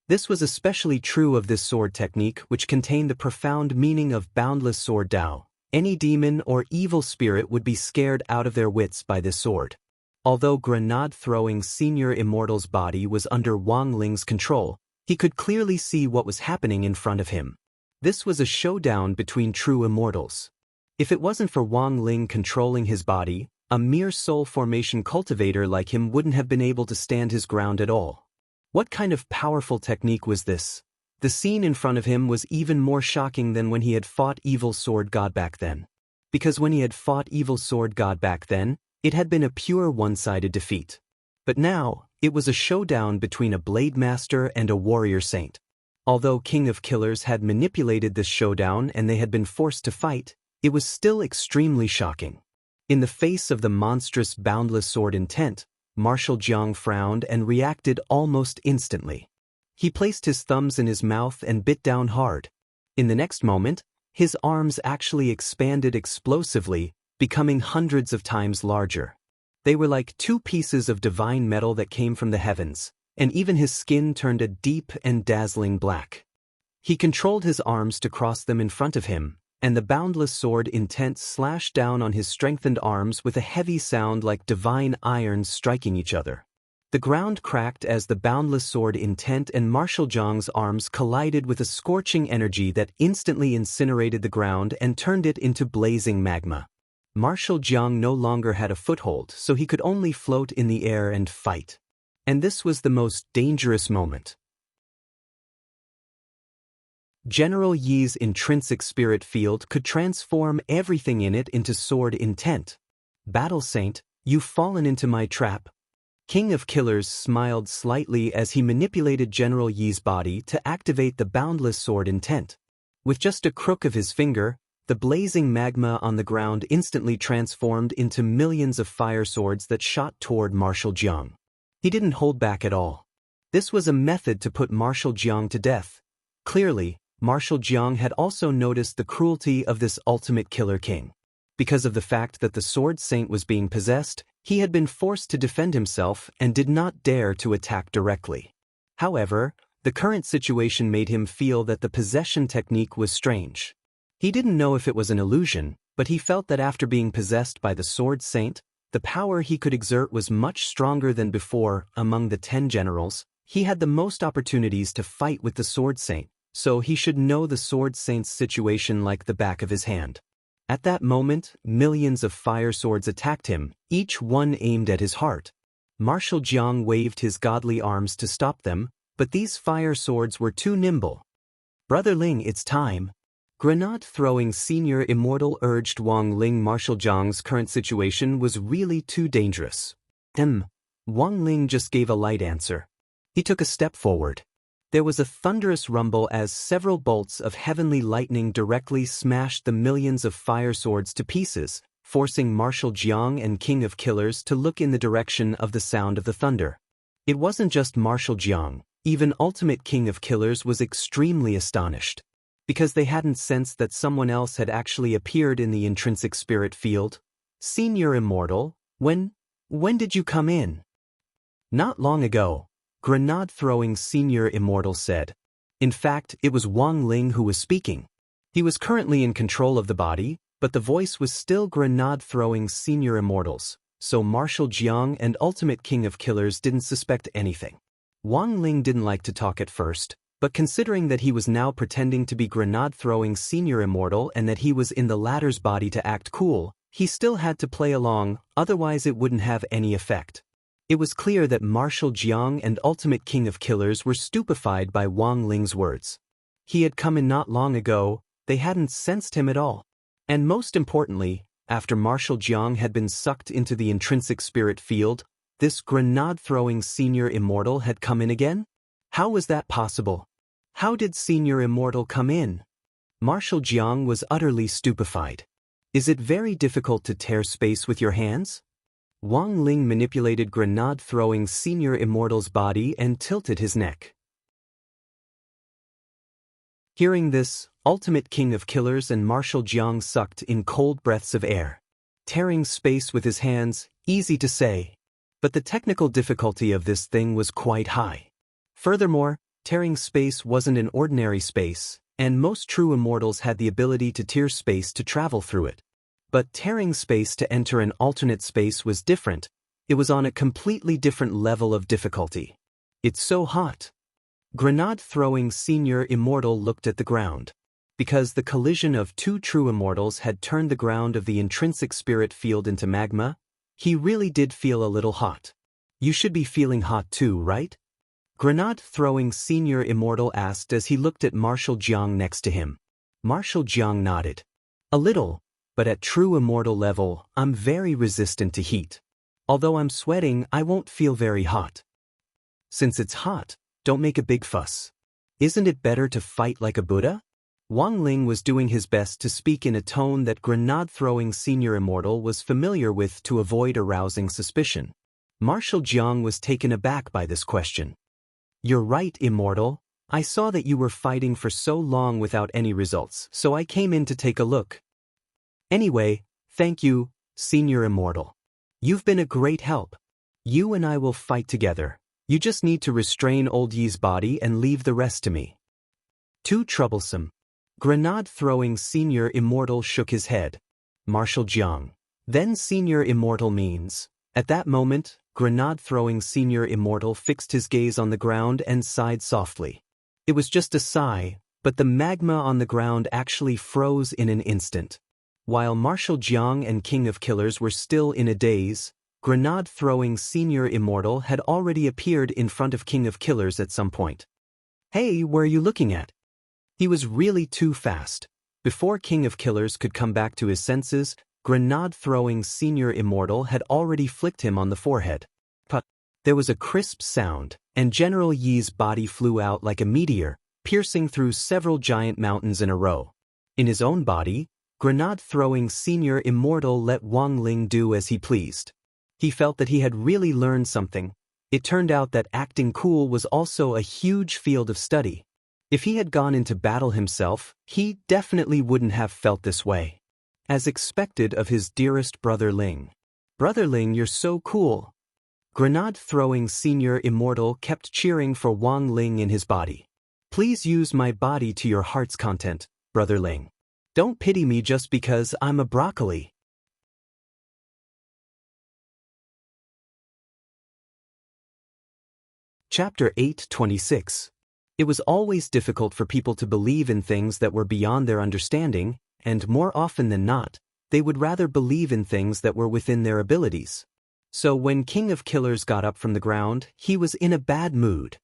This was especially true of this sword technique, which contained the profound meaning of boundless sword Dao. Any demon or evil spirit would be scared out of their wits by this sword. Although Grenade-throwing Senior Immortal's body was under Wang Ling's control, he could clearly see what was happening in front of him. This was a showdown between true immortals. If it wasn't for Wang Ling controlling his body, a mere soul formation cultivator like him wouldn't have been able to stand his ground at all. What kind of powerful technique was this? The scene in front of him was even more shocking than when he had fought Evil Sword God back then. Because when he had fought Evil Sword God back then, it had been a pure one-sided defeat. But now, it was a showdown between a Blade Master and a Warrior Saint. Although King of Killers had manipulated this showdown and they had been forced to fight, it was still extremely shocking. In the face of the monstrous boundless sword intent, Marshal Jiang frowned and reacted almost instantly. He placed his thumbs in his mouth and bit down hard. In the next moment, his arms actually expanded explosively, becoming hundreds of times larger. They were like 2 pieces of divine metal that came from the heavens, and even his skin turned a deep and dazzling black. He controlled his arms to cross them in front of him, and the boundless sword intent slashed down on his strengthened arms with a heavy sound like divine irons striking each other. The ground cracked as the boundless sword intent and Marshal Jiang's arms collided with a scorching energy that instantly incinerated the ground and turned it into blazing magma. Marshal Jiang no longer had a foothold, so he could only float in the air and fight. And this was the most dangerous moment. General Yi's intrinsic spirit field could transform everything in it into sword intent. Battle Saint, you've fallen into my trap. King of Killers smiled slightly as he manipulated General Yi's body to activate the boundless sword intent. With just a crook of his finger, the blazing magma on the ground instantly transformed into millions of fire swords that shot toward Marshal Jiang. He didn't hold back at all. This was a method to put Marshal Jiang to death. Clearly, Marshal Jiang had also noticed the cruelty of this ultimate killer king. Because of the fact that the Sword Saint was being possessed, he had been forced to defend himself and did not dare to attack directly. However, the current situation made him feel that the possession technique was strange. He didn't know if it was an illusion, but he felt that after being possessed by the Sword Saint, the power he could exert was much stronger than before. Among the 10 generals, he had the most opportunities to fight with the Sword Saint, so he should know the Sword Saint's situation like the back of his hand. At that moment, millions of fire swords attacked him, each one aimed at his heart. Marshal Jiang waved his godly arms to stop them, but these fire swords were too nimble. "Brother Ling, it's time." Grenade-throwing Senior Immortal urged Wang Ling. Marshal Jiang's current situation was really too dangerous. Wang Ling just gave a light answer. He took a step forward. There was a thunderous rumble as several bolts of heavenly lightning directly smashed the millions of fire swords to pieces, forcing Marshal Jiang and King of Killers to look in the direction of the sound of the thunder. It wasn't just Marshal Jiang, Even Ultimate King of Killers was extremely astonished, because they hadn't sensed that someone else had actually appeared in the intrinsic spirit field. Senior Immortal, when did you come in? Not long ago, grenade-throwing Senior Immortal said. In fact, it was Wang Ling who was speaking. He was currently in control of the body, but the voice was still grenade-throwing Senior Immortals, so Marshal Jiang and Ultimate King of Killers didn't suspect anything. Wang Ling didn't like to talk at first, but considering that he was now pretending to be grenade-throwing Senior Immortal and that he was in the latter's body to act cool, he still had to play along, otherwise it wouldn't have any effect. It was clear that Marshal Jiang and Ultimate King of Killers were stupefied by Wang Ling's words. He had come in not long ago, they hadn't sensed him at all. And most importantly, after Marshal Jiang had been sucked into the intrinsic spirit field, this grenade-throwing Senior Immortal had come in again? How was that possible? How did Senior Immortal come in? Marshal Jiang was utterly stupefied. Is it very difficult to tear space with your hands? Wang Ling manipulated grenade-throwing Senior Immortal's body and tilted his neck. Hearing this, Ultimate King of Killers and Marshal Jiang sucked in cold breaths of air. Tearing space with his hands, easy to say. But the technical difficulty of this thing was quite high. Furthermore, tearing space wasn't an ordinary space, and most true immortals had the ability to tear space to travel through it. But tearing space to enter an alternate space was different. It was on a completely different level of difficulty. It's so hot. Grenade-throwing Senior Immortal looked at the ground. Because the collision of two true immortals had turned the ground of the intrinsic spirit field into magma, he really did feel a little hot. You should be feeling hot too, right? Grenade-throwing Senior Immortal asked as he looked at Marshal Jiang next to him. Marshal Jiang nodded. A little, but at true immortal level, I'm very resistant to heat. Although I'm sweating, I won't feel very hot. Since it's hot, don't make a big fuss. Isn't it better to fight like a Buddha? Wang Ling was doing his best to speak in a tone that grenade-throwing Senior Immortal was familiar with to avoid arousing suspicion. Marshal Jiang was taken aback by this question. You're right, Immortal. I saw that you were fighting for so long without any results, so I came in to take a look. Anyway, thank you, Senior Immortal. You've been a great help. You and I will fight together. You just need to restrain Old Yi's body and leave the rest to me. Too troublesome. Grenade-throwing Senior Immortal shook his head. Marshal Jiang. Then Senior Immortal means. At that moment, grenade-throwing Senior Immortal fixed his gaze on the ground and sighed softly. It was just a sigh, but the magma on the ground actually froze in an instant. While Marshal Jiang and King of Killers were still in a daze, grenade-throwing Senior Immortal had already appeared in front of King of Killers at some point. Hey, where are you looking at? He was really too fast. Before King of Killers could come back to his senses, grenade-throwing Senior Immortal had already flicked him on the forehead. But there was a crisp sound, and General Yi's body flew out like a meteor, piercing through several giant mountains in a row. In his own body, grenade-throwing Senior Immortal let Wang Ling do as he pleased. He felt that he had really learned something. It turned out that acting cool was also a huge field of study. If he had gone into battle himself, he definitely wouldn't have felt this way. As expected of his dearest Brother Ling. Brother Ling, you're so cool. Grenade-throwing Senior Immortal kept cheering for Wang Ling in his body. Please use my body to your heart's content, Brother Ling. Don't pity me just because I'm a broccoli. Chapter 8:26. It was always difficult for people to believe in things that were beyond their understanding, and more often than not, they would rather believe in things that were within their abilities. So when King of Killers got up from the ground, he was in a bad mood.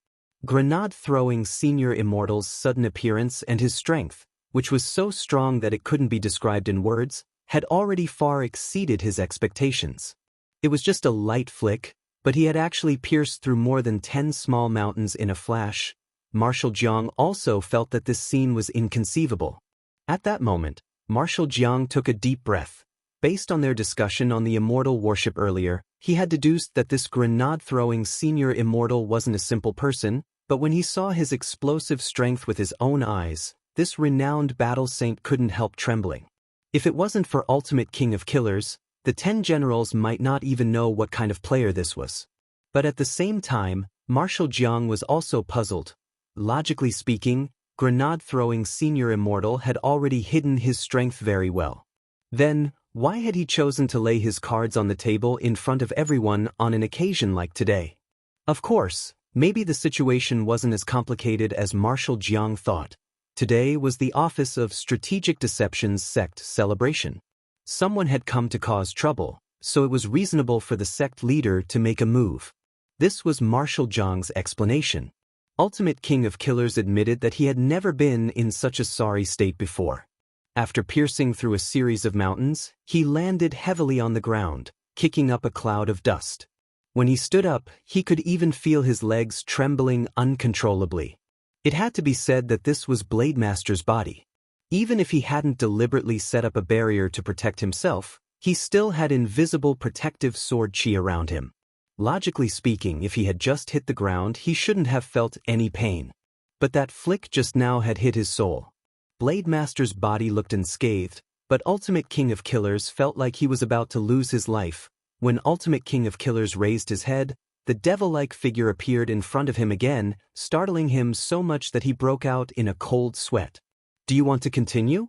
Grenade-throwing Senior Immortal's sudden appearance and his strength, which was so strong that it couldn't be described in words, had already far exceeded his expectations. It was just a light flick, but he had actually pierced through more than 10 small mountains in a flash. Marshal Jiang also felt that this scene was inconceivable. At that moment, Marshal Jiang took a deep breath. Based on their discussion on the immortal worship earlier, he had deduced that this grenade-throwing Senior Immortal wasn't a simple person, But when he saw his explosive strength with his own eyes, this renowned battle saint couldn't help trembling. If it wasn't for Ultimate King of Killers, the 10 generals might not even know what kind of player this was. But at the same time, Marshal Jiang was also puzzled. Logically speaking, grenade-throwing Senior Immortal had already hidden his strength very well. Then, why had he chosen to lay his cards on the table in front of everyone on an occasion like today? Of course, maybe the situation wasn't as complicated as Marshal Jiang thought. Today was the Office of Strategic Deception's sect celebration. Someone had come to cause trouble, so it was reasonable for the sect leader to make a move. This was Marshal Jiang's explanation. Ultimate King of Killers admitted that he had never been in such a sorry state before. After piercing through a series of mountains, he landed heavily on the ground, kicking up a cloud of dust. When he stood up, he could even feel his legs trembling uncontrollably. It had to be said that this was Blademaster's body. Even if he hadn't deliberately set up a barrier to protect himself, he still had invisible protective sword chi around him. Logically speaking, if he had just hit the ground, he shouldn't have felt any pain. But that flick just now had hit his soul. Blademaster's body looked unscathed, but Ultimate King of Killers felt like he was about to lose his life. When Ultimate King of Killers raised his head, the devil-like figure appeared in front of him again, startling him so much that he broke out in a cold sweat. "Do you want to continue?"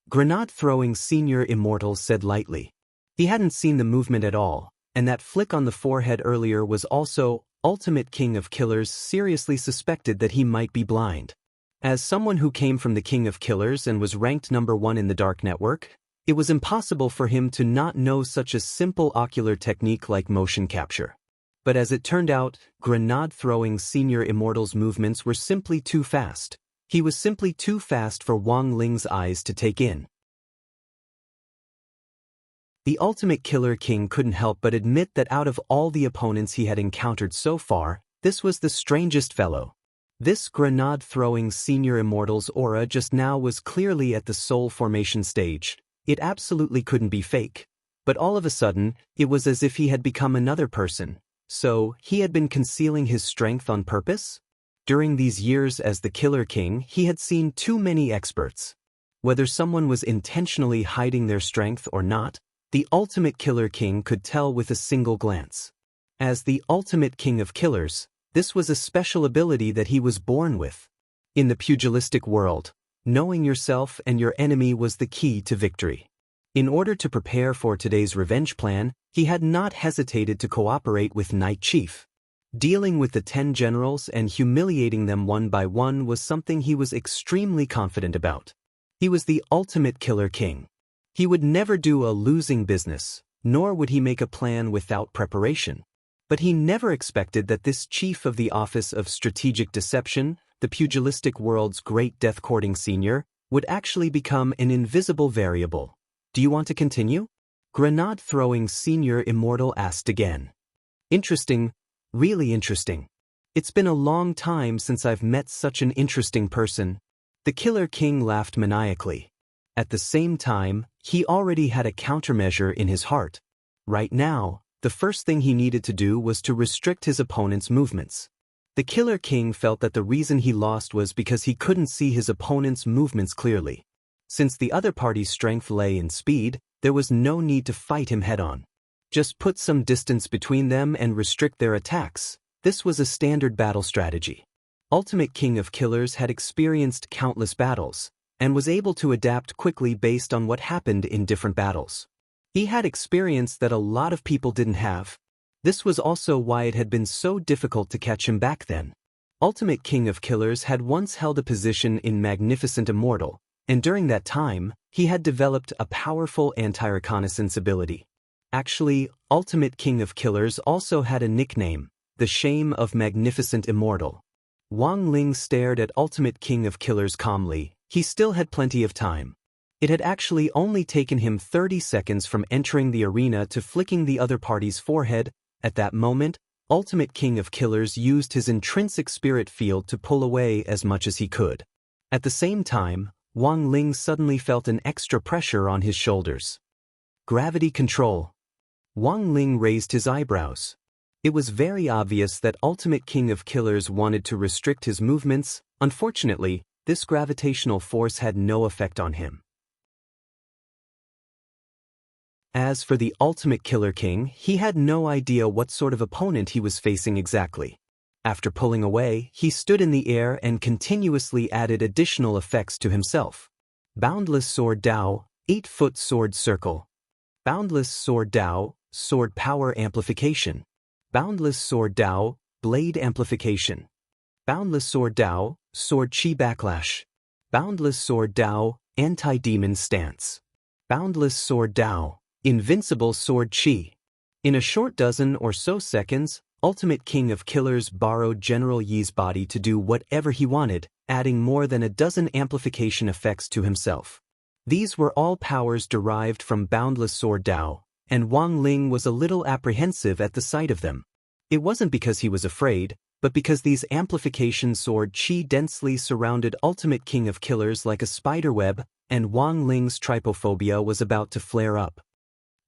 Grenade-throwing Senior Immortal said lightly. He hadn't seen the movement at all, and that flick on the forehead earlier was also. Ultimate King of Killers seriously suspected that he might be blind. As someone who came from the King of Killers and was ranked #1 in the Dark Network, it was impossible for him to not know such a simple ocular technique like motion capture. But as it turned out, grenade-throwing Senior Immortal's movements were simply too fast. He was simply too fast for Wang Ling's eyes to take in. The Ultimate Killer King couldn't help but admit that out of all the opponents he had encountered so far, this was the strangest fellow. This grenade-throwing Senior Immortal's aura just now was clearly at the soul formation stage. It absolutely couldn't be fake. But all of a sudden, it was as if he had become another person. So, he had been concealing his strength on purpose? During these years as the Killer King, he had seen too many experts. Whether someone was intentionally hiding their strength or not, the Ultimate Killer King could tell with a single glance. As the Ultimate King of Killers, this was a special ability that he was born with. In the pugilistic world, knowing yourself and your enemy was the key to victory. In order to prepare for today's revenge plan, he had not hesitated to cooperate with Night Chief. Dealing with the 10 generals and humiliating them one by one was something he was extremely confident about. He was the Ultimate Killer King. He would never do a losing business, nor would he make a plan without preparation. But he never expected that this chief of the Office of Strategic Deception, the pugilistic world's great death-courting senior, would actually become an invisible variable. "Do you want to continue?" Grenade-throwing Senior Immortal asked again. "Interesting, really interesting. It's been a long time since I've met such an interesting person." The Killer King laughed maniacally. At the same time, he already had a countermeasure in his heart. Right now, the first thing he needed to do was to restrict his opponent's movements. The Killer King felt that the reason he lost was because he couldn't see his opponent's movements clearly. Since the other party's strength lay in speed, there was no need to fight him head-on. Just put some distance between them and restrict their attacks. This was a standard battle strategy. Ultimate King of Killers had experienced countless battles, and was able to adapt quickly based on what happened in different battles. He had experience that a lot of people didn't have. This was also why it had been so difficult to catch him back then. Ultimate King of Killers had once held a position in Magnificent Immortal, and during that time, he had developed a powerful anti-reconnaissance ability. Actually, Ultimate King of Killers also had a nickname, the Shame of Magnificent Immortal. Wang Ling stared at Ultimate King of Killers calmly. He still had plenty of time. It had actually only taken him 30 seconds from entering the arena to flicking the other party's forehead. At that moment, Ultimate King of Killers used his intrinsic spirit field to pull away as much as he could. At the same time, Wang Ling suddenly felt an extra pressure on his shoulders. Gravity control. Wang Ling raised his eyebrows. It was very obvious that Ultimate King of Killers wanted to restrict his movements. Unfortunately, this gravitational force had no effect on him. As for the Ultimate Killer King, he had no idea what sort of opponent he was facing exactly. After pulling away, he stood in the air and continuously added additional effects to himself. Boundless Sword Dao, 8-foot sword circle. Boundless Sword Dao, sword power amplification. Boundless Sword Dao, blade amplification. Boundless Sword Dao, sword chi backlash. Boundless Sword Dao, anti-demon stance. Boundless Sword Dao, invincible sword chi. In a short dozen or so seconds, Ultimate King of Killers borrowed General Yi's body to do whatever he wanted, adding more than a dozen amplification effects to himself. These were all powers derived from Boundless Sword Dao, and Wang Ling was a little apprehensive at the sight of them. It wasn't because he was afraid, but because these amplification sword chi densely surrounded Ultimate King of Killers like a spiderweb, and Wang Ling's trypophobia was about to flare up.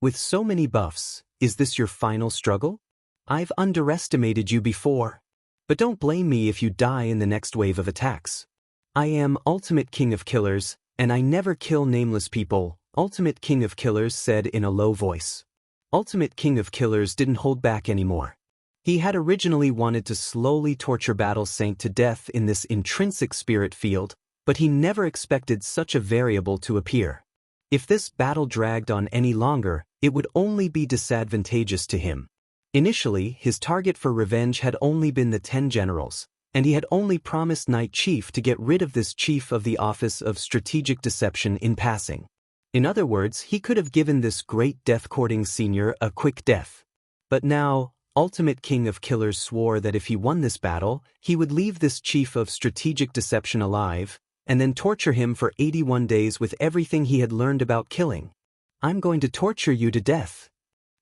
With so many buffs, is this your final struggle? I've underestimated you before. But don't blame me if you die in the next wave of attacks. I am Ultimate King of Killers, and I never kill nameless people, Ultimate King of Killers said in a low voice. Ultimate King of Killers didn't hold back anymore. He had originally wanted to slowly torture Battle Saint to death in this intrinsic spirit field, but he never expected such a variable to appear. If this battle dragged on any longer, it would only be disadvantageous to him. Initially, his target for revenge had only been the 10 generals, and he had only promised Night Chief to get rid of this chief of the Office of Strategic Deception in passing. In other words, he could have given this great death-courting senior a quick death. But now, Ultimate King of Killers swore that if he won this battle, he would leave this chief of strategic deception alive, and then torture him for 81 days with everything he had learned about killing. I'm going to torture you to death.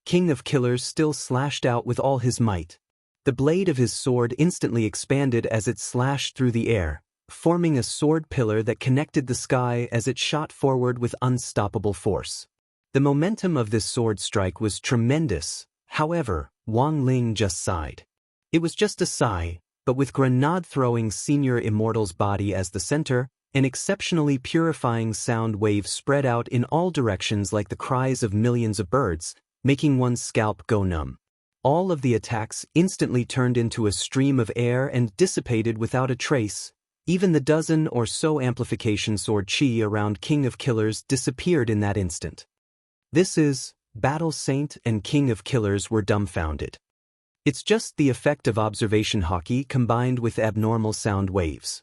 King of Killers still slashed out with all his might. The blade of his sword instantly expanded as it slashed through the air, forming a sword pillar that connected the sky as it shot forward with unstoppable force. The momentum of this sword strike was tremendous. However, Wang Ling just sighed. It was just a sigh, but with grenade-throwing Senior Immortal's body as the center, an exceptionally purifying sound wave spread out in all directions like the cries of millions of birds, making one's scalp go numb. All of the attacks instantly turned into a stream of air and dissipated without a trace. Even the dozen or so amplification sword chi around King of Killers disappeared in that instant. This is, Battle Saint and King of Killers were dumbfounded. It's just the effect of observation hockey combined with abnormal sound waves.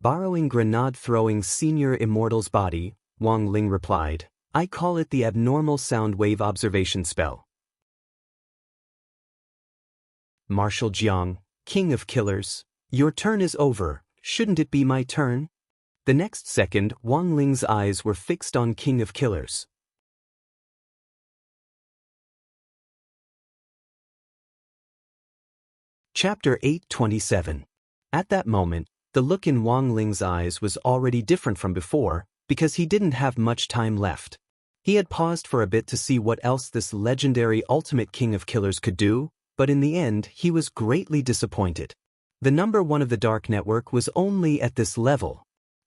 Borrowing grenade-throwing Senior Immortal's body, Wang Ling replied, I call it the abnormal sound wave observation spell. Marshal Jiang, King of Killers, your turn is over, shouldn't it be my turn? The next second, Wang Ling's eyes were fixed on King of Killers. Chapter 827. At that moment, the look in Wang Ling's eyes was already different from before, because he didn't have much time left. He had paused for a bit to see what else this legendary Ultimate King of Killers could do, but in the end, he was greatly disappointed. The number 1 of the Dark Network was only at this level.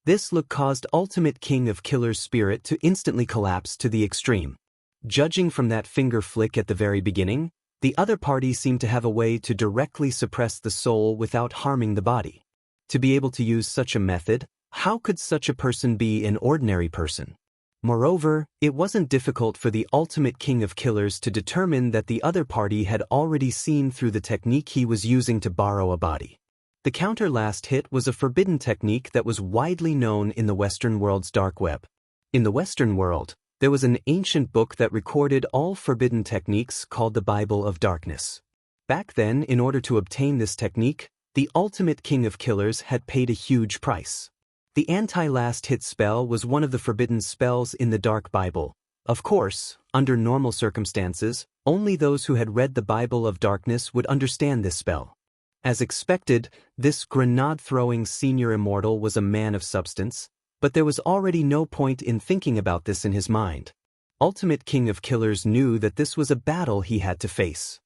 This look caused Ultimate King of Killers' spirit to instantly collapse to the extreme. Judging from that finger flick at the very beginning, the other party seemed to have a way to directly suppress the soul without harming the body. To be able to use such a method, how could such a person be an ordinary person? Moreover, it wasn't difficult for the Ultimate King of Killers to determine that the other party had already seen through the technique he was using to borrow a body. The counter-last hit was a forbidden technique that was widely known in the Western world's dark web. In the Western world, there was an ancient book that recorded all forbidden techniques called the Bible of Darkness. Back then, in order to obtain this technique, the Ultimate King of Killers had paid a huge price. The anti-last hit spell was one of the forbidden spells in the Dark Bible. Of course, under normal circumstances, only those who had read the Bible of Darkness would understand this spell. As expected, this grenade-throwing Senior Immortal was a man of substance, but there was already no point in thinking about this in his mind. Ultimate King of Killers knew that this was a battle he had to face.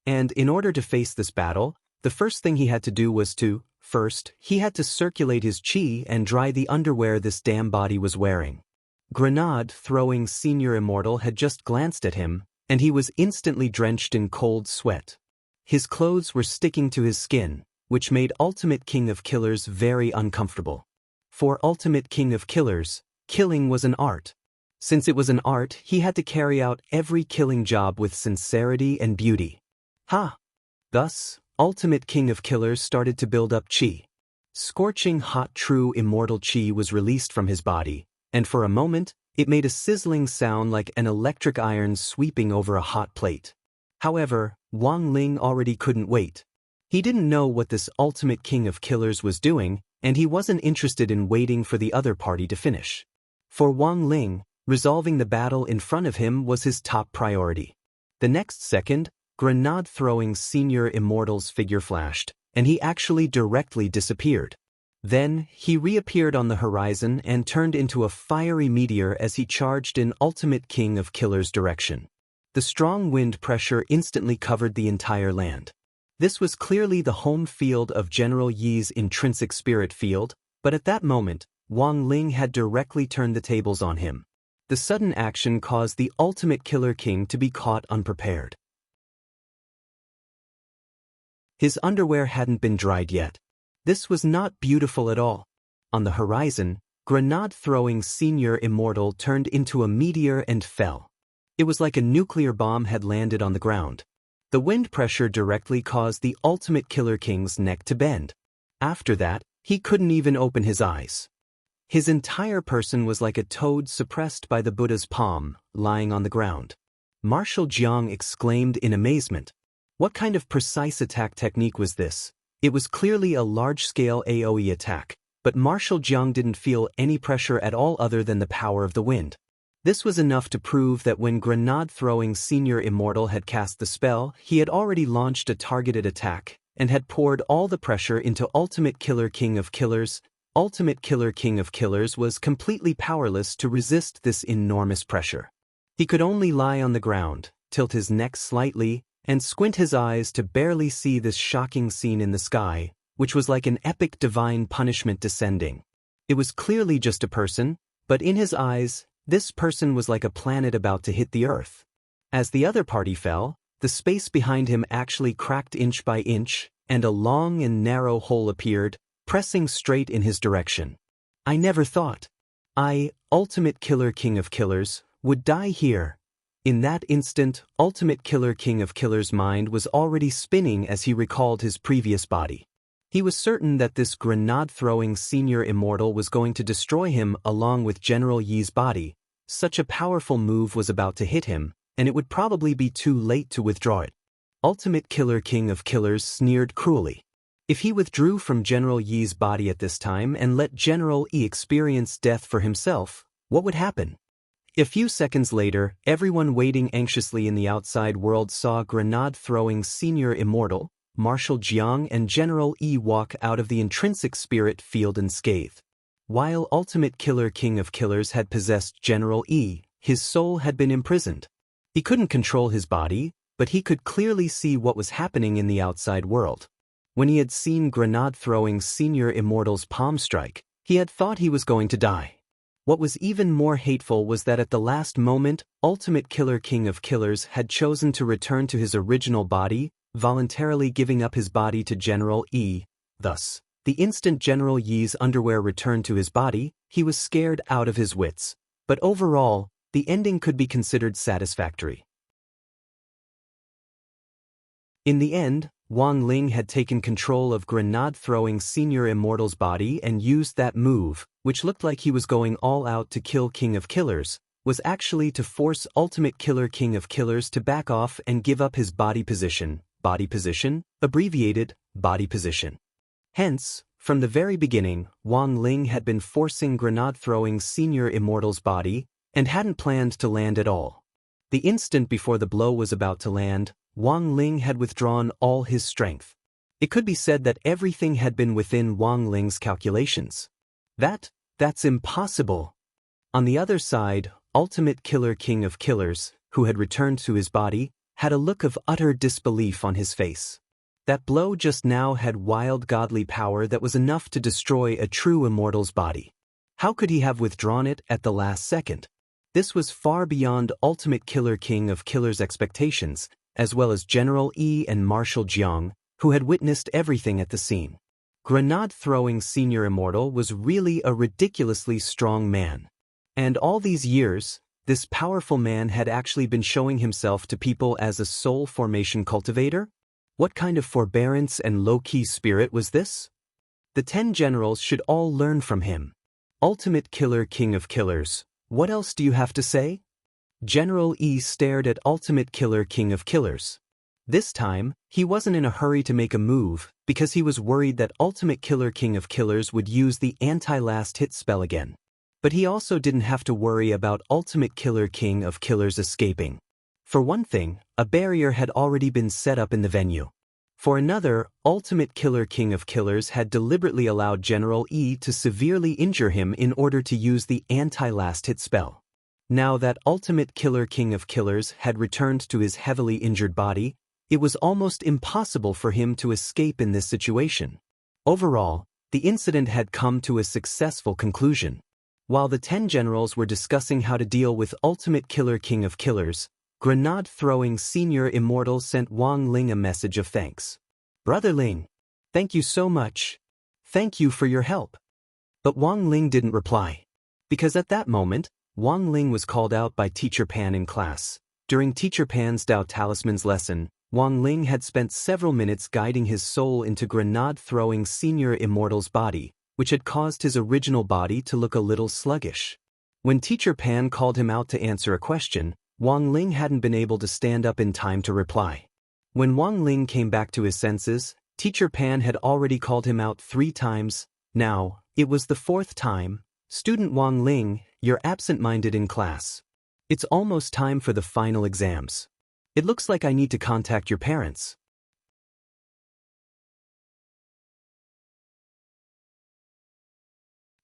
And in order to face this battle, the first thing he had to do was first, he had to circulate his chi and dry the underwear this damn body was wearing. Grenade-throwing Senior Immortal had just glanced at him, and he was instantly drenched in cold sweat. His clothes were sticking to his skin, which made Ultimate King of Killers very uncomfortable. For Ultimate King of Killers, killing was an art. Since it was an art, he had to carry out every killing job with sincerity and beauty. Thus, Ultimate King of Killers started to build up chi. Scorching hot true immortal chi was released from his body, and for a moment, it made a sizzling sound like an electric iron sweeping over a hot plate. However, Wang Ling already couldn't wait. He didn't know what this Ultimate King of Killers was doing, and he wasn't interested in waiting for the other party to finish. For Wang Ling, resolving the battle in front of him was his top priority. The next second, Grenade-throwing Senior Immortal's figure flashed, and he actually directly disappeared. Then, he reappeared on the horizon and turned into a fiery meteor as he charged in Ultimate King of Killers' direction. The strong wind pressure instantly covered the entire land. This was clearly the home field of General Yi's intrinsic spirit field, but at that moment, Wang Ling had directly turned the tables on him. The sudden action caused the Ultimate Killer King to be caught unprepared. His underwear hadn't been dried yet. This was not beautiful at all. On the horizon, Grenade-throwing Senior Immortal turned into a meteor and fell. It was like a nuclear bomb had landed on the ground. The wind pressure directly caused the Ultimate Killer King's neck to bend. After that, he couldn't even open his eyes. His entire person was like a toad suppressed by the Buddha's palm, lying on the ground. Marshal Jiang exclaimed in amazement. What kind of precise attack technique was this? It was clearly a large-scale AoE attack, but Marshal Jiang didn't feel any pressure at all other than the power of the wind. This was enough to prove that when Grenade-throwing Senior Immortal had cast the spell, he had already launched a targeted attack, and had poured all the pressure into Ultimate Killer King of Killers. Ultimate Killer King of Killers was completely powerless to resist this enormous pressure. He could only lie on the ground, tilt his neck slightly, and squint his eyes to barely see this shocking scene in the sky, which was like an epic divine punishment descending. It was clearly just a person, but in his eyes, this person was like a planet about to hit the earth. As the other party fell, the space behind him actually cracked inch by inch, and a long and narrow hole appeared, pressing straight in his direction. I never thought Ultimate Killer King of Killers, would die here. In that instant, Ultimate Killer King of Killers' mind was already spinning as he recalled his previous body. He was certain that this grenade-throwing Senior Immortal was going to destroy him along with General Yi's body. Such a powerful move was about to hit him, and it would probably be too late to withdraw it. Ultimate Killer King of Killers sneered cruelly. If he withdrew from General Yi's body at this time and let General Yi experience death for himself, what would happen? A few seconds later, everyone waiting anxiously in the outside world saw grenade-throwing Senior Immortal, Marshal Jiang and General Yi walk out of the intrinsic spirit field unscathed. While Ultimate Killer King of Killers had possessed General Yi, his soul had been imprisoned. He couldn't control his body, but he could clearly see what was happening in the outside world. When he had seen grenade-throwing Senior Immortal's palm strike, he had thought he was going to die. What was even more hateful was that at the last moment, Ultimate Killer King of Killers had chosen to return to his original body, voluntarily giving up his body to General Yi. Thus, the instant General Yi's underwear returned to his body, he was scared out of his wits. But overall, the ending could be considered satisfactory. In the end, Wang Ling had taken control of grenade-throwing Senior Immortal's body and used that move, which looked like he was going all out to kill King of Killers, was actually to force Ultimate Killer King of Killers to back off and give up his body position, abbreviated, body position. Hence, from the very beginning, Wang Ling had been forcing grenade-throwing Senior Immortal's body, and hadn't planned to land at all. The instant before the blow was about to land, Wang Ling had withdrawn all his strength. It could be said that everything had been within Wang Ling's calculations. That's impossible. On the other side, Ultimate Killer King of Killers, who had returned to his body, had a look of utter disbelief on his face. That blow just now had wild godly power that was enough to destroy a true immortal's body. How could he have withdrawn it at the last second? This was far beyond Ultimate Killer King of Killers' expectations, as well as General E and Marshal Jiang, who had witnessed everything at the scene. Grenade-throwing Senior Immortal was really a ridiculously strong man. And all these years, this powerful man had actually been showing himself to people as a soul formation cultivator? What kind of forbearance and low-key spirit was this? The 10 generals should all learn from him. Ultimate Killer King of Killers, what else do you have to say? General E stared at Ultimate Killer King of Killers. This time, he wasn't in a hurry to make a move because he was worried that Ultimate Killer King of Killers would use the anti-last hit spell again. But he also didn't have to worry about Ultimate Killer King of Killers escaping. For one thing, a barrier had already been set up in the venue. For another, Ultimate Killer King of Killers had deliberately allowed General E to severely injure him in order to use the anti-last hit spell. Now that Ultimate Killer King of Killers had returned to his heavily injured body, it was almost impossible for him to escape in this situation. Overall, the incident had come to a successful conclusion. While the 10 generals were discussing how to deal with Ultimate Killer King of Killers, Grenade-throwing Senior Immortal sent Wang Ling a message of thanks. "Brother Ling, thank you so much. Thank you for your help." But Wang Ling didn't reply. Because at that moment, Wang Ling was called out by Teacher Pan in class. During Teacher Pan's Dao Talisman's lesson, Wang Ling had spent several minutes guiding his soul into Grenade-throwing Senior Immortal's body, which had caused his original body to look a little sluggish. When Teacher Pan called him out to answer a question, Wang Ling hadn't been able to stand up in time to reply. When Wang Ling came back to his senses, Teacher Pan had already called him out 3 times. Now, it was the 4th time. "Student Wang Ling, you're absent-minded in class. It's almost time for the final exams. It looks like I need to contact your parents."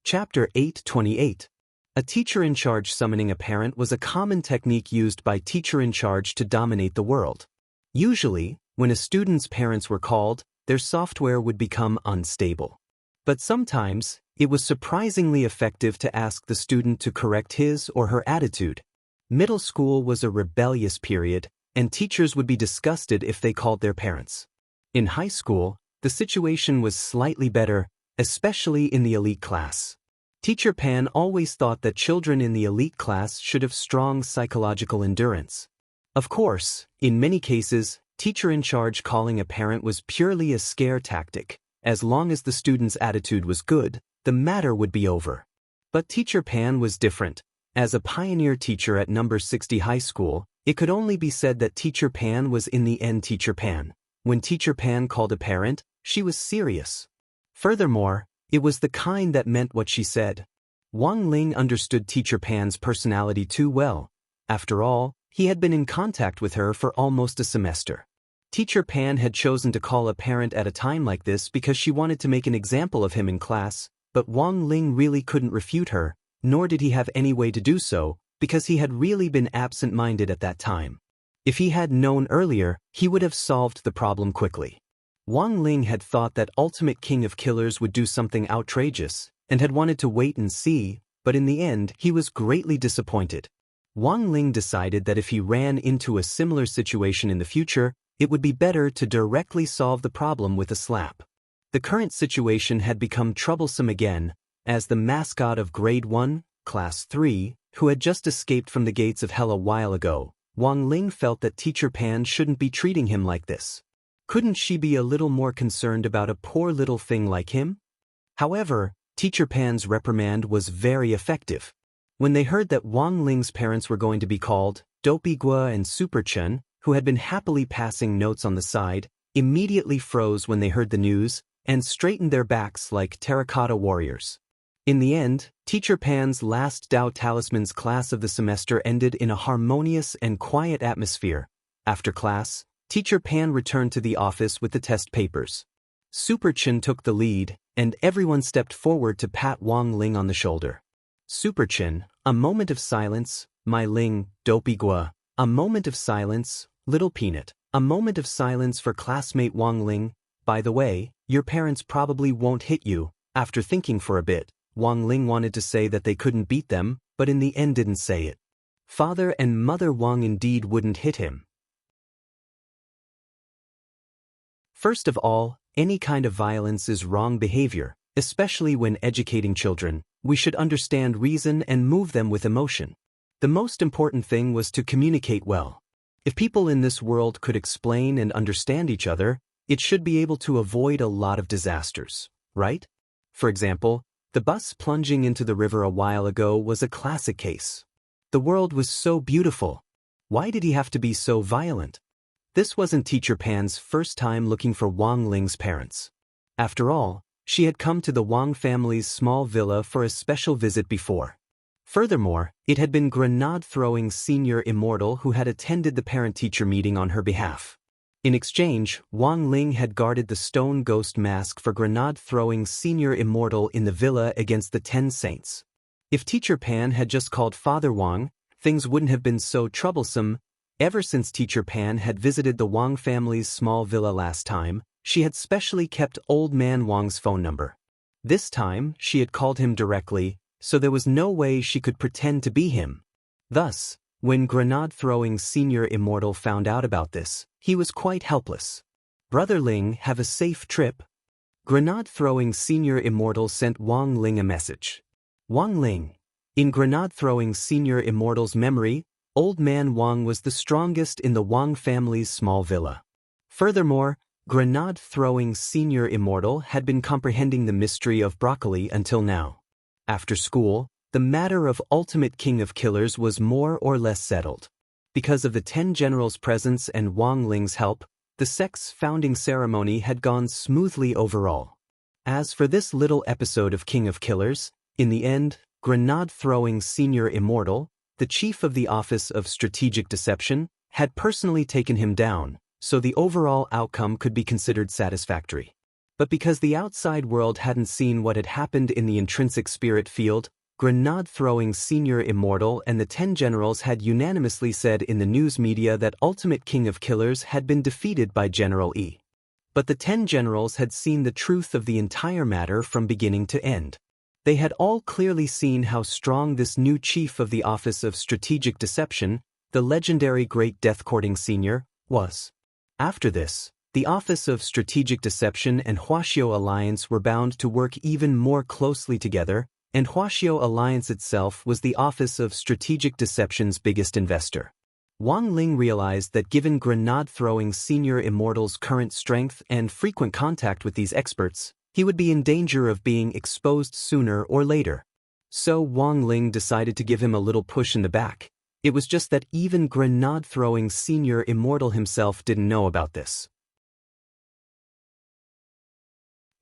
Chapter 828. A teacher-in-charge summoning a parent was a common technique used by teacher-in-charge to dominate the world. Usually, when a student's parents were called, their software would become unstable. But sometimes, it was surprisingly effective to ask the student to correct his or her attitude. Middle school was a rebellious period, and teachers would be disgusted if they called their parents. In high school, the situation was slightly better, especially in the elite class. Teacher Pan always thought that children in the elite class should have strong psychological endurance. Of course, in many cases, teacher-in-charge calling a parent was purely a scare tactic. As long as the student's attitude was good, the matter would be over. But Teacher Pan was different. As a pioneer teacher at number 60 high school, it could only be said that Teacher Pan was in the end Teacher Pan. When Teacher Pan called a parent, she was serious. Furthermore, it was the kind that meant what she said. Wang Ling understood Teacher Pan's personality too well. After all, he had been in contact with her for almost a semester. Teacher Pan had chosen to call a parent at a time like this because she wanted to make an example of him in class, but Wang Ling really couldn't refute her, nor did he have any way to do so, because he had really been absent-minded at that time. If he had known earlier, he would have solved the problem quickly. Wang Ling had thought that Ultimate King of Killers would do something outrageous, and had wanted to wait and see, but in the end he was greatly disappointed. Wang Ling decided that if he ran into a similar situation in the future, it would be better to directly solve the problem with a slap. The current situation had become troublesome again, as the mascot of Grade 1, Class 3, who had just escaped from the gates of hell a while ago, Wang Ling felt that Teacher Pan shouldn't be treating him like this. Couldn't she be a little more concerned about a poor little thing like him? However, Teacher Pan's reprimand was very effective. When they heard that Wang Ling's parents were going to be called, Dopey Gua and Super Chen, who had been happily passing notes on the side, immediately froze when they heard the news, and straightened their backs like terracotta warriors. In the end, Teacher Pan's last Dao Talisman's class of the semester ended in a harmonious and quiet atmosphere. After class, Teacher Pan returned to the office with the test papers. Super Chen took the lead, and everyone stepped forward to pat Wang Ling on the shoulder. Super Chen, a moment of silence, my Ling, Dopey Gua, a moment of silence, Little Peanut. A moment of silence for classmate Wang Ling. By the way, your parents probably won't hit you. After thinking for a bit, Wang Ling wanted to say that they couldn't beat them, but in the end didn't say it. Father and Mother Wang indeed wouldn't hit him. First of all, any kind of violence is wrong behavior, especially when educating children. We should understand reason and move them with emotion. The most important thing was to communicate well. If people in this world could explain and understand each other, it should be able to avoid a lot of disasters, right? For example, the bus plunging into the river a while ago was a classic case. The world was so beautiful. Why did he have to be so violent? This wasn't Teacher Pan's first time looking for Wang Ling's parents. After all, she had come to the Wang family's small villa for a special visit before. Furthermore, it had been grenade-throwing senior Immortal who had attended the parent-teacher meeting on her behalf. In exchange, Wang Ling had guarded the stone ghost mask for grenade-throwing senior Immortal in the villa against the 10 saints. If Teacher Pan had just called Father Wang, things wouldn't have been so troublesome. Ever since Teacher Pan had visited the Wang family's small villa last time, she had specially kept Old Man Wang's phone number. This time, she had called him directly, so there was no way she could pretend to be him. Thus, when grenade-throwing senior Immortal found out about this, he was quite helpless. Brother Ling, have a safe trip. Grenade-throwing senior Immortal sent Wang Ling a message. Wang Ling. In grenade-throwing senior Immortal's memory, Old Man Wang was the strongest in the Wang family's small villa. Furthermore, grenade-throwing senior Immortal had been comprehending the mystery of broccoli until now. After school, the matter of Ultimate King of Killers was more or less settled. Because of the 10 generals' presence and Wang Ling's help, the sect's founding ceremony had gone smoothly overall. As for this little episode of King of Killers, in the end, grenade-throwing senior Immortal, the chief of the Office of Strategic Deception, had personally taken him down, so the overall outcome could be considered satisfactory. But because the outside world hadn't seen what had happened in the intrinsic spirit field, grenade-throwing senior Immortal and the 10 generals had unanimously said in the news media that Ultimate King of Killers had been defeated by General E. But the 10 generals had seen the truth of the entire matter from beginning to end. They had all clearly seen how strong this new chief of the Office of Strategic Deception, the legendary Great Death-Courting Senior, was. After this, the Office of Strategic Deception and Huaxiao Alliance were bound to work even more closely together, and Huaxiao Alliance itself was the Office of Strategic Deception's biggest investor. Wang Ling realized that given grenade-throwing senior Immortal's current strength and frequent contact with these experts, he would be in danger of being exposed sooner or later. So Wang Ling decided to give him a little push in the back. It was just that even grenade-throwing senior Immortal himself didn't know about this.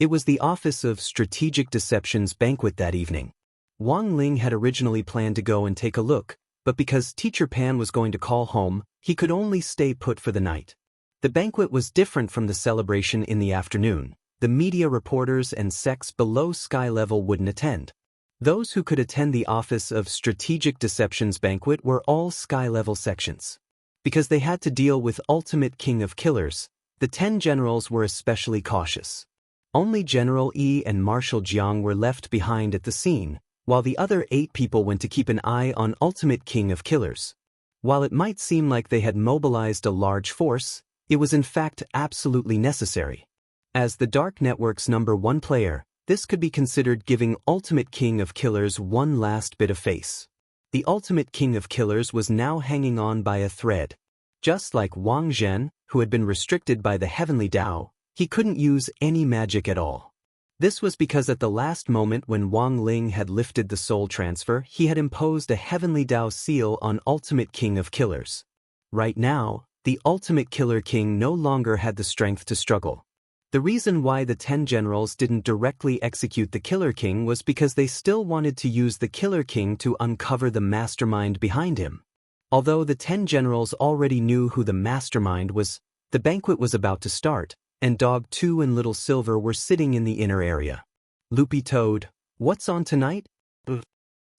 It was the Office of Strategic Deception's banquet that evening. Wang Ling had originally planned to go and take a look, but because Teacher Pan was going to call home, he could only stay put for the night. The banquet was different from the celebration in the afternoon. The media reporters and sects below sky level wouldn't attend. Those who could attend the Office of Strategic Deception's banquet were all sky level sections. Because they had to deal with Ultimate King of Killers, the 10 generals were especially cautious. Only General E and Marshal Jiang were left behind at the scene, while the other 8 people went to keep an eye on Ultimate King of Killers. While it might seem like they had mobilized a large force, it was in fact absolutely necessary. As the Dark Network's #1 player, this could be considered giving Ultimate King of Killers one last bit of face. The Ultimate King of Killers was now hanging on by a thread. Just like Wang Zhen, who had been restricted by the Heavenly Tao, he couldn't use any magic at all. This was because at the last moment when Wang Ling had lifted the soul transfer, he had imposed a Heavenly Tao seal on Ultimate King of Killers. Right now, the Ultimate Killer King no longer had the strength to struggle. The reason why the 10 generals didn't directly execute the Killer King was because they still wanted to use the Killer King to uncover the mastermind behind him. Although the 10 generals already knew who the mastermind was, the banquet was about to start, and Dog 2 and Little Silver were sitting in the inner area. Loopy Toad, what's on tonight?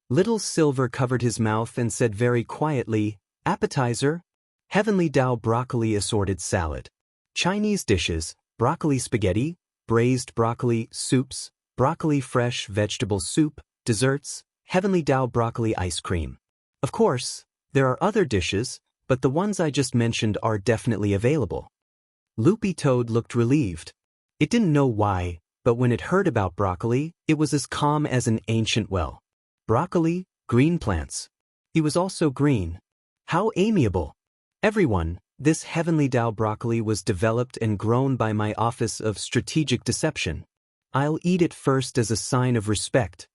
Little Silver covered his mouth and said very quietly, appetizer. Heavenly Tao broccoli assorted salad. Chinese dishes, broccoli spaghetti, braised broccoli soups, broccoli fresh vegetable soup, desserts, Heavenly Tao broccoli ice cream. Of course, there are other dishes, but the ones I just mentioned are definitely available. Loopy Toad looked relieved. It didn't know why, but when it heard about broccoli, it was as calm as an ancient well. Broccoli, green plants. He was also green. How amiable. Everyone, this Heavenly Tao broccoli was developed and grown by my Office of Strategic Deception. I'll eat it first as a sign of respect.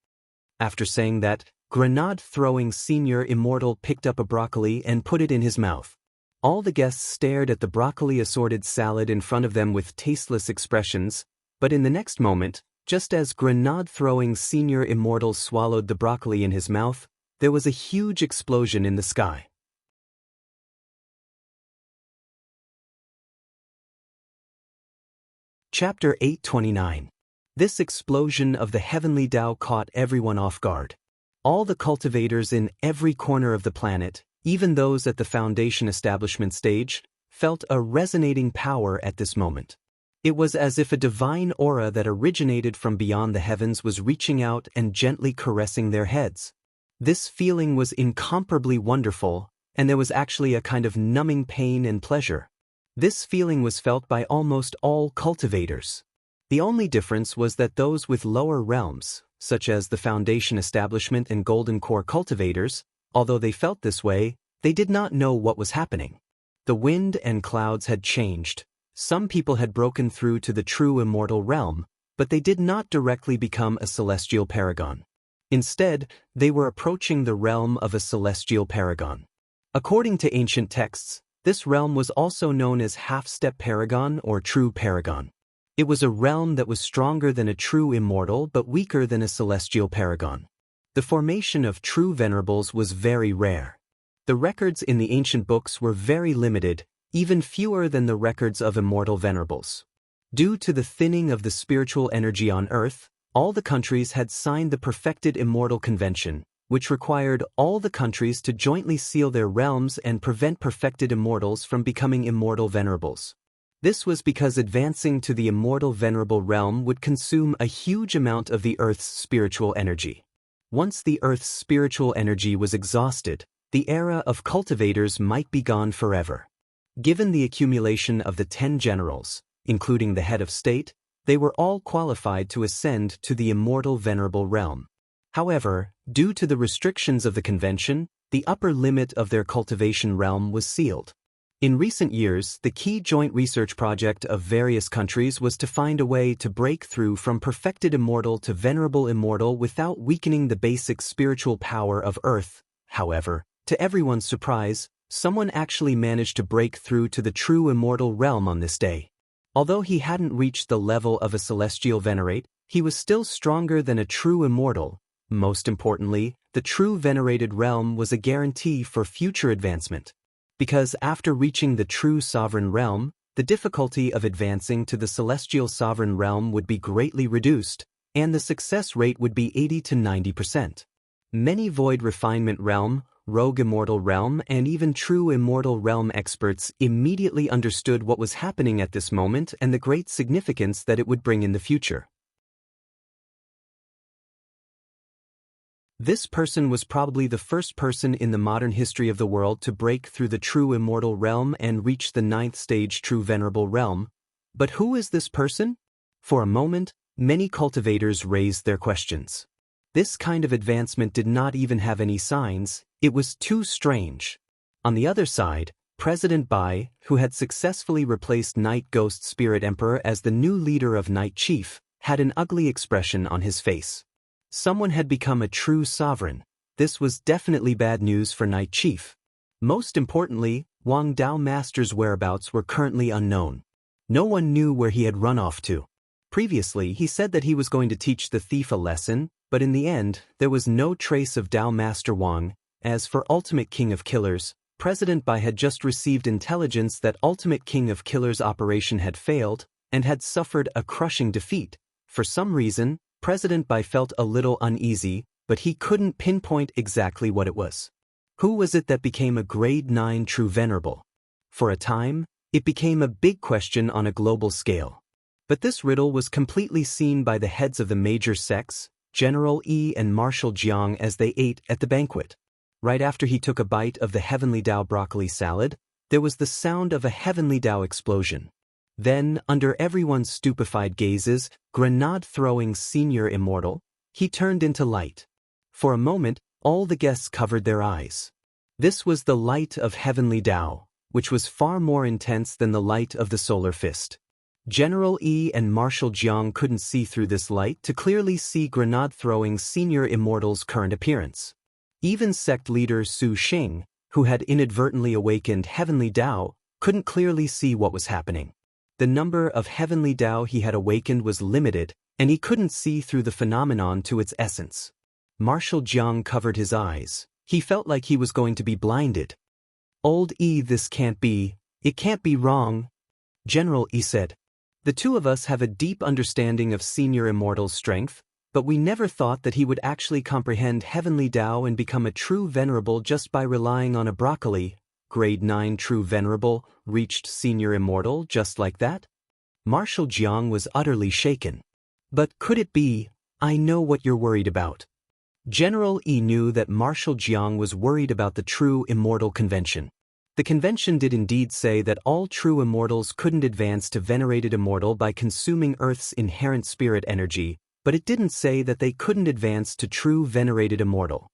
After saying that, grenade-throwing Senior Immortal picked up a broccoli and put it in his mouth. All the guests stared at the broccoli assorted salad in front of them with tasteless expressions, but in the next moment, just as grenade-throwing Senior Immortal swallowed the broccoli in his mouth, there was a huge explosion in the sky. Chapter 829. This explosion of the Heavenly Tao caught everyone off guard. All the cultivators in every corner of the planet, even those at the foundation establishment stage, felt a resonating power at this moment. It was as if a divine aura that originated from beyond the heavens was reaching out and gently caressing their heads. This feeling was incomparably wonderful, and there was actually a kind of numbing pain and pleasure. This feeling was felt by almost all cultivators. The only difference was that those with lower realms, such as the Foundation Establishment and Golden Core cultivators, although they felt this way, they did not know what was happening. The wind and clouds had changed. Some people had broken through to the true immortal realm, but they did not directly become a celestial paragon. Instead, they were approaching the realm of a celestial paragon. According to ancient texts, this realm was also known as half-step paragon or true paragon. It was a realm that was stronger than a true immortal but weaker than a celestial paragon. The formation of true venerables was very rare. The records in the ancient books were very limited, even fewer than the records of immortal venerables. Due to the thinning of the spiritual energy on Earth, all the countries had signed the Perfected Immortal Convention, which required all the countries to jointly seal their realms and prevent perfected immortals from becoming immortal venerables. This was because advancing to the immortal venerable realm would consume a huge amount of the Earth's spiritual energy. Once the Earth's spiritual energy was exhausted, the era of cultivators might be gone forever. Given the accumulation of the 10 generals, including the head of state, they were all qualified to ascend to the immortal venerable realm. However, due to the restrictions of the convention, the upper limit of their cultivation realm was sealed. In recent years, the key joint research project of various countries was to find a way to break through from perfected immortal to venerable immortal without weakening the basic spiritual power of Earth. However, to everyone's surprise, someone actually managed to break through to the true immortal realm on this day. Although he hadn't reached the level of a celestial venerate, he was still stronger than a true immortal. Most importantly, the true venerated realm was a guarantee for future advancement. Because after reaching the true sovereign realm, the difficulty of advancing to the celestial sovereign realm would be greatly reduced, and the success rate would be 80 to 90%. Many void refinement realm, rogue immortal realm, and even true immortal realm experts immediately understood what was happening at this moment and the great significance that it would bring in the future. This person was probably the first person in the modern history of the world to break through the true immortal realm and reach the 9th stage true venerable realm. But who is this person? For a moment, many cultivators raised their questions. This kind of advancement did not even have any signs. It was too strange. On the other side, President Bai, who had successfully replaced Night Ghost Spirit Emperor as the new leader of Night Chief, had an ugly expression on his face. Someone had become a true sovereign. This was definitely bad news for Night Chief. Most importantly, Wang Dao Master's whereabouts were currently unknown. No one knew where he had run off to. Previously, he said that he was going to teach the thief a lesson, but in the end, there was no trace of Dao Master Wang. As for Ultimate King of Killers, President Bai had just received intelligence that Ultimate King of Killers' operation had failed and had suffered a crushing defeat. For some reason, President Bai felt a little uneasy, but he couldn't pinpoint exactly what it was. Who was it that became a Grade 9 True Venerable? For a time, it became a big question on a global scale. But this riddle was completely seen by the heads of the major sects, General Yi and Marshal Jiang, as they ate at the banquet. Right after he took a bite of the Heavenly Tao broccoli salad, there was the sound of a Heavenly Tao explosion. Then, under everyone's stupefied gazes, grenade-throwing Senior Immortal, he turned into light. For a moment, all the guests covered their eyes. This was the light of Heavenly Tao, which was far more intense than the light of the solar fist. General Yi and Marshal Jiang couldn't see through this light to clearly see grenade-throwing Senior Immortal's current appearance. Even sect leader Su Xing, who had inadvertently awakened Heavenly Tao, couldn't clearly see what was happening. The number of Heavenly Tao he had awakened was limited, and he couldn't see through the phenomenon to its essence. Marshal Jiang covered his eyes. He felt like he was going to be blinded. "Old E, this can't be. It can't be wrong." General E said. "The two of us have a deep understanding of Senior Immortal's strength, but we never thought that he would actually comprehend Heavenly Tao and become a true venerable just by relying on a broccoli." Grade 9 true venerable reached Senior Immortal just like that? Marshal Jiang was utterly shaken. "But could it be? I know what you're worried about." General E knew that Marshal Jiang was worried about the True Immortal Convention. The convention did indeed say that all true immortals couldn't advance to venerated immortal by consuming Earth's inherent spirit energy, but it didn't say that they couldn't advance to true venerated immortal.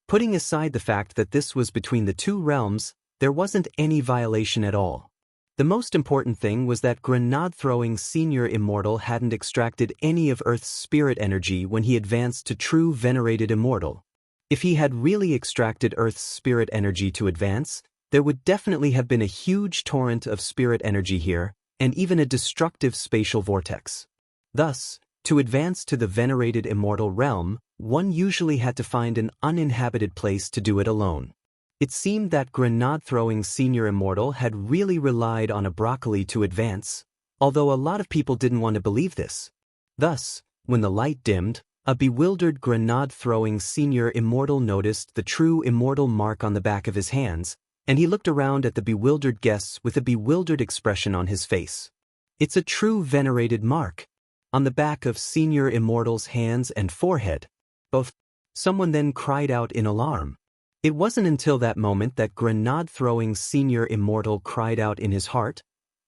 Putting aside the fact that this was between the two realms, there wasn't any violation at all. The most important thing was that grenade-throwing Senior Immortal hadn't extracted any of Earth's spirit energy when he advanced to true venerated immortal. If he had really extracted Earth's spirit energy to advance, there would definitely have been a huge torrent of spirit energy here, and even a destructive spatial vortex. Thus, to advance to the venerated immortal realm, one usually had to find an uninhabited place to do it alone. It seemed that grenade-throwing Senior Immortal had really relied on a broccoli to advance, although a lot of people didn't want to believe this. Thus, when the light dimmed, a bewildered grenade-throwing Senior Immortal noticed the true immortal mark on the back of his hands, and he looked around at the bewildered guests with a bewildered expression on his face. "It's a true venerated mark on the back of Senior Immortal's hands and forehead. Both." Someone then cried out in alarm. It wasn't until that moment that grenade-throwing Senior Immortal cried out in his heart.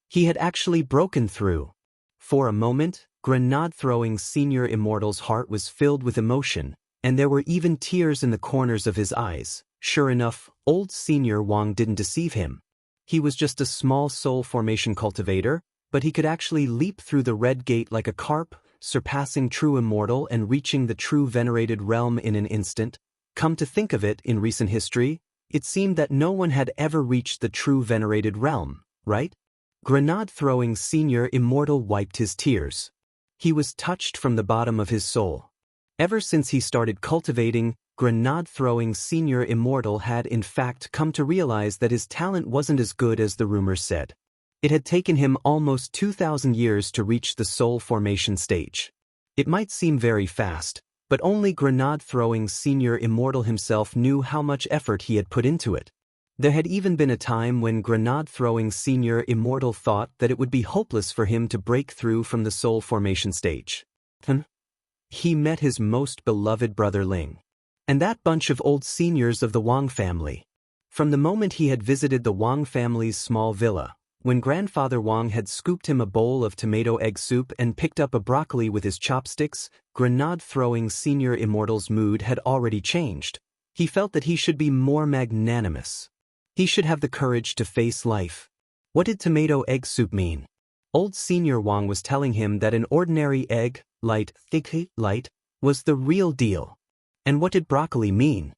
He had actually broken through. For a moment, grenade-throwing Senior Immortal's heart was filled with emotion, and there were even tears in the corners of his eyes. Sure enough, old Senior Wang didn't deceive him. He was just a small soul formation cultivator, but he could actually leap through the red gate like a carp, surpassing true immortal and reaching the true venerated realm in an instant. Come to think of it, in recent history, it seemed that no one had ever reached the true venerated realm, right? Grenade-throwing Senior Immortal wiped his tears. He was touched from the bottom of his soul. Ever since he started cultivating, grenade-throwing Senior Immortal had in fact come to realize that his talent wasn't as good as the rumors said. It had taken him almost 2,000 years to reach the soul formation stage. It might seem very fast, but only grenade-throwing Senior Immortal himself knew how much effort he had put into it. There had even been a time when grenade-throwing Senior Immortal thought that it would be hopeless for him to break through from the soul formation stage. He met his most beloved brother Ling, and that bunch of old seniors of the Wang family. From the moment he had visited the Wang family's small villa, when Grandfather Wang had scooped him a bowl of tomato egg soup and picked up a broccoli with his chopsticks, grenade-throwing Senior Immortal's mood had already changed. He felt that he should be more magnanimous. He should have the courage to face life. What did tomato egg soup mean? Old Senior Wang was telling him that an ordinary egg, light, was the real deal. And what did broccoli mean?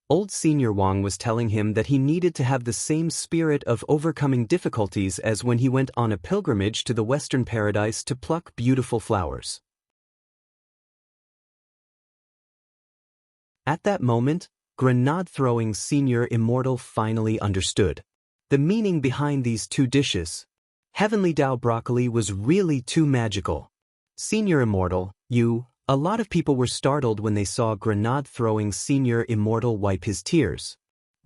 Old Senior Wang was telling him that he needed to have the same spirit of overcoming difficulties as when he went on a pilgrimage to the Western Paradise to pluck beautiful flowers. At that moment, grenade-throwing Senior Immortal finally understood the meaning behind these two dishes. Heavenly Tao broccoli was really too magical. Senior Immortal, a lot of people were startled when they saw grenade-throwing Senior Immortal wipe his tears.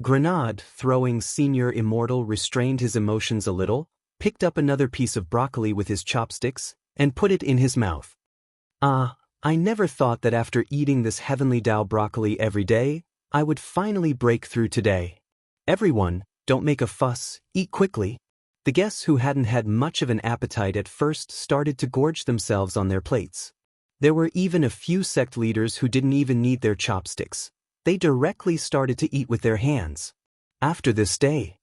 Grenade-throwing Senior Immortal restrained his emotions a little, picked up another piece of broccoli with his chopsticks, and put it in his mouth. I never thought that after eating this heavenly Tao broccoli every day, I would finally break through today. Everyone, don't make a fuss, eat quickly. The guests who hadn't had much of an appetite at first started to gorge themselves on their plates. There were even a few sect leaders who didn't even need their chopsticks. They directly started to eat with their hands. After this day,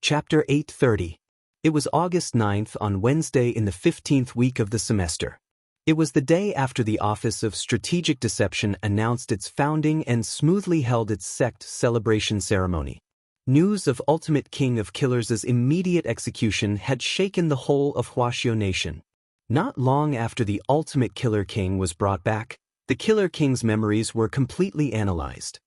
Chapter 830. It was August 9th on Wednesday in the 15th week of the semester. It was the day after the Office of Strategic Deception announced its founding and smoothly held its sect celebration ceremony. News of Ultimate King of Killers' immediate execution had shaken the whole of Huaxiao Nation. Not long after the Ultimate Killer King was brought back, the Killer King's memories were completely analyzed.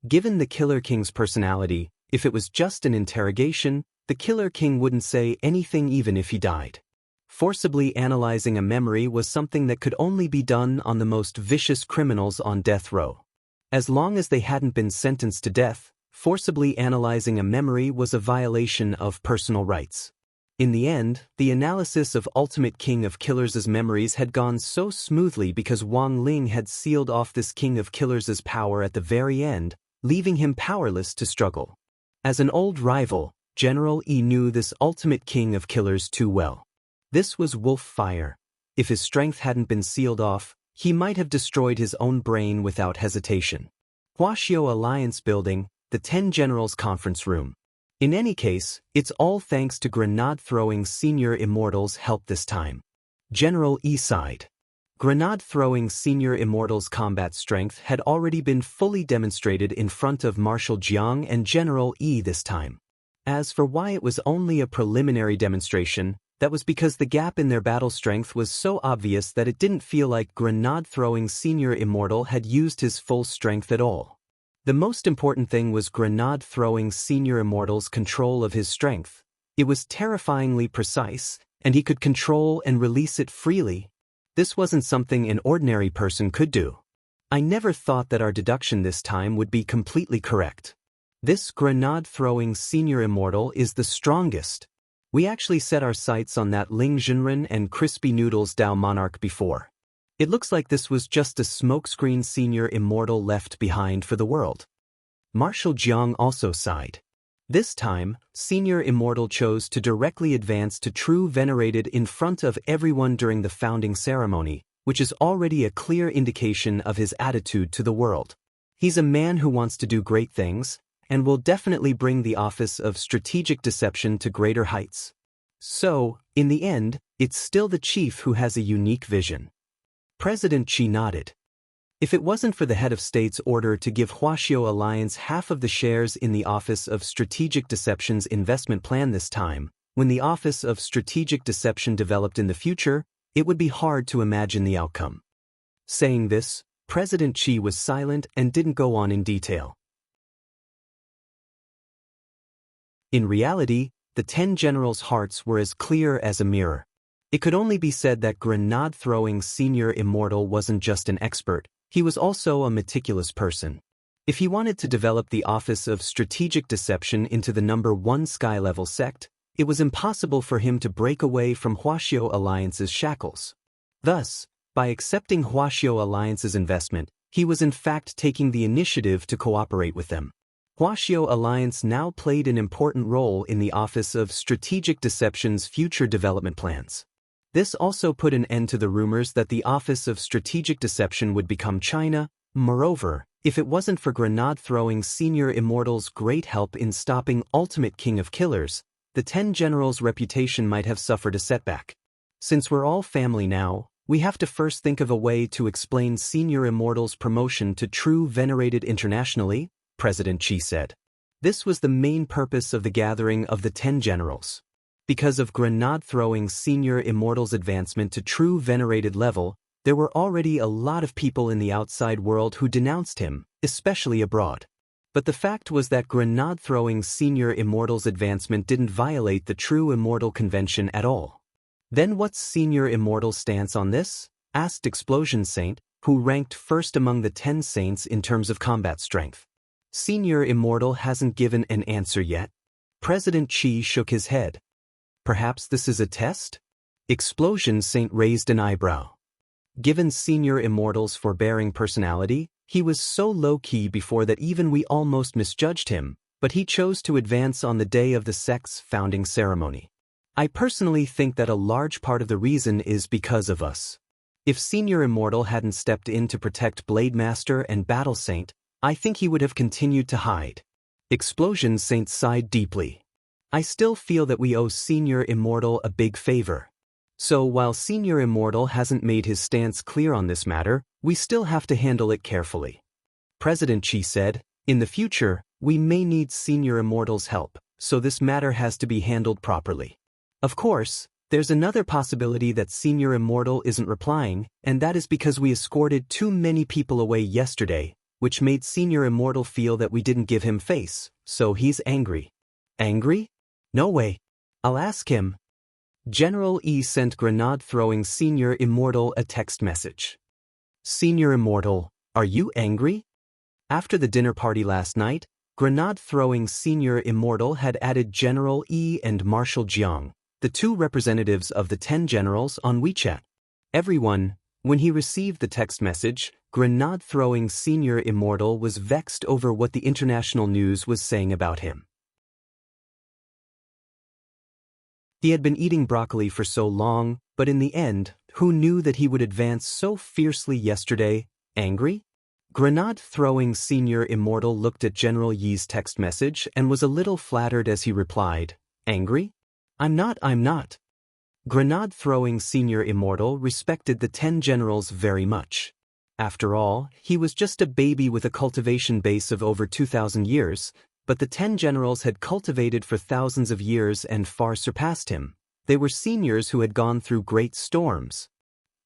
Given the Killer King's personality, if it was just an interrogation, the Killer King wouldn't say anything even if he died. Forcibly analyzing a memory was something that could only be done on the most vicious criminals on death row. As long as they hadn't been sentenced to death, forcibly analyzing a memory was a violation of personal rights. In the end, the analysis of Ultimate King of Killers' memories had gone so smoothly because Wang Ling had sealed off this King of Killers' power at the very end, leaving him powerless to struggle. As an old rival, General Yi knew this Ultimate King of Killers too well. This was wolf fire. If his strength hadn't been sealed off, he might have destroyed his own brain without hesitation. Huaxiao Alliance Building, the 10 Generals Conference Room. In any case, it's all thanks to grenade-throwing Senior Immortal's help this time. General Yi sighed. Grenade-throwing Senior Immortal's combat strength had already been fully demonstrated in front of Marshal Jiang and General Yi this time. As for why it was only a preliminary demonstration, that was because the gap in their battle strength was so obvious that it didn't feel like grenade-throwing Senior Immortal had used his full strength at all. The most important thing was grenade-throwing Senior Immortal's control of his strength. It was terrifyingly precise, and he could control and release it freely. This wasn't something an ordinary person could do. I never thought that our deduction this time would be completely correct. This grenade-throwing Senior Immortal is the strongest. We actually set our sights on that Ling Junren and Crispy Noodles Dao Monarch before. It looks like this was just a smokescreen Senior Immortal left behind for the world. Marshal Jiang also sighed. This time, Senior Immortal chose to directly advance to true venerated in front of everyone during the founding ceremony, which is already a clear indication of his attitude to the world. He's a man who wants to do great things, and will definitely bring the Office of Strategic Deception to greater heights. So, in the end, it's still the chief who has a unique vision. President Qi nodded. If it wasn't for the head of state's order to give Huaxiao Alliance half of the shares in the Office of Strategic Deception's investment plan this time, when the Office of Strategic Deception developed in the future, it would be hard to imagine the outcome. Saying this, President Qi was silent and didn't go on in detail. In reality, the 10 generals' hearts were as clear as a mirror. It could only be said that grenade-throwing Senior Immortal wasn't just an expert, he was also a meticulous person. If he wanted to develop the Office of Strategic Deception into the #1 sky-level sect, it was impossible for him to break away from Huaxiao Alliance's shackles. Thus, by accepting Huaxiao Alliance's investment, he was in fact taking the initiative to cooperate with them. Huaxiao Alliance now played an important role in the Office of Strategic Deception's future development plans. This also put an end to the rumors that the Office of Strategic Deception would become China. Moreover, if it wasn't for grenade-throwing Senior Immortal's great help in stopping Ultimate King of Killers, the 10 generals' reputation might have suffered a setback. Since we're all family now, we have to first think of a way to explain Senior Immortal's promotion to true venerated internationally, President Qi said. This was the main purpose of the gathering of the 10 generals. Because of grenade-throwing Senior Immortal's advancement to true venerated level, there were already a lot of people in the outside world who denounced him, especially abroad. But the fact was that grenade-throwing Senior Immortal's advancement didn't violate the True Immortal Convention at all. Then what's Senior Immortal's stance on this? asked Explosion Saint, who ranked first among the 10 saints in terms of combat strength. Senior Immortal hasn't given an answer yet. President Chi shook his head. Perhaps this is a test? Explosion Saint raised an eyebrow. Given Senior Immortal's forbearing personality, he was so low-key before that even we almost misjudged him, but he chose to advance on the day of the sect's founding ceremony. I personally think that a large part of the reason is because of us. If Senior Immortal hadn't stepped in to protect Blade Master and Battle Saint, I think he would have continued to hide. Explosion Saint sighed deeply. I still feel that we owe Senior Immortal a big favor. So while Senior Immortal hasn't made his stance clear on this matter, we still have to handle it carefully. President Chi said, in the future, we may need Senior Immortal's help, so this matter has to be handled properly. Of course, there's another possibility that Senior Immortal isn't replying, and that is because we escorted too many people away yesterday, which made Senior Immortal feel that we didn't give him face, so he's angry. Angry? No way. I'll ask him. General E sent grenade-throwing Senior Immortal a text message. Senior Immortal, are you angry? After the dinner party last night, grenade-throwing Senior Immortal had added General E and Marshal Jiang, the two representatives of the 10 generals, on WeChat. Everyone, when he received the text message, grenade-throwing Senior Immortal was vexed over what the international news was saying about him. He had been eating broccoli for so long, but in the end, who knew that he would advance so fiercely yesterday? Angry? Grenade-throwing Senior Immortal looked at General Yi's text message and was a little flattered as he replied, Angry? I'm not. Grenade-throwing Senior Immortal respected the 10 generals very much. After all, he was just a baby with a cultivation base of over 2,000 years, but the 10 generals had cultivated for thousands of years and far surpassed him. They were seniors who had gone through great storms.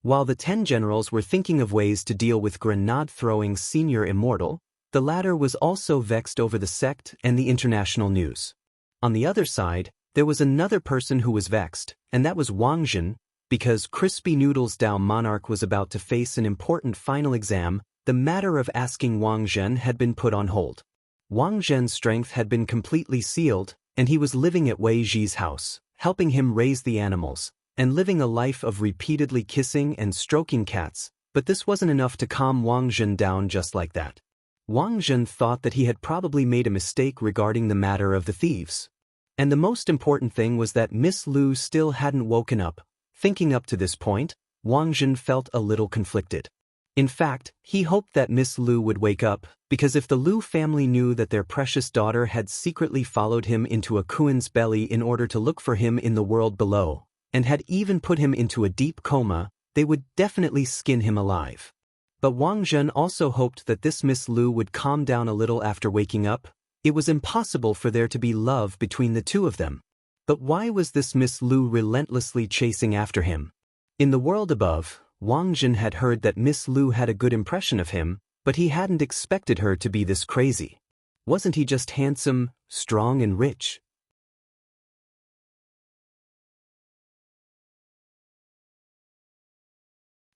While the 10 generals were thinking of ways to deal with grenade-throwing Senior Immortal, the latter was also vexed over the sect and the international news. On the other side, there was another person who was vexed, and that was Wang Zhen, because Crispy Noodles Dao Monarch was about to face an important final exam. The matter of asking Wang Zhen had been put on hold. Wang Zhen's strength had been completely sealed, and he was living at Wei Ji's house, helping him raise the animals, and living a life of repeatedly kissing and stroking cats, but this wasn't enough to calm Wang Zhen down just like that. Wang Zhen thought that he had probably made a mistake regarding the matter of the thieves. And the most important thing was that Miss Lu still hadn't woken up. Thinking up to this point, Wang Zhen felt a little conflicted. In fact, he hoped that Miss Lu would wake up, because if the Lu family knew that their precious daughter had secretly followed him into a Kuan's belly in order to look for him in the world below, and had even put him into a deep coma, they would definitely skin him alive. But Wang Zhen also hoped that this Miss Lu would calm down a little after waking up. It was impossible for there to be love between the two of them. But why was this Miss Lu relentlessly chasing after him? In the world above, Wang Zhen had heard that Miss Lu had a good impression of him, but he hadn't expected her to be this crazy. Wasn't he just handsome, strong and rich?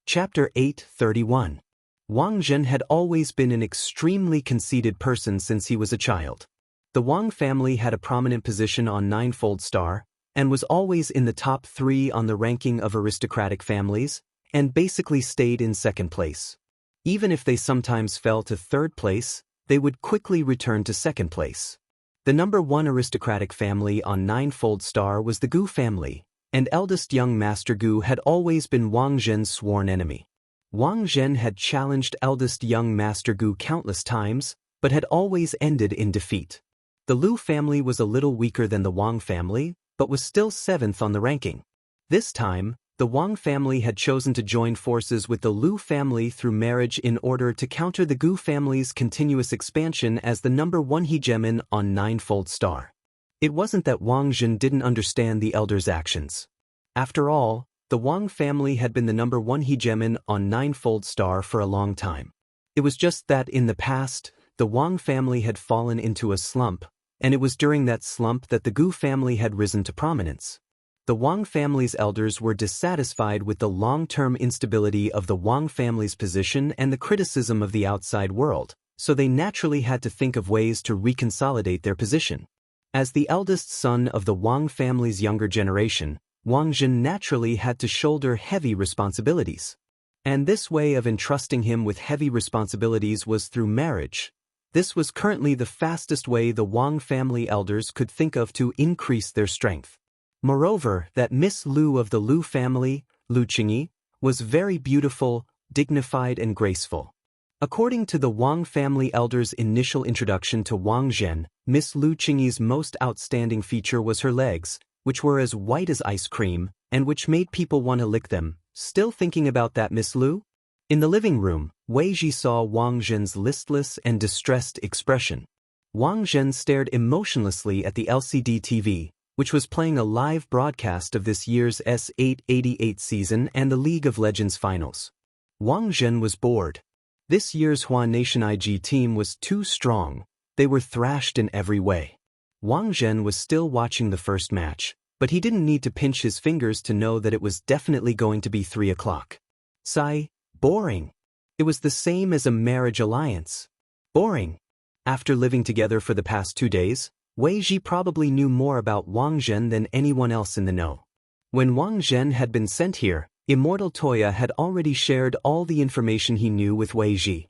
Chapter 8:31. Wang Zhen had always been an extremely conceited person since he was a child. The Wang family had a prominent position on Ninefold Star, and was always in the top 3 on the ranking of aristocratic families, and basically stayed in second place. Even if they sometimes fell to third place, they would quickly return to second place. The number 1 aristocratic family on Ninefold Star was the Gu family, and eldest young Master Gu had always been Wang Zhen's sworn enemy. Wang Zhen had challenged eldest young Master Gu countless times, but had always ended in defeat. The Lu family was a little weaker than the Wang family, but was still 7th on the ranking. This time, the Wang family had chosen to join forces with the Lu family through marriage in order to counter the Gu family's continuous expansion as the number 1 hegemon on Ninefold Star. It wasn't that Wang Zhen didn't understand the elders' actions. After all, the Wang family had been the number 1 hegemon on Ninefold Star for a long time. It was just that in the past, the Wang family had fallen into a slump, and it was during that slump that the Gu family had risen to prominence. The Wang family's elders were dissatisfied with the long-term instability of the Wang family's position and the criticism of the outside world, so they naturally had to think of ways to reconsolidate their position. As the eldest son of the Wang family's younger generation, Wang Jin naturally had to shoulder heavy responsibilities. And this way of entrusting him with heavy responsibilities was through marriage. This was currently the fastest way the Wang family elders could think of to increase their strength. Moreover, that Miss Lu of the Lu family, Lu Qingyi, was very beautiful, dignified and graceful. According to the Wang family elders' initial introduction to Wang Zhen, Miss Lu Qingyi's most outstanding feature was her legs, which were as white as ice cream, and which made people want to lick them. Still thinking about that, Miss Lu? In the living room, Wei Ji saw Wang Zhen's listless and distressed expression. Wang Zhen stared emotionlessly at the LCD TV, which was playing a live broadcast of this year's S888 season and the League of Legends finals. Wang Zhen was bored. This year's Huan Nation IG team was too strong. They were thrashed in every way. Wang Zhen was still watching the first match, but he didn't need to pinch his fingers to know that it was definitely going to be 3 o'clock. Sigh, boring. It was the same as a marriage alliance. Boring. After living together for the past 2 days, Wei Ji probably knew more about Wang Zhen than anyone else in the know. When Wang Zhen had been sent here, Immortal Toya had already shared all the information he knew with Wei Ji.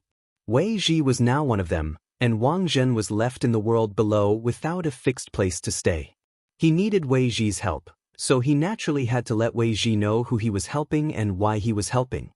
Wei Ji was now one of them, and Wang Zhen was left in the world below without a fixed place to stay. He needed Wei Ji's help, so he naturally had to let Wei Ji know who he was helping and why he was helping.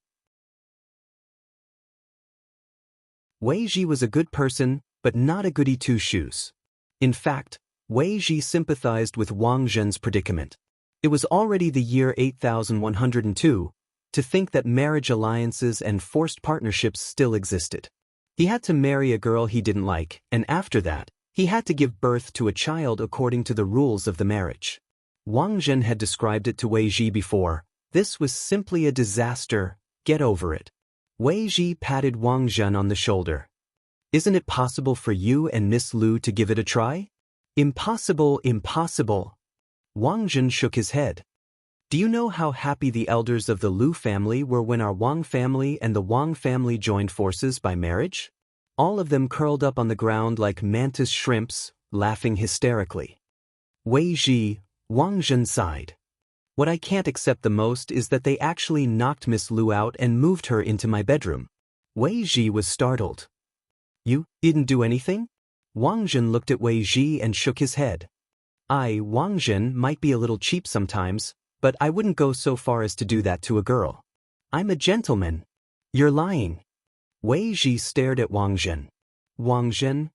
Wei Ji was a good person, but not a goody two-shoes. In fact, Wei Ji sympathized with Wang Zhen's predicament. It was already the year 8102 to think that marriage alliances and forced partnerships still existed. He had to marry a girl he didn't like, and after that, he had to give birth to a child according to the rules of the marriage. Wang Zhen had described it to Wei Ji before. This was simply a disaster. Get over it. Wei Ji patted Wang Zhen on the shoulder. Isn't it possible for you and Miss Lu to give it a try? Impossible, impossible. Wang Zhen shook his head. Do you know how happy the elders of the Lu family were when our Wang family and the Wang family joined forces by marriage? All of them curled up on the ground like mantis shrimps, laughing hysterically. Wei Ji, Wang Zhen sighed. What I can't accept the most is that they actually knocked Miss Lu out and moved her into my bedroom. Wei Ji was startled. You didn't do anything? Wang Zhen looked at Wei Ji and shook his head. Wang Zhen might be a little cheap sometimes, but I wouldn't go so far as to do that to a girl. I'm a gentleman. You're lying. Wei Ji stared at Wang Zhen. Wang Zhen?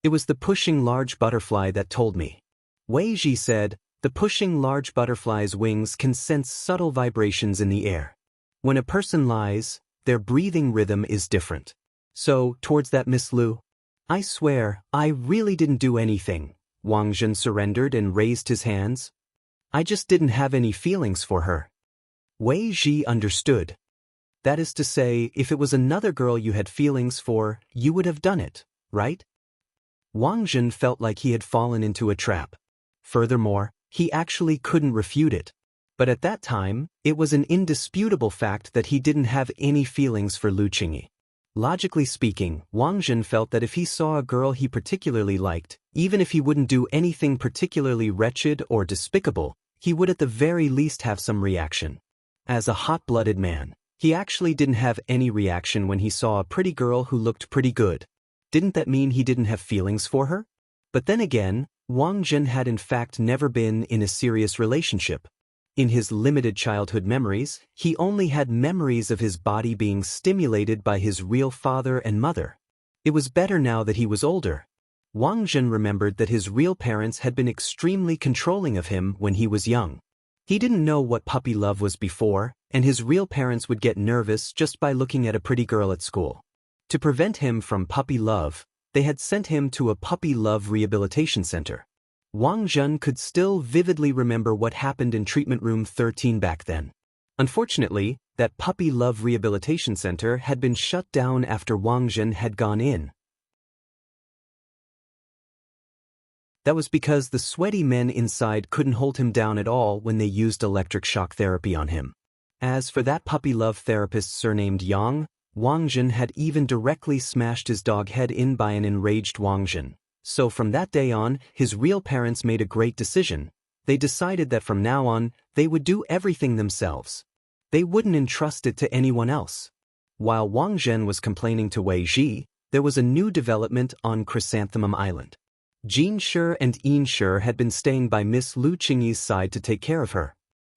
It was the pushing large butterfly that told me. Wei Ji said, the pushing large butterfly's wings can sense subtle vibrations in the air. When a person lies, their breathing rhythm is different. So, towards that Miss Lu, I swear, I really didn't do anything. Wang Zhen surrendered and raised his hands. I just didn't have any feelings for her. Wei Ji understood. That is to say, if it was another girl you had feelings for, you would have done it, right? Wang Zhen felt like he had fallen into a trap. Furthermore, he actually couldn't refute it. But at that time, it was an indisputable fact that he didn't have any feelings for Lu Qingyi. Logically speaking, Wang Zhen felt that if he saw a girl he particularly liked, even if he wouldn't do anything particularly wretched or despicable, he would at the very least have some reaction. As a hot-blooded man, he actually didn't have any reaction when he saw a pretty girl who looked pretty good. Didn't that mean he didn't have feelings for her? But then again, Wang Zhen had in fact never been in a serious relationship. In his limited childhood memories, he only had memories of his body being stimulated by his real father and mother. It was better now that he was older. Wang Zhen remembered that his real parents had been extremely controlling of him when he was young. He didn't know what puppy love was before, and his real parents would get nervous just by looking at a pretty girl at school. To prevent him from puppy love, they had sent him to a puppy love rehabilitation center. Wang Zhen could still vividly remember what happened in treatment room 13 back then. Unfortunately, that puppy love rehabilitation center had been shut down after Wang Zhen had gone in. That was because the sweaty men inside couldn't hold him down at all when they used electric shock therapy on him. As for that puppy love therapist surnamed Yang, Wang Jin had even directly smashed his dog head in by an enraged Wang Jin. So from that day on, his real parents made a great decision. They decided that from now on, they would do everything themselves. They wouldn't entrust it to anyone else. While Wang Zhen was complaining to Wei Ji, there was a new development on Chrysanthemum Island. Jin Shi and Yin Shi had been staying by Miss Lu Qingyi's side to take care of her.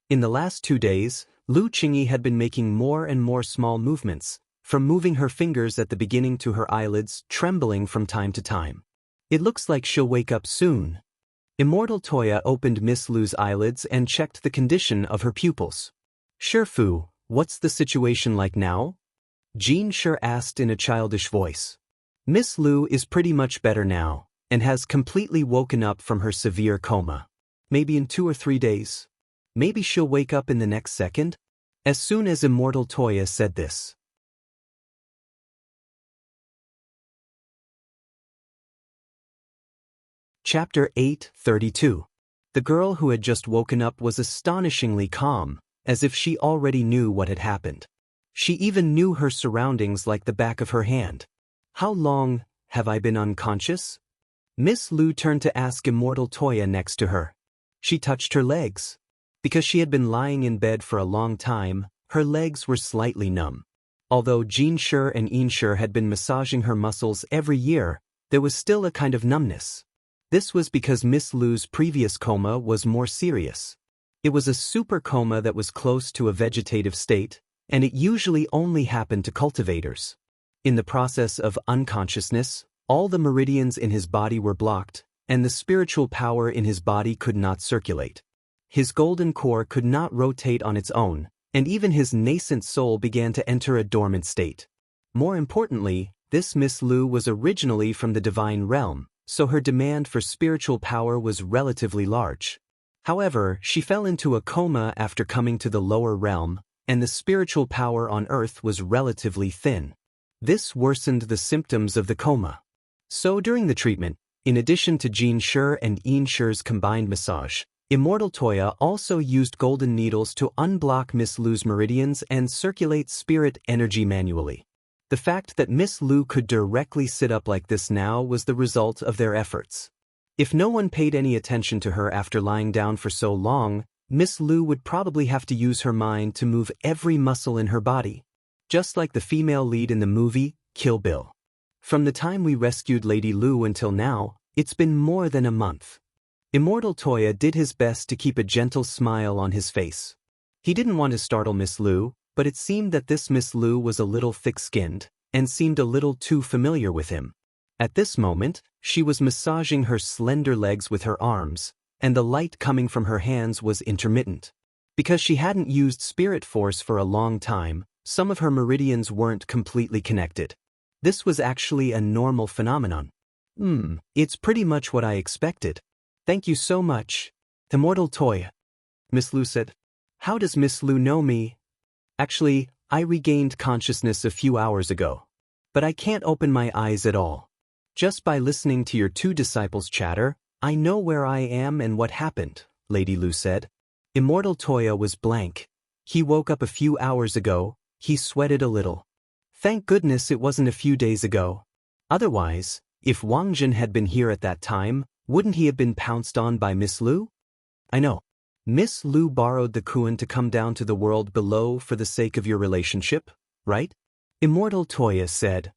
In the last 2 days, Lu Qingyi had been making more and more small movements, from moving her fingers at the beginning to her eyelids trembling from time to time. It looks like she'll wake up soon. Immortal Toya opened Miss Lu's eyelids and checked the condition of her pupils. Shifu, what's the situation like now? Jin Shi asked in a childish voice. Miss Lu is pretty much better now, and has completely woken up from her severe coma. Maybe in 2 or 3 days. Maybe she'll wake up in the next second? As soon as Immortal Toya said this. Chapter 8:32. The girl who had just woken up was astonishingly calm, as if she already knew what had happened. She even knew her surroundings like the back of her hand. How long have I been unconscious? Miss Lu turned to ask Immortal Toya next to her. She touched her legs. Because she had been lying in bed for a long time, her legs were slightly numb. Although Jin Shi and Yin Shi had been massaging her muscles every year, there was still a kind of numbness. This was because Miss Lu's previous coma was more serious. It was a super coma that was close to a vegetative state, and it usually only happened to cultivators. In the process of unconsciousness, all the meridians in his body were blocked, and the spiritual power in his body could not circulate. His golden core could not rotate on its own, and even his nascent soul began to enter a dormant state. More importantly, this Miss Lu was originally from the divine realm, so her demand for spiritual power was relatively large. However, she fell into a coma after coming to the lower realm, and the spiritual power on Earth was relatively thin. This worsened the symptoms of the coma. So during the treatment, in addition to Jin Shi and Yin Shi's combined massage, Immortal Toya also used golden needles to unblock Miss Lu's meridians and circulate spirit energy manually. The fact that Miss Lu could directly sit up like this now was the result of their efforts. If no one paid any attention to her after lying down for so long, Miss Lu would probably have to use her mind to move every muscle in her body. Just like the female lead in the movie, Kill Bill. From the time we rescued Lady Lu until now, it's been more than a month. Immortal Toya did his best to keep a gentle smile on his face. He didn't want to startle Miss Lu, but it seemed that this Miss Lu was a little thick-skinned, and seemed a little too familiar with him. At this moment, she was massaging her slender legs with her arms, and the light coming from her hands was intermittent. Because she hadn't used spirit force for a long time, some of her meridians weren't completely connected. This was actually a normal phenomenon. It's pretty much what I expected. Thank you so much, Immortal Toya. Miss Lu said. How does Miss Lu know me? Actually, I regained consciousness a few hours ago. But I can't open my eyes at all. Just by listening to your 2 disciples chatter, I know where I am and what happened, Lady Lu said. Immortal Toya was blank. He woke up a few hours ago, he sweated a little. Thank goodness it wasn't a few days ago. Otherwise, if Wang Jin had been here at that time, wouldn't he have been pounced on by Miss Lu? I know. Miss Lu borrowed the Kuan to come down to the world below for the sake of your relationship, right? Immortal Toya said.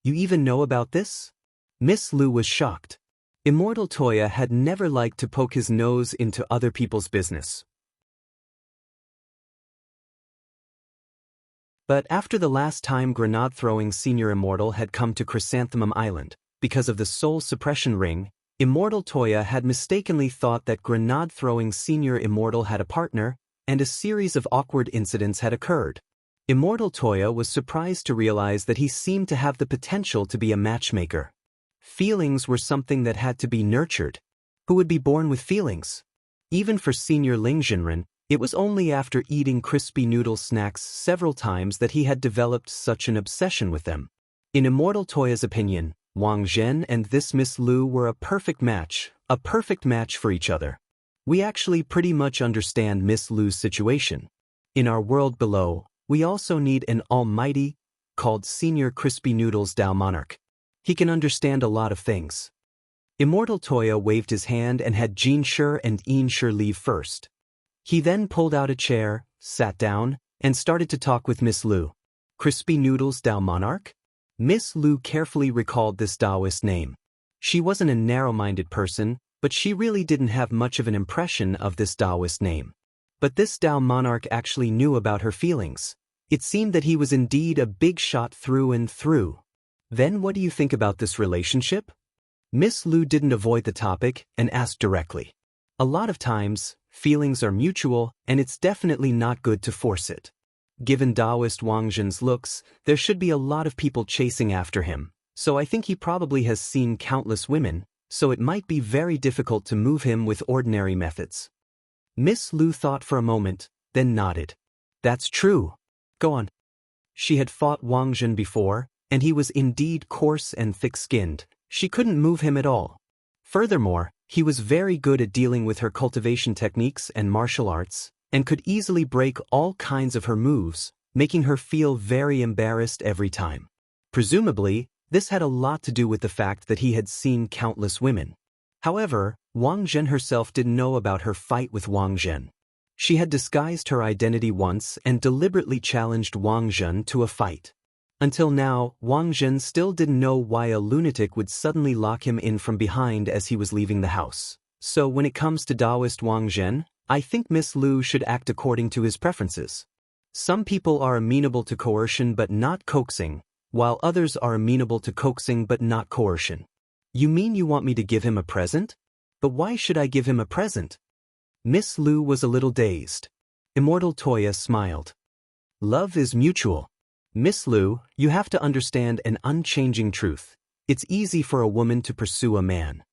You even know about this? Miss Lu was shocked. Immortal Toya had never liked to poke his nose into other people's business. But after the last time grenade-throwing Senior Immortal had come to Chrysanthemum Island, because of the soul suppression ring, Immortal Toya had mistakenly thought that grenade-throwing Senior Immortal had a partner, and a series of awkward incidents had occurred. Immortal Toya was surprised to realize that he seemed to have the potential to be a matchmaker. Feelings were something that had to be nurtured. Who would be born with feelings? Even for Senior Ling Jinren, it was only after eating crispy noodle snacks several times that he had developed such an obsession with them. In Immortal Toya's opinion, Wang Zhen and this Miss Lu were a perfect match, A perfect match for each other. We actually pretty much understand Miss Lu's situation. In our world below, we also need an almighty, called Senior Crispy Noodles Dao Monarch. He can understand a lot of things. Immortal Toya waved his hand and had Jean Sher and Ian Sher leave first. He then pulled out a chair, sat down, and started to talk with Miss Lu. Crispy Noodles Dao Monarch? Miss Lu carefully recalled this Taoist name. She wasn't a narrow-minded person, but she really didn't have much of an impression of this Taoist name. But this Dao Monarch actually knew about her feelings. It seemed that he was indeed a big shot through and through. Then what do you think about this relationship? Miss Lu didn't avoid the topic and asked directly. A lot of times, feelings are mutual, and it's definitely not good to force it. Given Taoist Wang Zhen's looks, there should be a lot of people chasing after him, so I think he probably has seen countless women, so it might be very difficult to move him with ordinary methods. Miss Lu thought for a moment, then nodded. That's true. Go on. She had fought Wang Zhen before, and he was indeed coarse and thick-skinned. She couldn't move him at all. Furthermore, he was very good at dealing with her cultivation techniques and martial arts, and could easily break all kinds of her moves, making her feel very embarrassed every time. Presumably, this had a lot to do with the fact that he had seen countless women. However, Wang Zhen herself didn't know about her fight with Wang Zhen. She had disguised her identity once and deliberately challenged Wang Zhen to a fight. Until now, Wang Zhen still didn't know why a lunatic would suddenly lock him in from behind as he was leaving the house. So when it comes to Taoist Wang Zhen, I think Miss Lu should act according to his preferences. Some people are amenable to coercion but not coaxing, while others are amenable to coaxing but not coercion. You mean you want me to give him a present? But why should I give him a present? Miss Lu was a little dazed. Immortal Toya smiled. Love is mutual. Miss Lu, you have to understand an unchanging truth. It's easy for a woman to pursue a man.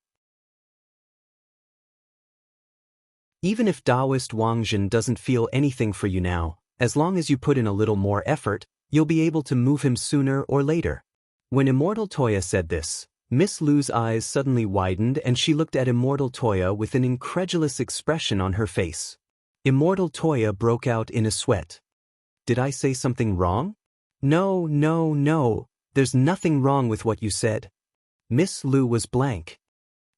Even if Taoist Wang Zhen doesn't feel anything for you now, as long as you put in a little more effort, you'll be able to move him sooner or later. When Immortal Toya said this, Miss Lu's eyes suddenly widened and she looked at Immortal Toya with an incredulous expression on her face. Immortal Toya broke out in a sweat. Did I say something wrong? No, there's nothing wrong with what you said. Miss Lu was blank.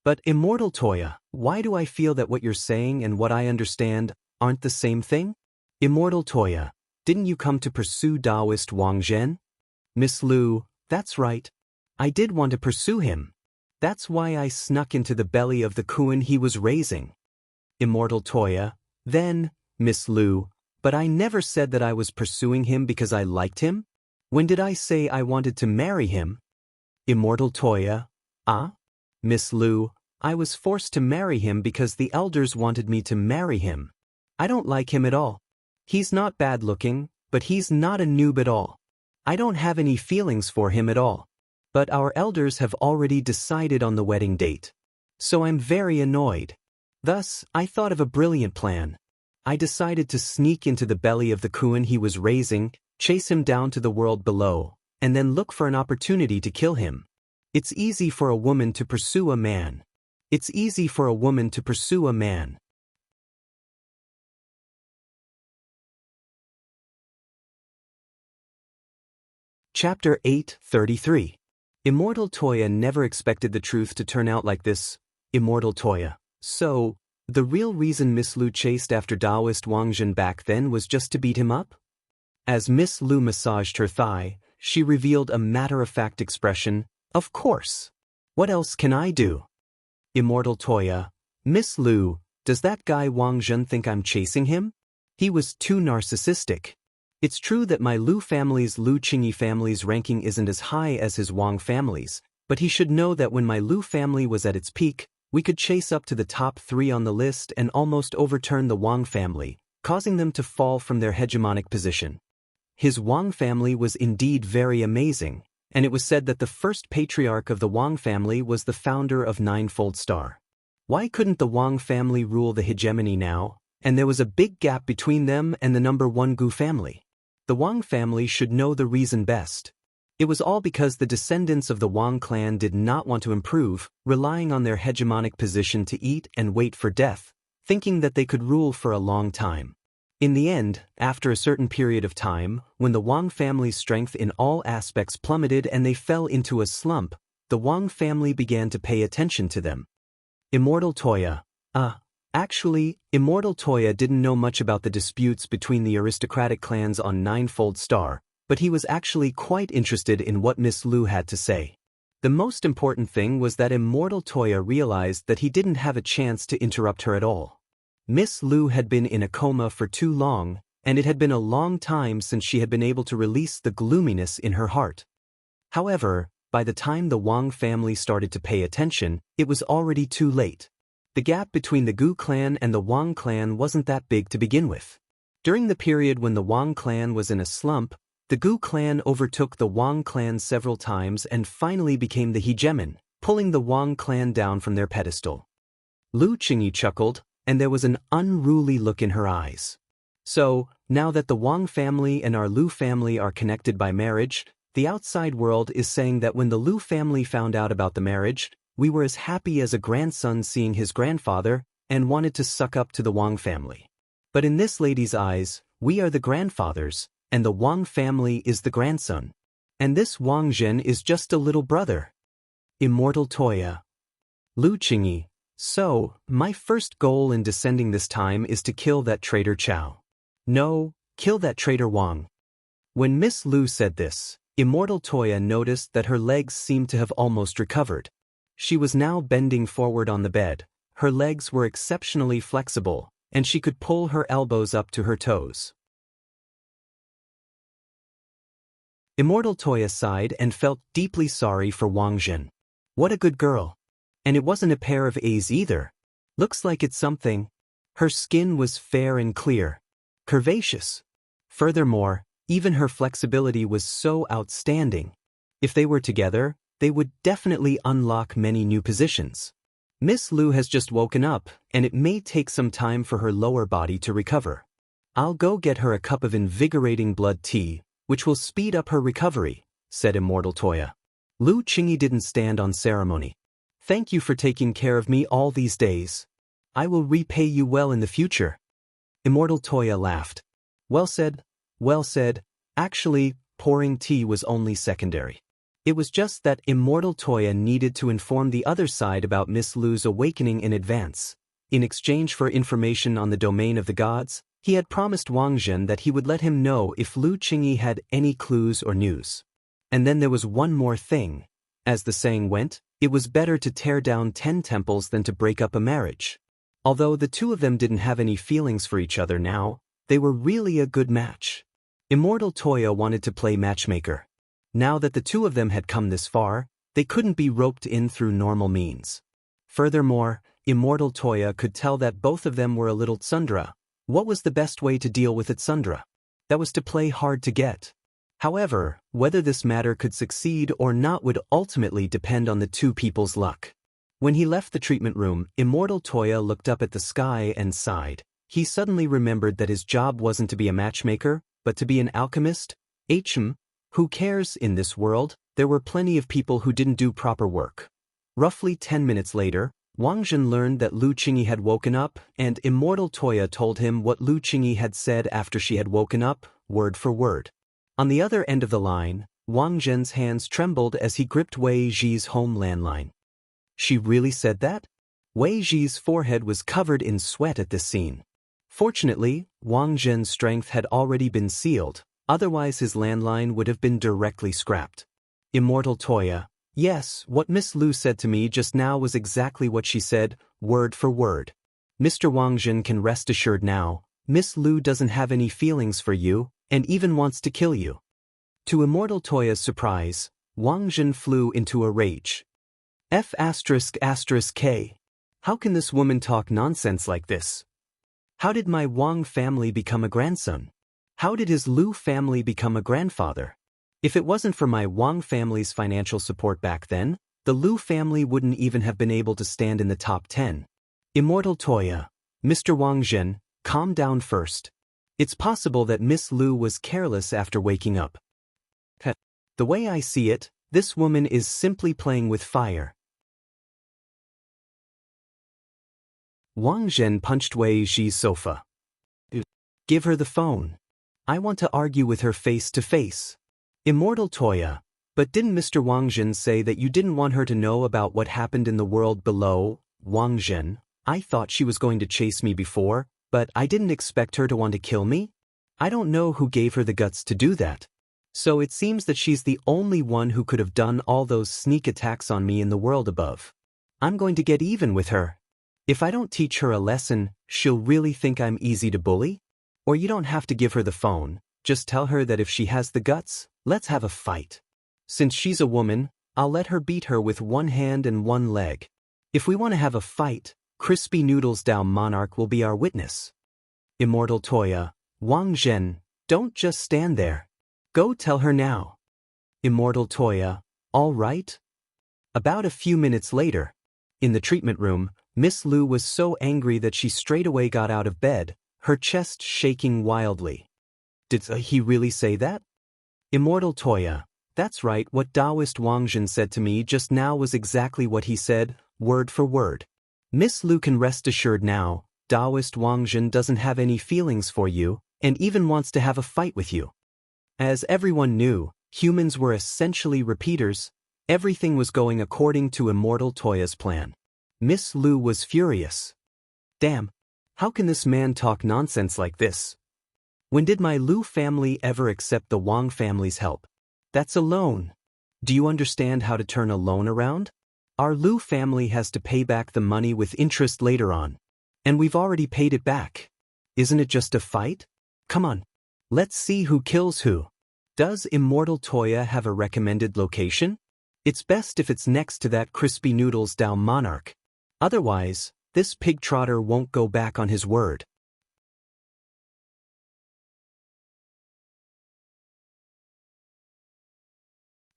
But Immortal Toya, why do I feel that what you're saying and what I understand aren't the same thing? Immortal Toya, didn't you come to pursue Taoist Wang Zhen? Miss Lu, that's right. I did want to pursue him. That's why I snuck into the belly of the Kuan he was raising. Immortal Toya, then, Miss Lu, but I never said that I was pursuing him because I liked him. When did I say I wanted to marry him? Immortal Toya, Miss Lu, I was forced to marry him because the elders wanted me to marry him. I don't like him at all. He's not bad looking, but he's not a noob at all. I don't have any feelings for him at all. But our elders have already decided on the wedding date. So I'm very annoyed. Thus, I thought of a brilliant plan. I decided to sneak into the belly of the Kuan he was raising, chase him down to the world below, and then look for an opportunity to kill him. It's easy for a woman to pursue a man. It's easy for a woman to pursue a man. Chapter 8:33. Immortal Toya never expected the truth to turn out like this. Immortal Toya. So, the real reason Miss Lu chased after Taoist Wang Zhen back then was just to beat him up? As Miss Lu massaged her thigh, she revealed a matter-of-fact expression, of course. What else can I do? Immortal Toya. Miss Lu, does that guy Wang Zhen think I'm chasing him? He was too narcissistic. It's true that my Lu family's Lu Qingyi family's ranking isn't as high as his Wang family's, but he should know that when my Lu family was at its peak, we could chase up to the top 3 on the list and almost overturn the Wang family, causing them to fall from their hegemonic position. His Wang family was indeed very amazing, and it was said that the first patriarch of the Wang family was the founder of Ninefold Star. Why couldn't the Wang family rule the hegemony now? And there was a big gap between them and the number 1 Gu family. The Wang family should know the reason best. It was all because the descendants of the Wang clan did not want to improve, relying on their hegemonic position to eat and wait for death, thinking that they could rule for a long time. In the end, after a certain period of time, when the Wang family's strength in all aspects plummeted and they fell into a slump, the Wang family began to pay attention to them. Immortal Toya. Actually, Immortal Toya didn't know much about the disputes between the aristocratic clans on Ninefold Star, but he was actually quite interested in what Miss Lu had to say. The most important thing was that Immortal Toya realized that he didn't have a chance to interrupt her at all. Miss Lu had been in a coma for too long, and it had been a long time since she had been able to release the gloominess in her heart. However, by the time the Wang family started to pay attention, it was already too late. The gap between the Gu clan and the Wang clan wasn't that big to begin with. During the period when the Wang clan was in a slump, the Gu clan overtook the Wang clan several times and finally became the hegemon, pulling the Wang clan down from their pedestal. Lu Qingyi chuckled, and there was an unruly look in her eyes. So, now that the Wang family and our Lu family are connected by marriage, the outside world is saying that when the Lu family found out about the marriage, we were as happy as a grandson seeing his grandfather and wanted to suck up to the Wang family. But in this lady's eyes, we are the grandfathers, and the Wang family is the grandson. And this Wang Zhen is just a little brother. Immortal Toya. Lu Qingyi. So, my first goal in descending this time is to kill that traitor Chao. No, kill that traitor Wang. When Miss Lu said this, Immortal Toya noticed that her legs seemed to have almost recovered. She was now bending forward on the bed, her legs were exceptionally flexible, and she could pull her elbows up to her toes. Immortal Toya sighed and felt deeply sorry for Wang Zhen. What a good girl. And it wasn't a pair of A's either. Looks like it's something. Her skin was fair and clear. Curvaceous. Furthermore, even her flexibility was so outstanding. If they were together, they would definitely unlock many new positions. Miss Lu has just woken up, and it may take some time for her lower body to recover. I'll go get her a cup of invigorating blood tea, which will speed up her recovery, said Immortal Toya. Lu Qingyi didn't stand on ceremony. Thank you for taking care of me all these days. I will repay you well in the future. Immortal Toya laughed. Well said, well said. Actually, pouring tea was only secondary. It was just that Immortal Toya needed to inform the other side about Miss Lu's awakening in advance. In exchange for information on the domain of the gods, he had promised Wang Zhen that he would let him know if Lu Qingyi had any clues or news. And then there was one more thing. As the saying went, it was better to tear down 10 temples than to break up a marriage. Although the two of them didn't have any feelings for each other now, they were really a good match. Immortal Toya wanted to play matchmaker. Now that the two of them had come this far, they couldn't be roped in through normal means. Furthermore, Immortal Toya could tell that both of them were a little tsundere. What was the best way to deal with a tsundere? That was to play hard to get. However, whether this matter could succeed or not would ultimately depend on the two people's luck. When he left the treatment room, Immortal Toya looked up at the sky and sighed. He suddenly remembered that his job wasn't to be a matchmaker, but to be an alchemist. Who cares in this world? There were plenty of people who didn't do proper work. Roughly 10 minutes later, Wang Zhen learned that Lu Qingyi had woken up, and Immortal Toya told him what Lu Qingyi had said after she had woken up, word for word. On the other end of the line, Wang Zhen's hands trembled as he gripped Wei Ji's home landline. She really said that? Wei Ji's forehead was covered in sweat at this scene. Fortunately, Wang Zhen's strength had already been sealed, otherwise his landline would have been directly scrapped. Immortal Toya. Yes, what Miss Lu said to me just now was exactly what she said, word for word. Mr. Wang Zhen can rest assured now, Miss Lu doesn't have any feelings for you, and even wants to kill you. To Immortal Toya's surprise, Wang Zhen flew into a rage. F***K. How can this woman talk nonsense like this? How did my Wang family become a grandson? How did his Lu family become a grandfather? If it wasn't for my Wang family's financial support back then, the Lu family wouldn't even have been able to stand in the top 10. Immortal Toya. Mr. Wang Zhen, calm down first. It's possible that Miss Lu was careless after waking up. The way I see it, this woman is simply playing with fire. Wang Zhen punched Wei Ji's sofa. Give her the phone. I want to argue with her face to face. Immortal Toya. But didn't Mr. Wang Zhen say that you didn't want her to know about what happened in the world below? Wang Zhen, I thought she was going to chase me before, but I didn't expect her to want to kill me. I don't know who gave her the guts to do that. So it seems that she's the only one who could have done all those sneak attacks on me in the world above. I'm going to get even with her. If I don't teach her a lesson, she'll really think I'm easy to bully? Or you don't have to give her the phone, just tell her that if she has the guts, let's have a fight. Since she's a woman, I'll let her beat her with one hand and one leg. If we want to have a fight, Crispy Noodles Dao Monarch will be our witness. Immortal Toya, Wang Zhen, don't just stand there. Go tell her now. Immortal Toya, all right? About a few minutes later, in the treatment room, Miss Lu was so angry that she straightaway got out of bed, her chest shaking wildly. Did he really say that? Immortal Toya, that's right, what Taoist Wang Zhen said to me just now was exactly what he said, word for word. Miss Lu can rest assured now, Taoist Wang Zhen doesn't have any feelings for you, and even wants to have a fight with you. As everyone knew, humans were essentially repeaters. Everything was going according to Immortal Toya's plan. Miss Lu was furious. Damn, how can this man talk nonsense like this? When did my Lu family ever accept the Wang family's help? That's a loan. Do you understand how to turn a loan around? Our Lu family has to pay back the money with interest later on. And we've already paid it back. Isn't it just a fight? Come on. Let's see who kills who. Does Immortal Toya have a recommended location? It's best if it's next to that Crispy Noodles Dao Monarch. Otherwise, this pig trotter won't go back on his word.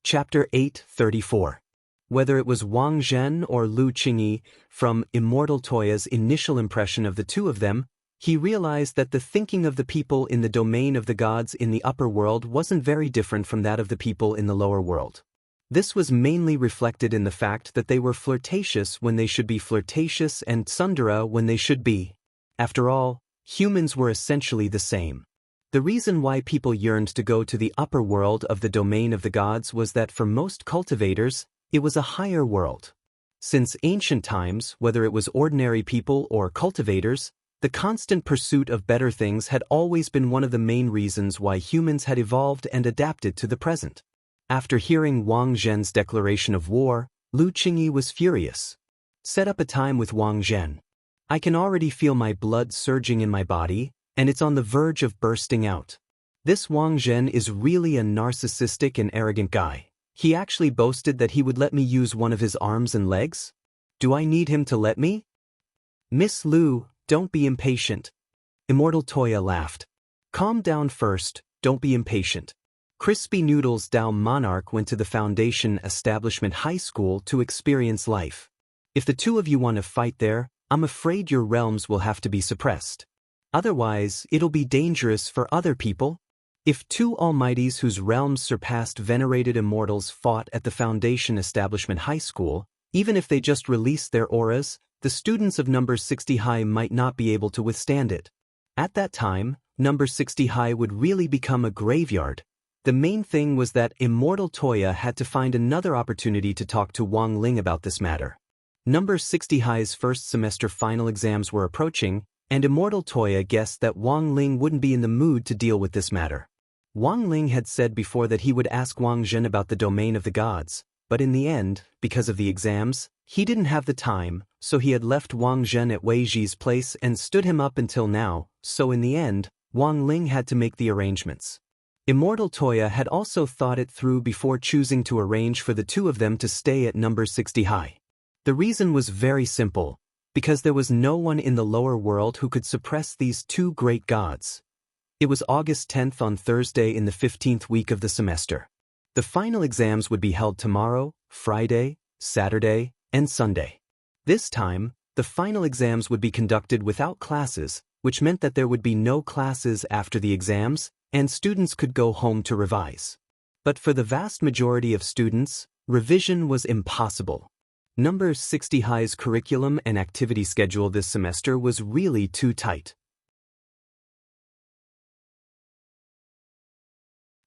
Chapter 8:34. Whether it was Wang Zhen or Lu Qingyi, from Immortal Toya's initial impression of the two of them, he realized that the thinking of the people in the domain of the gods in the upper world wasn't very different from that of the people in the lower world. This was mainly reflected in the fact that they were flirtatious when they should be flirtatious and tsundere when they should be. After all, humans were essentially the same. The reason why people yearned to go to the upper world of the domain of the gods was that for most cultivators, it was a higher world. Since ancient times, whether it was ordinary people or cultivators, the constant pursuit of better things had always been one of the main reasons why humans had evolved and adapted to the present. After hearing Wang Zhen's declaration of war, Lu Qingyi was furious. Set up a time with Wang Zhen. I can already feel my blood surging in my body, and it's on the verge of bursting out. This Wang Zhen is really a narcissistic and arrogant guy. He actually boasted that he would let me use one of his arms and legs? Do I need him to let me? Miss Lu, don't be impatient. Immortal Toya laughed. Calm down first, don't be impatient. Crispy Noodles Dao Monarch went to the Foundation Establishment High School to experience life. If the two of you want to fight there, I'm afraid your realms will have to be suppressed. Otherwise, it'll be dangerous for other people. If two almighties whose realms surpassed venerated immortals fought at the Foundation Establishment High School, even if they just released their auras, the students of number 60 high might not be able to withstand it. At that time, number 60 high would really become a graveyard. The main thing was that Immortal Toya had to find another opportunity to talk to Wang Ling about this matter. Number 60 high's first semester final exams were approaching, and Immortal Toya guessed that Wang Ling wouldn't be in the mood to deal with this matter. Wang Ling had said before that he would ask Wang Zhen about the domain of the gods, but in the end, because of the exams, he didn't have the time, so he had left Wang Zhen at Wei Ji's place and stood him up until now, so in the end, Wang Ling had to make the arrangements. Immortal Toya had also thought it through before choosing to arrange for the two of them to stay at number 60 high. The reason was very simple, because there was no one in the lower world who could suppress these two great gods. It was August 10th on Thursday in the 15th week of the semester. The final exams would be held tomorrow, Friday, Saturday, and Sunday. This time, the final exams would be conducted without classes, which meant that there would be no classes after the exams, and students could go home to revise. But for the vast majority of students, revision was impossible. Number 60 High's curriculum and activity schedule this semester was really too tight.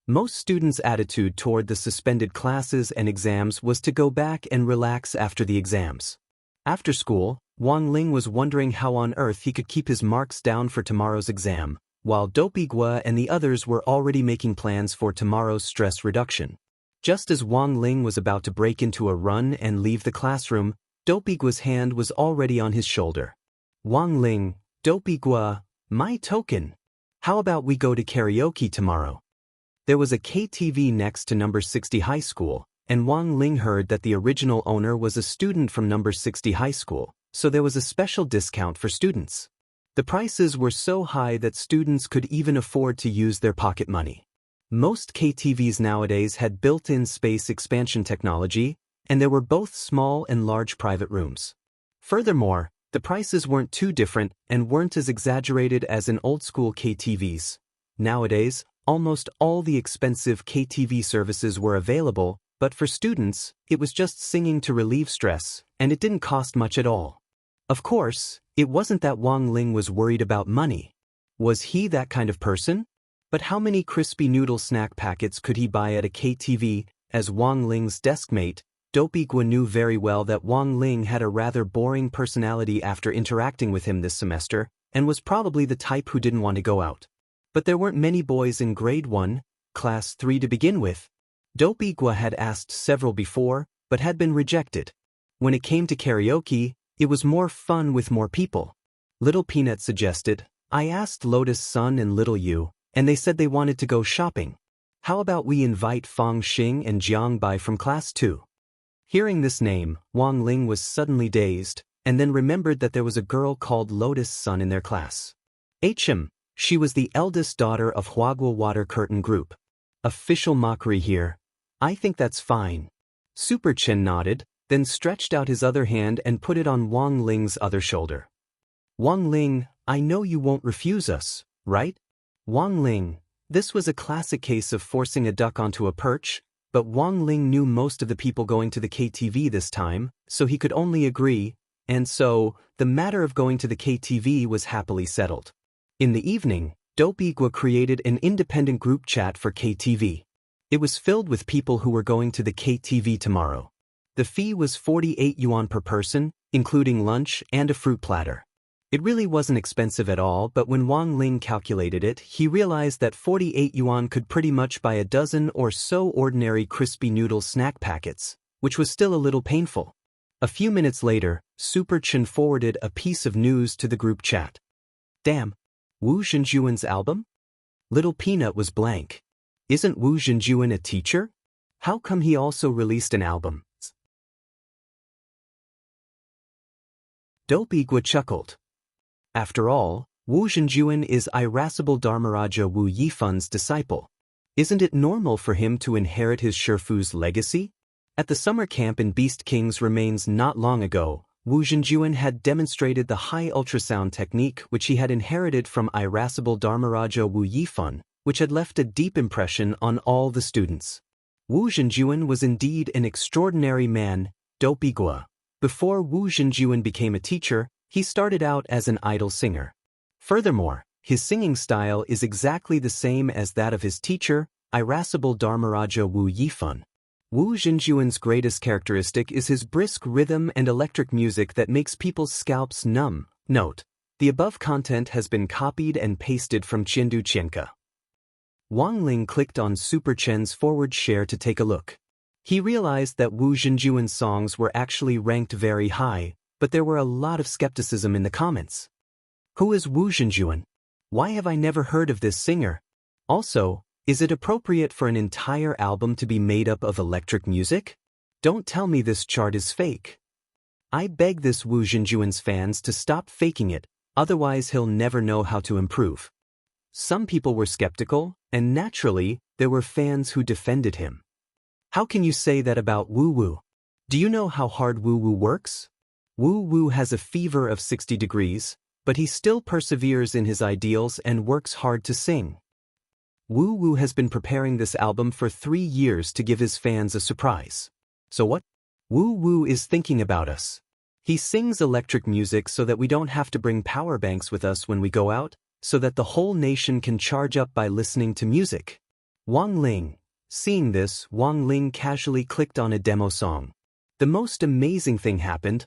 Most students' attitude toward the suspended classes and exams was to go back and relax after the exams. After school, Wang Ling was wondering how on earth he could keep his marks down for tomorrow's exam, while Dopigua and the others were already making plans for tomorrow's stress reduction. Just as Wang Ling was about to break into a run and leave the classroom, Dopigua's hand was already on his shoulder. Wang Ling, Dopigua, my token. How about we go to karaoke tomorrow? There was a KTV next to number 60 High School, and Wang Ling heard that the original owner was a student from number 60 High School, so there was a special discount for students. The prices were so high that students could even afford to use their pocket money. Most KTVs nowadays had built-in space expansion technology, and there were both small and large private rooms. Furthermore, the prices weren't too different and weren't as exaggerated as in old-school KTVs. Nowadays, almost all the expensive KTV services were available, but for students, it was just singing to relieve stress, and it didn't cost much at all. Of course, it wasn't that Wang Ling was worried about money. Was he that kind of person? But how many crispy noodle snack packets could he buy at a KTV? As Wang Ling's deskmate, Dopigua knew very well that Wang Ling had a rather boring personality after interacting with him this semester, and was probably the type who didn't want to go out. But there weren't many boys in grade 1, class 3 to begin with. Dopigua had asked several before, but had been rejected. When it came to karaoke, it was more fun with more people. Little Peanut suggested, I asked Lotus Sun and Little Yu, and they said they wanted to go shopping. How about we invite Fang Xing and Jiang Bai from class 2? Hearing this name, Wang Ling was suddenly dazed, and then remembered that there was a girl called Lotus Sun in their class. She was the eldest daughter of Huagua Water Curtain Group. Official mockery here. I think that's fine. Super Chen nodded, then stretched out his other hand and put it on Wang Ling's other shoulder. Wang Ling, I know you won't refuse us, right? Wang Ling. This was a classic case of forcing a duck onto a perch, but Wang Ling knew most of the people going to the KTV this time, so he could only agree, and so, the matter of going to the KTV was happily settled. In the evening, Dopigua created an independent group chat for KTV. It was filled with people who were going to the KTV tomorrow. The fee was 48 yuan per person, including lunch and a fruit platter. It really wasn't expensive at all, but when Wang Ling calculated it, he realized that 48 yuan could pretty much buy a dozen or so ordinary crispy noodle snack packets, which was still a little painful. A few minutes later, Super Chen forwarded a piece of news to the group chat. Damn! Wu Zhenjuan's album? Little Peanut was blank. Isn't Wu Zhenjuan a teacher? How come he also released an album? Dopigua chuckled. After all, Wu Zhenjuan is irascible Dharmaraja Wu Yifun's disciple. Isn't it normal for him to inherit his Shifu's legacy? At the summer camp in Beast King's remains not long ago, Wu Zhenjuan had demonstrated the high ultrasound technique which he had inherited from irascible Dharmaraja Wu Yifun, which had left a deep impression on all the students. Wu Zhenjuan was indeed an extraordinary man, Dopigua. Before Wu Zhenjuan became a teacher, he started out as an idol singer. Furthermore, his singing style is exactly the same as that of his teacher, irascible Dharmaraja Wu Yifun. Wu Zhenjuan's greatest characteristic is his brisk rhythm and electric music that makes people's scalps numb. Note: the above content has been copied and pasted from Qiandu Qianka. Wang Ling clicked on Super Chen's forward share to take a look. He realized that Wu Zhenjuan's songs were actually ranked very high, but there were a lot of skepticism in the comments. Who is Wu Zhenjuan? Why have I never heard of this singer? Also, is it appropriate for an entire album to be made up of electric music? Don't tell me this chart is fake. I beg this Wu Zhenjuan's fans to stop faking it, otherwise he'll never know how to improve. Some people were skeptical, and naturally, there were fans who defended him. How can you say that about Wu Wu? Do you know how hard Wu Wu works? Wu Wu has a fever of 60 degrees, but he still perseveres in his ideals and works hard to sing. Woo Woo has been preparing this album for 3 years to give his fans a surprise. So what? Woo Woo is thinking about us. He sings electric music so that we don't have to bring power banks with us when we go out, so that the whole nation can charge up by listening to music. Wang Ling. Seeing this, Wang Ling casually clicked on a demo song. The most amazing thing happened.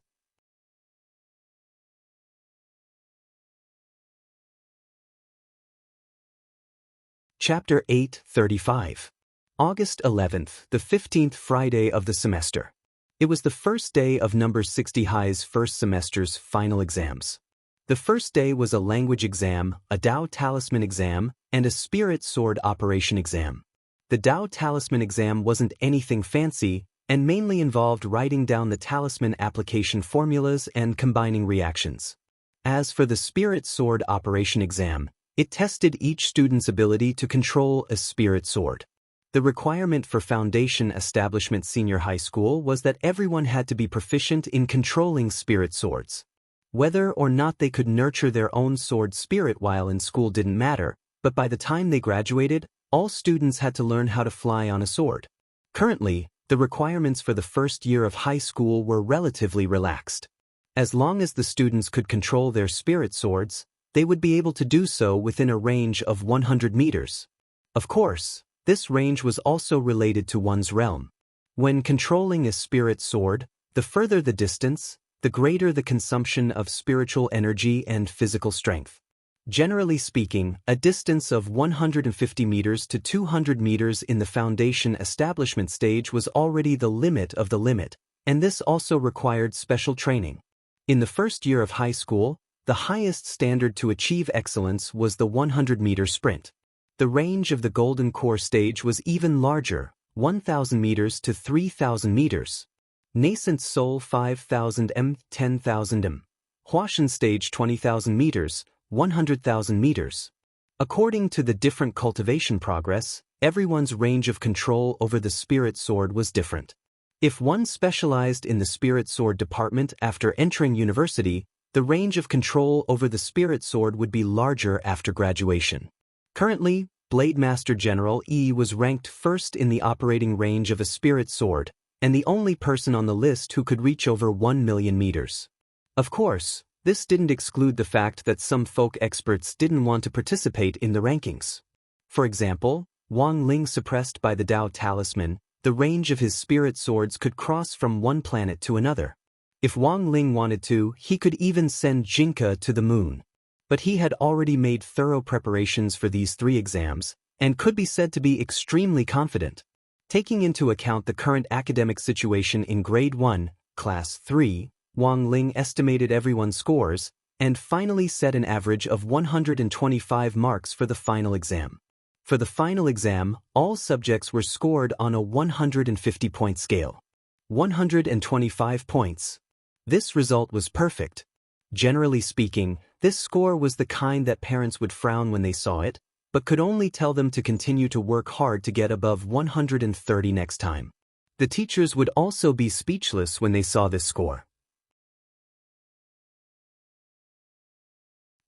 Chapter 8:35. August 11th, the 15th Friday of the semester. It was the first day of number 60 High's first semester's final exams. The first day was a language exam, a Dao Talisman exam, and a Spirit Sword Operation exam. The Dao Talisman exam wasn't anything fancy, and mainly involved writing down the talisman application formulas and combining reactions. As for the Spirit Sword Operation exam, it tested each student's ability to control a spirit sword. The requirement for Foundation Establishment Senior High School was that everyone had to be proficient in controlling spirit swords. Whether or not they could nurture their own sword spirit while in school didn't matter, but by the time they graduated, all students had to learn how to fly on a sword. Currently, the requirements for the first year of high school were relatively relaxed. As long as the students could control their spirit swords, they would be able to do so within a range of 100 meters. Of course, this range was also related to one's realm. When controlling a spirit sword, the further the distance, the greater the consumption of spiritual energy and physical strength. Generally speaking, a distance of 150 meters to 200 meters in the Foundation Establishment stage was already the limit of the limit, and this also required special training. In the first year of high school, the highest standard to achieve excellence was the 100-meter sprint. The range of the Golden Core stage was even larger, 1,000 meters to 3,000 meters. Nascent Soul 5,000 m, 10,000 m. Huashan stage 20,000 meters, 100,000 meters. According to the different cultivation progress, everyone's range of control over the spirit sword was different. If one specialized in the spirit sword department after entering university, the range of control over the spirit sword would be larger after graduation. Currently, Blade Master General E was ranked first in the operating range of a spirit sword, and the only person on the list who could reach over 1 million meters. Of course, this didn't exclude the fact that some folk experts didn't want to participate in the rankings. For example, Wang Ling suppressed by the Dao Talisman, the range of his spirit swords could cross from one planet to another. If Wang Ling wanted to, he could even send Jinka to the moon. But he had already made thorough preparations for these 3 exams, and could be said to be extremely confident. Taking into account the current academic situation in Grade 1, Class 3, Wang Ling estimated everyone's scores, and finally set an average of 125 marks for the final exam. For the final exam, all subjects were scored on a 150-point scale. 125 points. This result was perfect. Generally speaking, this score was the kind that parents would frown when they saw it, but could only tell them to continue to work hard to get above 130 next time. The teachers would also be speechless when they saw this score.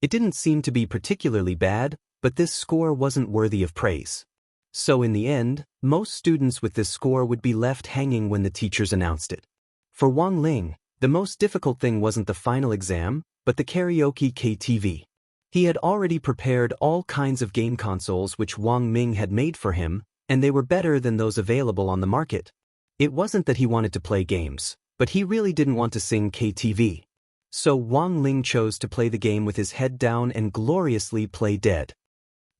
It didn't seem to be particularly bad, but this score wasn't worthy of praise. So in the end, most students with this score would be left hanging when the teachers announced it. For Wang Ling, the most difficult thing wasn't the final exam, but the karaoke KTV. He had already prepared all kinds of game consoles which Wang Ming had made for him, and they were better than those available on the market. It wasn't that he wanted to play games, but he really didn't want to sing KTV. So Wang Ling chose to play the game with his head down and gloriously play dead.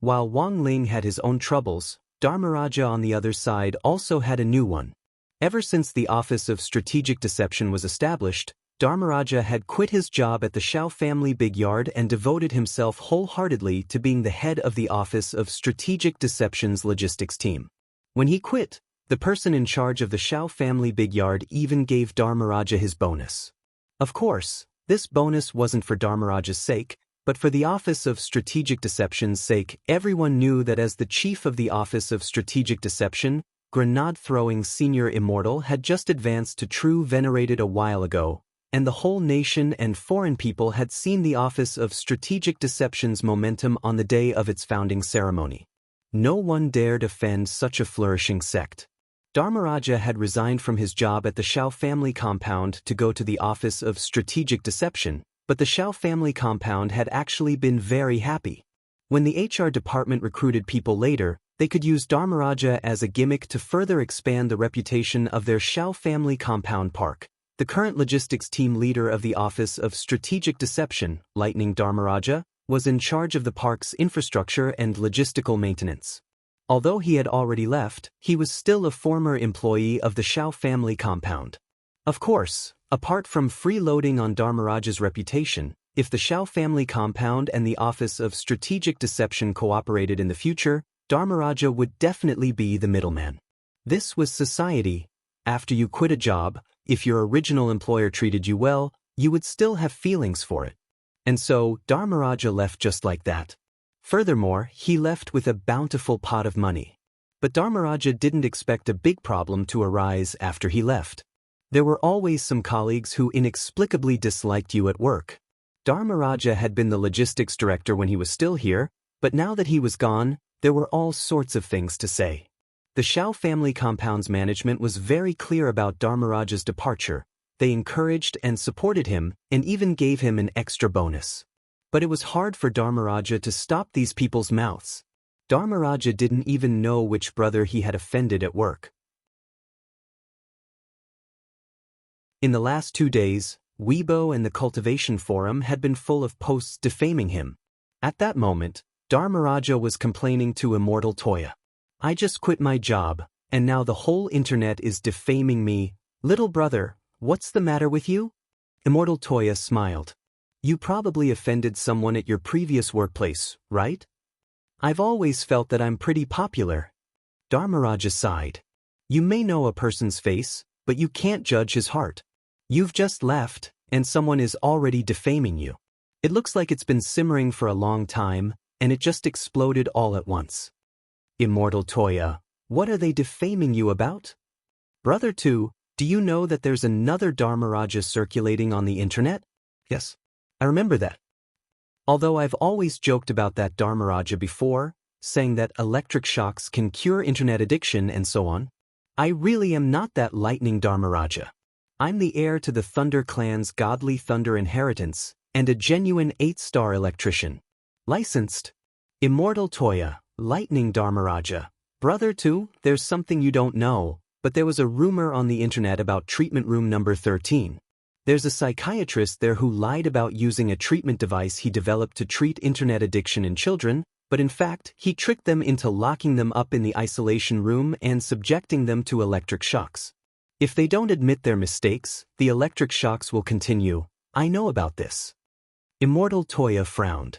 While Wang Ling had his own troubles, Dharmaraja on the other side also had a new one. Ever since the Office of Strategic Deception was established, Dharmaraja had quit his job at the Shao family big yard and devoted himself wholeheartedly to being the head of the Office of Strategic Deception's logistics team. When he quit, the person in charge of the Shao family big yard even gave Dharmaraja his bonus. Of course, this bonus wasn't for Dharmaraja's sake, but for the Office of Strategic Deception's sake. Everyone knew that as the chief of the Office of Strategic Deception, grenade-throwing Senior Immortal had just advanced to true venerated a while ago, and the whole nation and foreign people had seen the Office of Strategic Deception's momentum on the day of its founding ceremony. No one dared offend such a flourishing sect. Dharmaraja had resigned from his job at the Shao family compound to go to the Office of Strategic Deception, but the Shao family compound had actually been very happy. When the HR department recruited people later, they could use Dharmaraja as a gimmick to further expand the reputation of their Shao family compound park. The current logistics team leader of the Office of Strategic Deception, Lightning Dharmaraja, was in charge of the park's infrastructure and logistical maintenance. Although he had already left, he was still a former employee of the Shao family compound. Of course, apart from freeloading on Dharmaraja's reputation, if the Shao family compound and the Office of Strategic Deception cooperated in the future, Dharmaraja would definitely be the middleman. This was society. After you quit a job, if your original employer treated you well, you would still have feelings for it. And so, Dharmaraja left just like that. Furthermore, he left with a bountiful pot of money. But Dharmaraja didn't expect a big problem to arise after he left. There were always some colleagues who inexplicably disliked you at work. Dharmaraja had been the logistics director when he was still here, but now that he was gone, there were all sorts of things to say. The Shao family compound's management was very clear about Dharmaraja's departure. They encouraged and supported him, and even gave him an extra bonus. But it was hard for Dharmaraja to stop these people's mouths. Dharmaraja didn't even know which brother he had offended at work. In the last 2 days, Weibo and the Cultivation Forum had been full of posts defaming him. At that moment, Dharmaraja was complaining to Immortal Toya. "I just quit my job, and now the whole internet is defaming me. Little brother, what's the matter with you?" Immortal Toya smiled. "You probably offended someone at your previous workplace, right?" "I've always felt that I'm pretty popular." Dharmaraja sighed. "You may know a person's face, but you can't judge his heart. You've just left, and someone is already defaming you. It looks like it's been simmering for a long time, and it just exploded all at once." Immortal Toya, "What are they defaming you about?" "Brother 2, do you know that there's another Dharmaraja circulating on the internet?" "Yes, I remember that. Although I've always joked about that Dharmaraja before, saying that electric shocks can cure internet addiction and so on. I really am not that lightning Dharmaraja. I'm the heir to the Thunder clan's godly thunder inheritance, and a genuine 8-star electrician. Licensed." Immortal Toya, "Lightning Dharmaraja. Brother 2, there's something you don't know, but there was a rumor on the internet about treatment room number 13. There's a psychiatrist there who lied about using a treatment device he developed to treat internet addiction in children, but in fact, he tricked them into locking them up in the isolation room and subjecting them to electric shocks. If they don't admit their mistakes, the electric shocks will continue. I know about this." Immortal Toya frowned.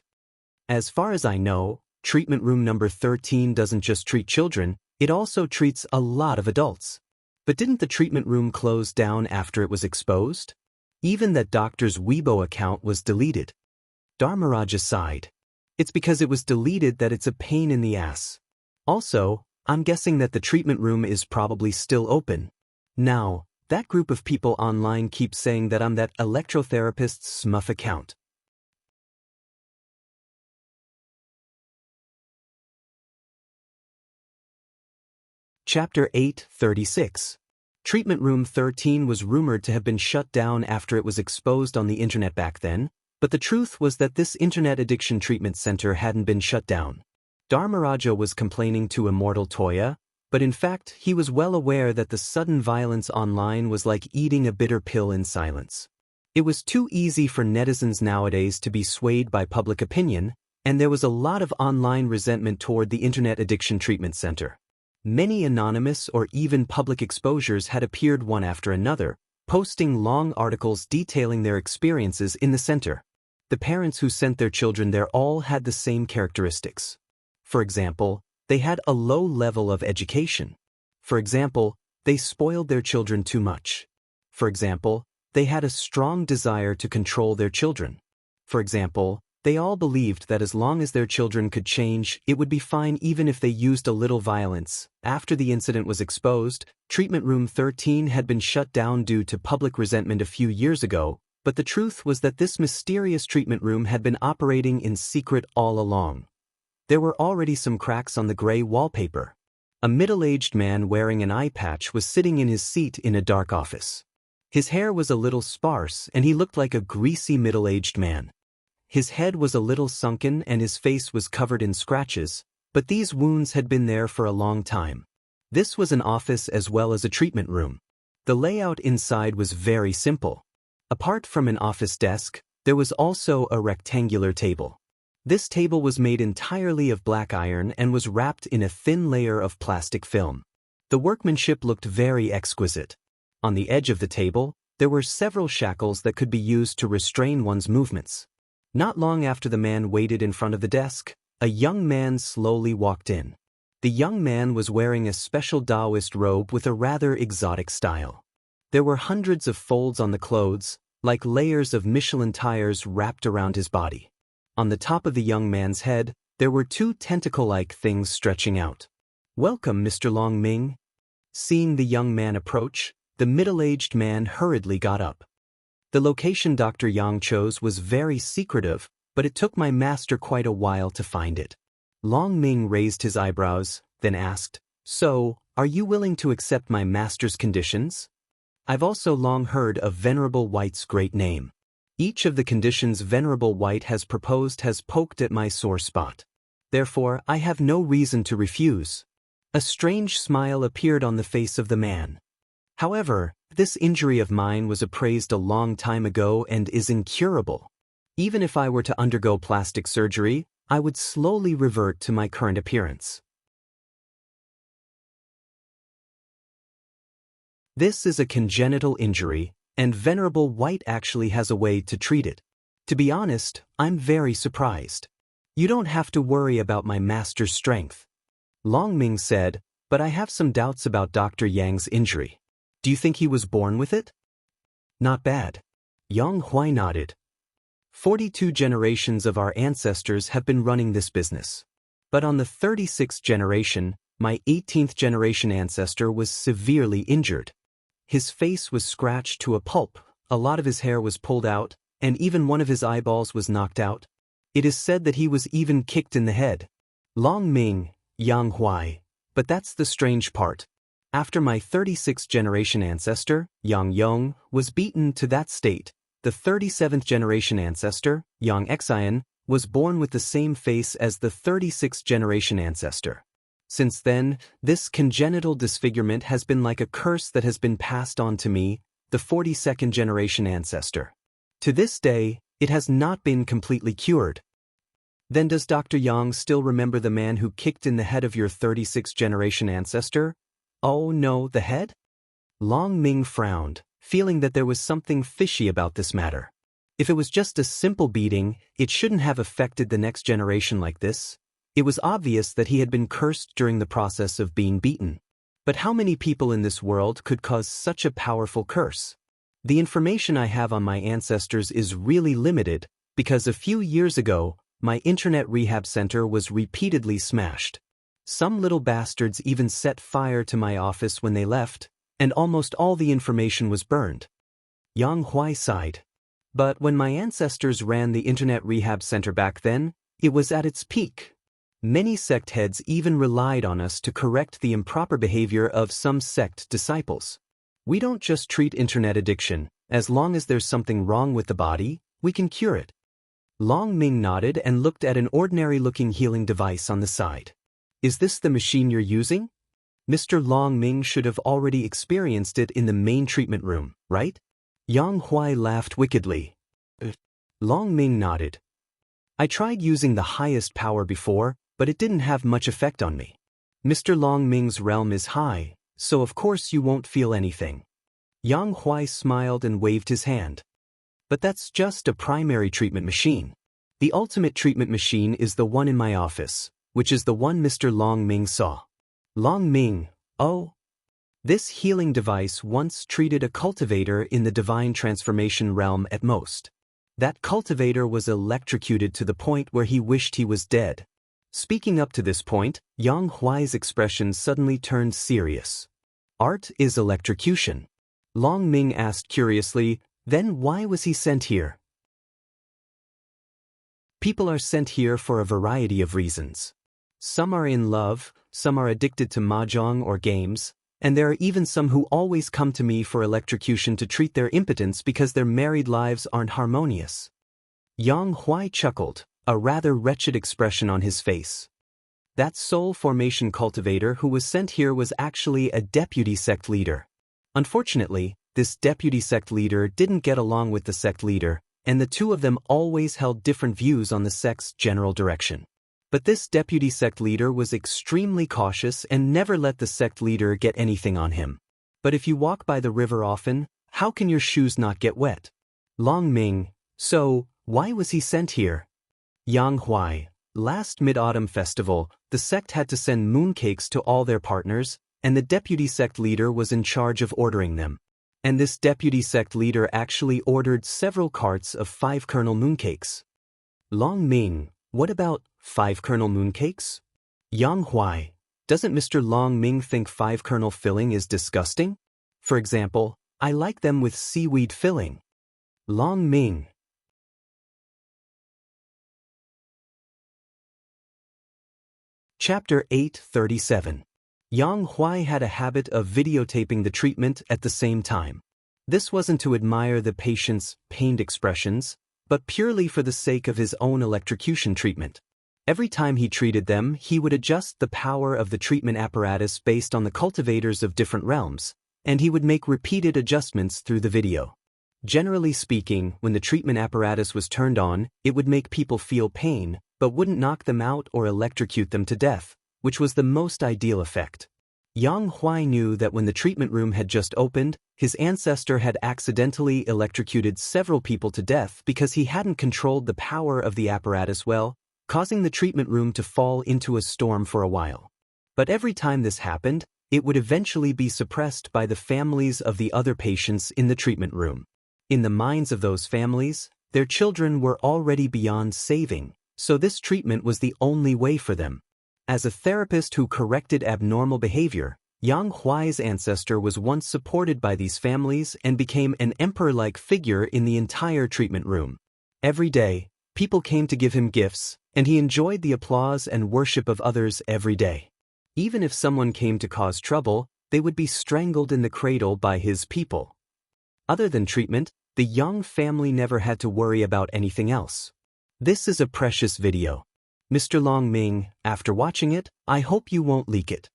"As far as I know, treatment room number 13 doesn't just treat children, it also treats a lot of adults. But didn't the treatment room close down after it was exposed? Even that doctor's Weibo account was deleted." Dharmaraja sighed. "It's because it was deleted that it's a pain in the ass. Also, I'm guessing that the treatment room is probably still open. Now, that group of people online keeps saying that I'm that electrotherapist's smuff account." Chapter 8:36. Treatment Room 13 was rumored to have been shut down after it was exposed on the internet back then, but the truth was that this internet addiction treatment center hadn't been shut down. Dharmaraja was complaining to Immortal Toya, but in fact he was well aware that the sudden violence online was like eating a bitter pill in silence. It was too easy for netizens nowadays to be swayed by public opinion, and there was a lot of online resentment toward the internet addiction treatment center. Many anonymous or even public exposures had appeared one after another, posting long articles detailing their experiences in the center. The parents who sent their children there all had the same characteristics. For example, they had a low level of education. For example, they spoiled their children too much. For example, they had a strong desire to control their children. For example, they all believed that as long as their children could change, it would be fine even if they used a little violence. After the incident was exposed, Treatment Room 13 had been shut down due to public resentment a few years ago, but the truth was that this mysterious treatment room had been operating in secret all along. There were already some cracks on the gray wallpaper. A middle-aged man wearing an eye patch was sitting in his seat in a dark office. His hair was a little sparse and he looked like a greasy middle-aged man. His head was a little sunken and his face was covered in scratches, but these wounds had been there for a long time. This was an office as well as a treatment room. The layout inside was very simple. Apart from an office desk, there was also a rectangular table. This table was made entirely of black iron and was wrapped in a thin layer of plastic film. The workmanship looked very exquisite. On the edge of the table, there were several shackles that could be used to restrain one's movements. Not long after the man waited in front of the desk, a young man slowly walked in. The young man was wearing a special Taoist robe with a rather exotic style. There were hundreds of folds on the clothes, like layers of Michelin tires wrapped around his body. On the top of the young man's head, there were two tentacle-like things stretching out. "Welcome, Mr. Long Ming." Seeing the young man approach, the middle-aged man hurriedly got up. The location Dr. Yang chose was very secretive, but it took my master quite a while to find it. Long Ming raised his eyebrows, then asked, "So, are you willing to accept my master's conditions?" I've also long heard of Venerable White's great name. Each of the conditions Venerable White has proposed has poked at my sore spot. Therefore, I have no reason to refuse. A strange smile appeared on the face of the man. However, this injury of mine was appraised a long time ago and is incurable. Even if I were to undergo plastic surgery, I would slowly revert to my current appearance. This is a congenital injury, and Venerable White actually has a way to treat it. To be honest, I'm very surprised. You don't have to worry about my master's strength. Long Ming said, but I have some doubts about Dr. Yang's injury. Do you think he was born with it? Not bad. Yang Huai nodded. 42 generations of our ancestors have been running this business. But on the 36th generation, my 18th generation ancestor was severely injured. His face was scratched to a pulp, a lot of his hair was pulled out, and even one of his eyeballs was knocked out. It is said that he was even kicked in the head. Long Ming, Yang Huai. But that's the strange part. After my 36th generation ancestor, Yang Yong, was beaten to that state, the 37th generation ancestor, Yang Xian, was born with the same face as the 36th generation ancestor. Since then, this congenital disfigurement has been like a curse that has been passed on to me, the 42nd generation ancestor. To this day, it has not been completely cured. Then does Dr. Yang still remember the man who kicked in the head of your 36th generation ancestor? Oh no, the head? Long Ming frowned, feeling that there was something fishy about this matter. If it was just a simple beating, it shouldn't have affected the next generation like this. It was obvious that he had been cursed during the process of being beaten. But how many people in this world could cause such a powerful curse? The information I have on my ancestors is really limited, because a few years ago, my internet rehab center was repeatedly smashed. Some little bastards even set fire to my office when they left, and almost all the information was burned. Yang Huai sighed. But when my ancestors ran the internet rehab center back then, it was at its peak. Many sect heads even relied on us to correct the improper behavior of some sect disciples. We don't just treat internet addiction. As long as there's something wrong with the body, we can cure it. Long Ming nodded and looked at an ordinary-looking healing device on the side. Is this the machine you're using? Mr. Long Ming should have already experienced it in the main treatment room, right? Yang Huai laughed wickedly. Long Ming nodded. I tried using the highest power before, but it didn't have much effect on me. Mr. Long Ming's realm is high, so of course you won't feel anything. Yang Huai smiled and waved his hand. But that's just a primary treatment machine. The ultimate treatment machine is the one in my office, which is the one Mr. Long Ming saw. Long Ming, oh. This healing device once treated a cultivator in the divine transformation realm at most. That cultivator was electrocuted to the point where he wished he was dead. Speaking up to this point, Yang Huai's expression suddenly turned serious. Art is electrocution. Long Ming asked curiously, then why was he sent here? People are sent here for a variety of reasons. Some are in love, some are addicted to mahjong or games, and there are even some who always come to me for electrocution to treat their impotence because their married lives aren't harmonious. Yang Huai chuckled, a rather wretched expression on his face. That soul formation cultivator who was sent here was actually a deputy sect leader. Unfortunately, this deputy sect leader didn't get along with the sect leader, and the two of them always held different views on the sect's general direction. But this deputy sect leader was extremely cautious and never let the sect leader get anything on him. But if you walk by the river often, how can your shoes not get wet? Long Ming, so, why was he sent here? Yang Huai, last Mid-Autumn Festival, the sect had to send mooncakes to all their partners, and the deputy sect leader was in charge of ordering them. And this deputy sect leader actually ordered several carts of 5-kernel mooncakes. Long Ming, what about 5-kernel mooncakes? Yang Huai, doesn't Mr. Long Ming think 5-kernel filling is disgusting? For example, I like them with seaweed filling. Long Ming. Chapter 837. Yang Huai had a habit of videotaping the treatment at the same time. This wasn't to admire the patient's pained expressions, but purely for the sake of his own electrocution treatment. Every time he treated them, he would adjust the power of the treatment apparatus based on the cultivators of different realms, and he would make repeated adjustments through the video. Generally speaking, when the treatment apparatus was turned on, it would make people feel pain, but wouldn't knock them out or electrocute them to death, which was the most ideal effect. Yang Huai knew that when the treatment room had just opened, his ancestor had accidentally electrocuted several people to death because he hadn't controlled the power of the apparatus well, causing the treatment room to fall into a storm for a while. But every time this happened, it would eventually be suppressed by the families of the other patients in the treatment room. In the minds of those families, their children were already beyond saving, so this treatment was the only way for them. As a therapist who corrected abnormal behavior, Yang Huai's ancestor was once supported by these families and became an emperor-like figure in the entire treatment room. Every day, people came to give him gifts, and he enjoyed the applause and worship of others every day. Even if someone came to cause trouble, they would be strangled in the cradle by his people. Other than treatment, the Yang family never had to worry about anything else. This is a precious video. Mr. Long Ming, after watching it, I hope you won't leak it.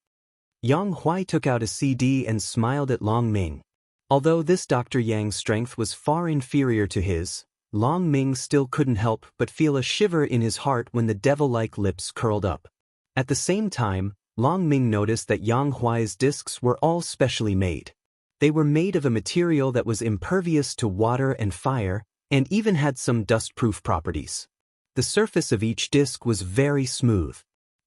Yang Huai took out a CD and smiled at Long Ming. Although this Dr. Yang's strength was far inferior to his, Long Ming still couldn't help but feel a shiver in his heart when the devil-like lips curled up. At the same time, Long Ming noticed that Yang Huai's discs were all specially made. They were made of a material that was impervious to water and fire, and even had some dust-proof properties. The surface of each disc was very smooth.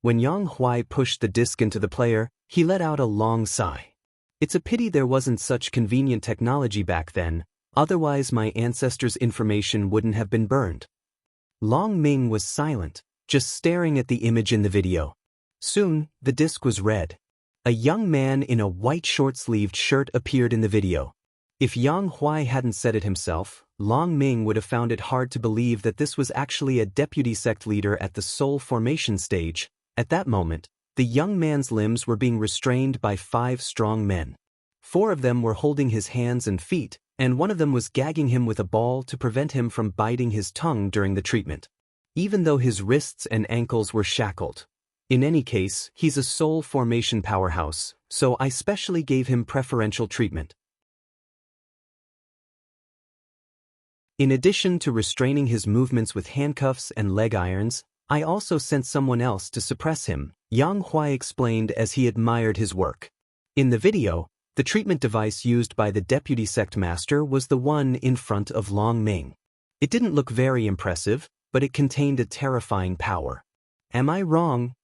When Yang Huai pushed the disc into the player, he let out a long sigh. It's a pity there wasn't such convenient technology back then, otherwise my ancestors' information wouldn't have been burned. Long Ming was silent, just staring at the image in the video. Soon, the disc was red. A young man in a white short-sleeved shirt appeared in the video. If Yang Huai hadn't said it himself, Long Ming would have found it hard to believe that this was actually a deputy sect leader at the soul formation stage. At that moment, the young man's limbs were being restrained by 5 strong men. 4 of them were holding his hands and feet, and one of them was gagging him with a ball to prevent him from biting his tongue during the treatment. Even though his wrists and ankles were shackled. In any case, he's a soul formation powerhouse, so I specially gave him preferential treatment. In addition to restraining his movements with handcuffs and leg irons, I also sent someone else to suppress him, Yang Huai explained as he admired his work. In the video, the treatment device used by the deputy sect master was the one in front of Long Ming. It didn't look very impressive, but it contained a terrifying power. Am I wrong?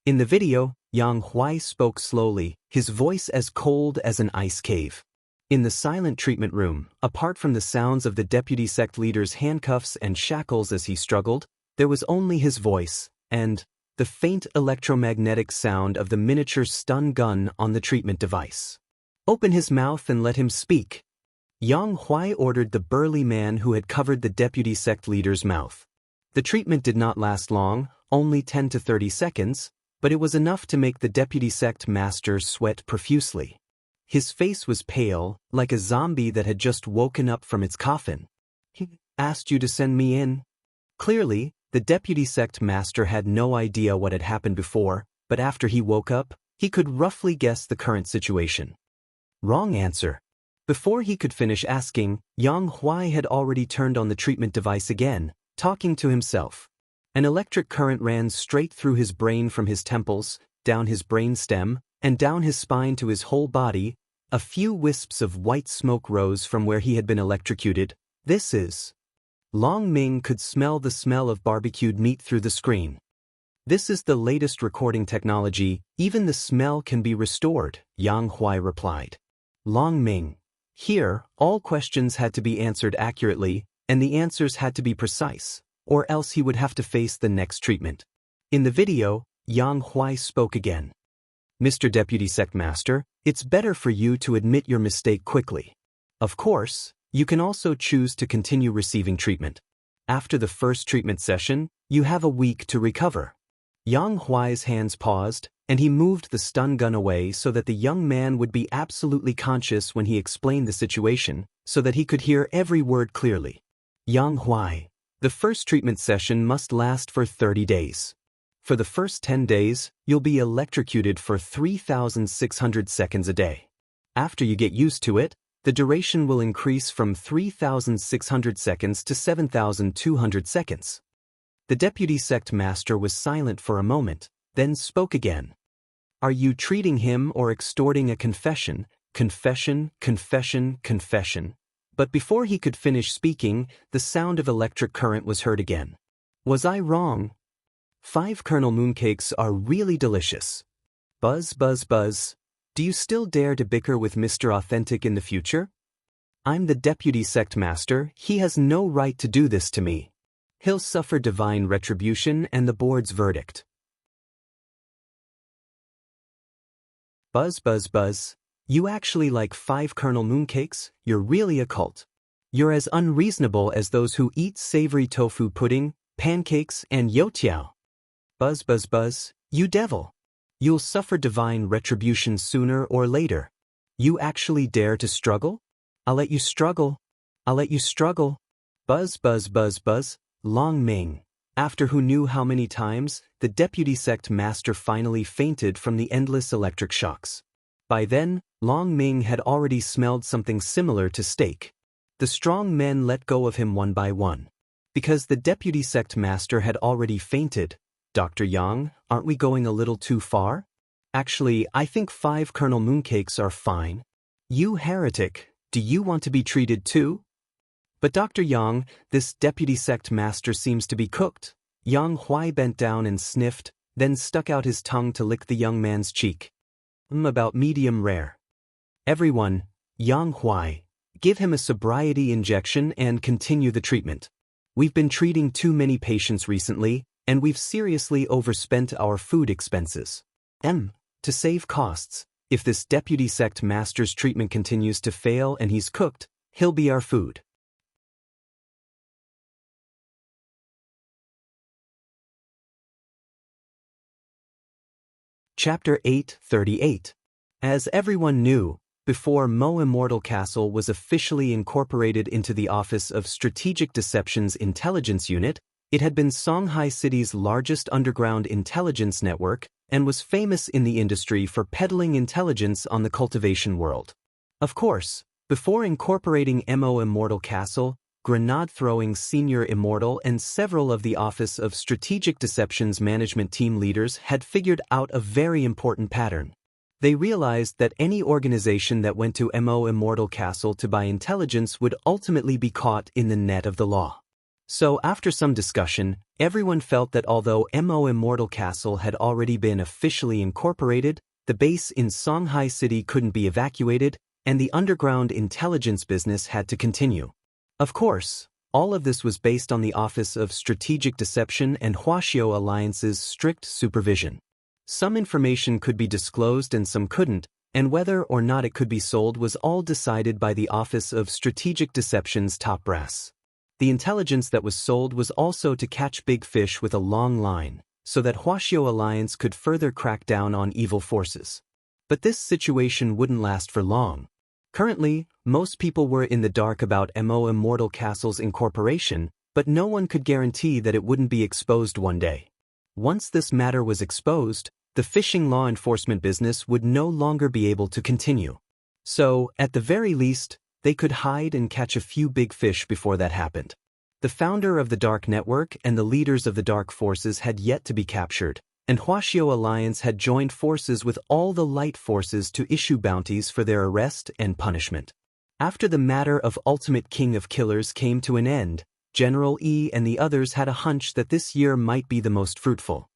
In the video, Yang Huai spoke slowly, his voice as cold as an ice cave. In the silent treatment room, apart from the sounds of the deputy sect leader's handcuffs and shackles as he struggled, there was only his voice, and the faint electromagnetic sound of the miniature stun gun on the treatment device. Open his mouth and let him speak. Yang Huai ordered the burly man who had covered the deputy sect leader's mouth. The treatment did not last long, only 10 to 30 seconds, but it was enough to make the deputy sect master sweat profusely. His face was pale, like a zombie that had just woken up from its coffin. "He asked you to send me in?" Clearly, the deputy sect master had no idea what had happened before, but after he woke up, he could roughly guess the current situation. Wrong answer. Before he could finish asking, Yang Huai had already turned on the treatment device again, talking to himself. An electric current ran straight through his brain from his temples, down his brain stem, and down his spine to his whole body. A few wisps of white smoke rose from where he had been electrocuted. "This is..." Long Ming could smell the smell of barbecued meat through the screen. "This is the latest recording technology, even the smell can be restored," Yang Huai replied. Long Ming. Here, all questions had to be answered accurately, and the answers had to be precise, or else he would have to face the next treatment. In the video, Yang Huai spoke again. "Mr. Deputy Sect Master, it's better for you to admit your mistake quickly. Of course, you can also choose to continue receiving treatment. After the first treatment session, you have a week to recover." Yang Huai's hands paused, and he moved the stun gun away so that the young man would be absolutely conscious when he explained the situation, so that he could hear every word clearly. "Yang Huai, the first treatment session must last for 30 days. For the first 10 days, you'll be electrocuted for 3,600 seconds a day. After you get used to it, the duration will increase from 3,600 seconds to 7,200 seconds. The deputy sect master was silent for a moment, then spoke again. "Are you treating him or extorting a confession? Confession, confession, confession." But before he could finish speaking, the sound of electric current was heard again. "Was I wrong? 5 kernel mooncakes are really delicious. Buzz, buzz, buzz. Do you still dare to bicker with Mr. Authentic in the future? I'm the deputy sect master, he has no right to do this to me. He'll suffer divine retribution and the board's verdict." Buzz, buzz, buzz. You actually like 5 kernel mooncakes? You're really a cult. You're as unreasonable as those who eat savory tofu pudding, pancakes, and youtiao. Buzz, buzz, buzz. You devil. You'll suffer divine retribution sooner or later. You actually dare to struggle? I'll let you struggle. I'll let you struggle. Buzz, buzz, buzz, buzz. Long Ming. After who knew how many times, the deputy sect master finally fainted from the endless electric shocks. By then, Long Ming had already smelled something similar to steak. The strong men let go of him one by one. Because the deputy sect master had already fainted, "Dr. Yang, aren't we going a little too far? Actually, I think 5 kernel mooncakes are fine. You heretic, do you want to be treated too?" "But Dr. Yang, this deputy sect master seems to be cooked." Yang Huai bent down and sniffed, then stuck out his tongue to lick the young man's cheek. About medium rare." "Everyone, Yang Huai, give him a sobriety injection and continue the treatment. We've been treating too many patients recently, and we've seriously overspent our food expenses. To save costs, if this deputy sect master's treatment continues to fail and he's cooked, he'll be our food." Chapter 838. As everyone knew, before Immortal Castle was officially incorporated into the Office of Strategic Deception's intelligence unit, it had been Songhai City's largest underground intelligence network and was famous in the industry for peddling intelligence on the cultivation world. Of course, before incorporating Immortal Castle, grenade-throwing senior Immortal and several of the Office of Strategic Deception's management team leaders had figured out a very important pattern. They realized that any organization that went to Immortal Castle to buy intelligence would ultimately be caught in the net of the law. So after some discussion, everyone felt that although Immortal Castle had already been officially incorporated, the base in Songhai City couldn't be evacuated, and the underground intelligence business had to continue. Of course, all of this was based on the Office of Strategic Deception and Huaxiao Alliance's strict supervision. Some information could be disclosed and some couldn't, and whether or not it could be sold was all decided by the Office of Strategic Deception's top brass. The intelligence that was sold was also to catch big fish with a long line, so that Huaxiao Alliance could further crack down on evil forces. But this situation wouldn't last for long. Currently, most people were in the dark about Immortal Castle's incorporation, but no one could guarantee that it wouldn't be exposed one day. Once this matter was exposed, the fishing law enforcement business would no longer be able to continue. So, at the very least, they could hide and catch a few big fish before that happened. The founder of the Dark Network and the leaders of the Dark Forces had yet to be captured, and Huaxiao Alliance had joined forces with all the Light Forces to issue bounties for their arrest and punishment. After the matter of Ultimate King of Killers came to an end, General E and the others had a hunch that this year might be the most fruitful.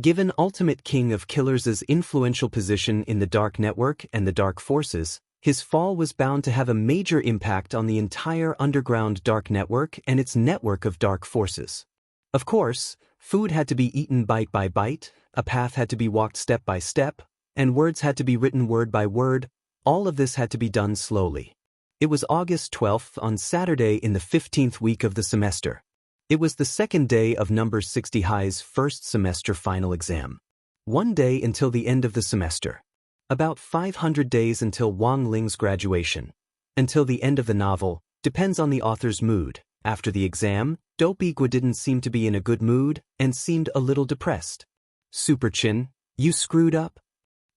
Given Ultimate King of Killers' influential position in the Dark Network and the Dark Forces, his fall was bound to have a major impact on the entire underground Dark Network and its network of Dark Forces. Of course, food had to be eaten bite by bite, a path had to be walked step by step, and words had to be written word by word. All of this had to be done slowly. It was August 12th on Saturday in the 15th week of the semester. It was the second day of Number 60 High's first semester final exam. One day until the end of the semester. About 500 days until Wang Ling's graduation. Until the end of the novel, depends on the author's mood. After the exam, Dopigua didn't seem to be in a good mood and seemed a little depressed. Superchin, you screwed up?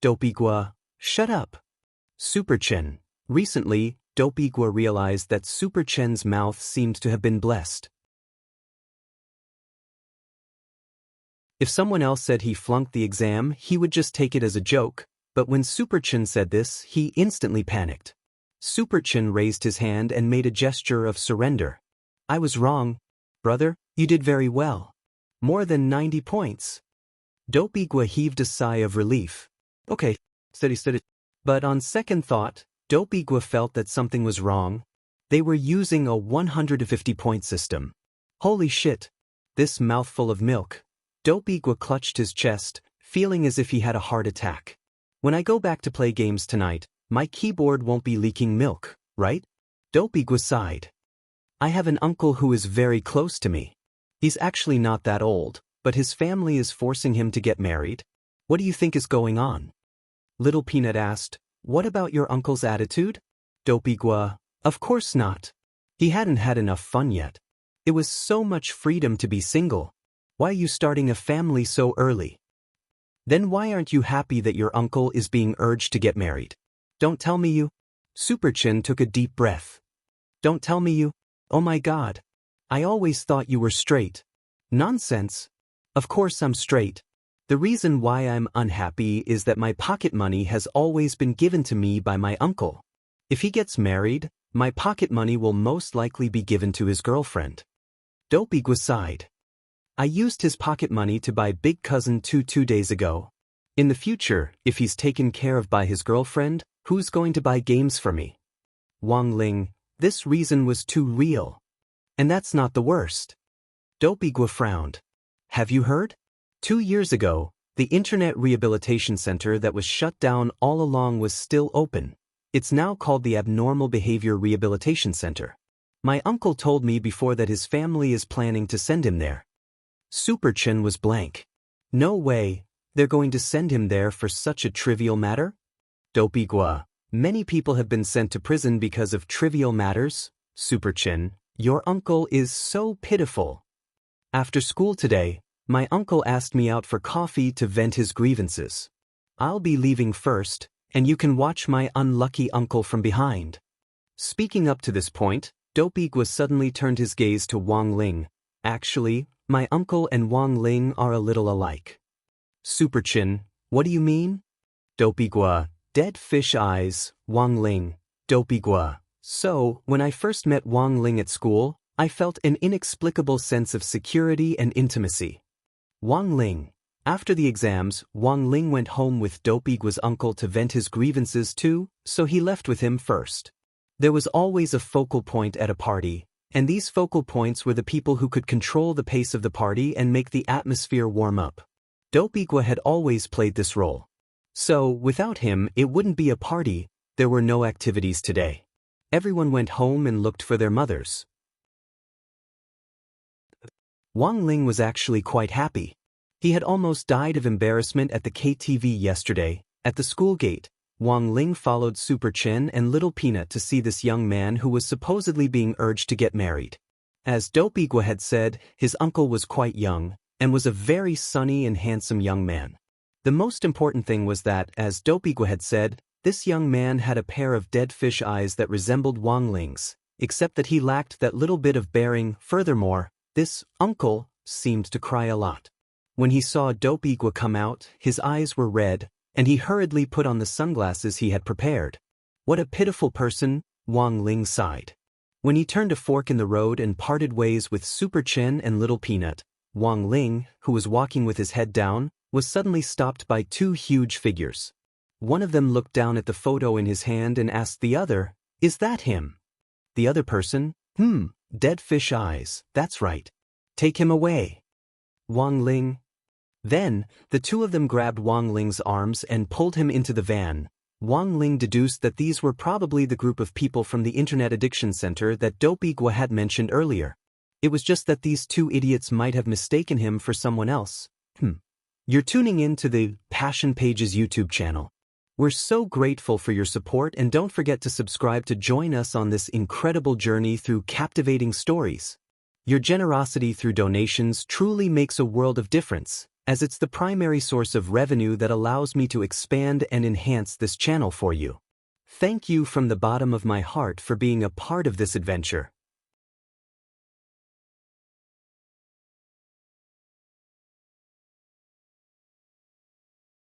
Dopigua, shut up. Superchin. Recently, Dopigua realized that Superchin's mouth seemed to have been blessed. If someone else said he flunked the exam, he would just take it as a joke, but when Superchin said this, he instantly panicked. Superchin raised his hand and made a gesture of surrender. I was wrong. Brother, you did very well. More than 90 points. Dopigua heaved a sigh of relief. Okay, steady. But on second thought, Dopigua felt that something was wrong. They were using a 150-point system. Holy shit. This mouthful of milk. Dopigua clutched his chest, feeling as if he had a heart attack. When I go back to play games tonight, my keyboard won't be leaking milk, right? Dopigua sighed. I have an uncle who is very close to me. He's actually not that old, but his family is forcing him to get married. What do you think is going on? Little Peanut asked, what about your uncle's attitude? Dopigua, of course not. He hadn't had enough fun yet. It was so much freedom to be single. Why are you starting a family so early? Then why aren't you happy that your uncle is being urged to get married? Don't tell me you... Superchin took a deep breath. Don't tell me you... Oh my god. I always thought you were straight. Nonsense. Of course I'm straight. The reason why I'm unhappy is that my pocket money has always been given to me by my uncle. If he gets married, my pocket money will most likely be given to his girlfriend. Dopigua sighed. I used his pocket money to buy Big Cousin 2 days ago. In the future, if he's taken care of by his girlfriend, who's going to buy games for me? Wang Ling, this reason was too real. And that's not the worst. Dopigua frowned. Have you heard? 2 years ago, the Internet Rehabilitation Center that was shut down all along was still open. It's now called the Abnormal Behavior Rehabilitation Center. My uncle told me before that his family is planning to send him there. Superchin was blank. No way, they're going to send him there for such a trivial matter? Dopigua, many people have been sent to prison because of trivial matters. Superchin, your uncle is so pitiful. After school today, my uncle asked me out for coffee to vent his grievances. I'll be leaving first, and you can watch my unlucky uncle from behind. Speaking up to this point, Dopigua suddenly turned his gaze to Wang Ling. Actually, my uncle and Wang Ling are a little alike. Superchin, what do you mean? Dopigua, dead fish eyes, Wang Ling. Dopigua, so, when I first met Wang Ling at school, I felt an inexplicable sense of security and intimacy. Wang Ling. After the exams, Wang Ling went home with Dopigua's uncle to vent his grievances too, so he left with him first. There was always a focal point at a party, and these focal points were the people who could control the pace of the party and make the atmosphere warm up. Dopigua had always played this role. So, without him, it wouldn't be a party. There were no activities today. Everyone went home and looked for their mothers. Wang Ling was actually quite happy. He had almost died of embarrassment at the KTV yesterday. At the school gate, Wang Ling followed Super Chen and Little Peanut to see this young man who was supposedly being urged to get married. As Dope Igua had said, his uncle was quite young, and was a very sunny and handsome young man. The most important thing was that, as Dope Igua had said, this young man had a pair of dead fish eyes that resembled Wang Ling's, except that he lacked that little bit of bearing. Furthermore, this uncle seemed to cry a lot. When he saw Dope Igua come out, his eyes were red, and he hurriedly put on the sunglasses he had prepared. What a pitiful person, Wang Ling sighed. When he turned a fork in the road and parted ways with Super Chen and Little Peanut, Wang Ling, who was walking with his head down, was suddenly stopped by two huge figures. One of them looked down at the photo in his hand and asked the other, "Is that him?" The other person, dead fish eyes, that's right. Take him away. Wang Ling. Then, the two of them grabbed Wang Ling's arms and pulled him into the van. Wang Ling deduced that these were probably the group of people from the Internet Addiction Center that Dope Igua had mentioned earlier. It was just that these two idiots might have mistaken him for someone else. You're tuning in to the Passion Pages YouTube channel. We're so grateful for your support, and don't forget to subscribe to join us on this incredible journey through captivating stories. Your generosity through donations truly makes a world of difference, as it's the primary source of revenue that allows me to expand and enhance this channel for you. Thank you from the bottom of my heart for being a part of this adventure.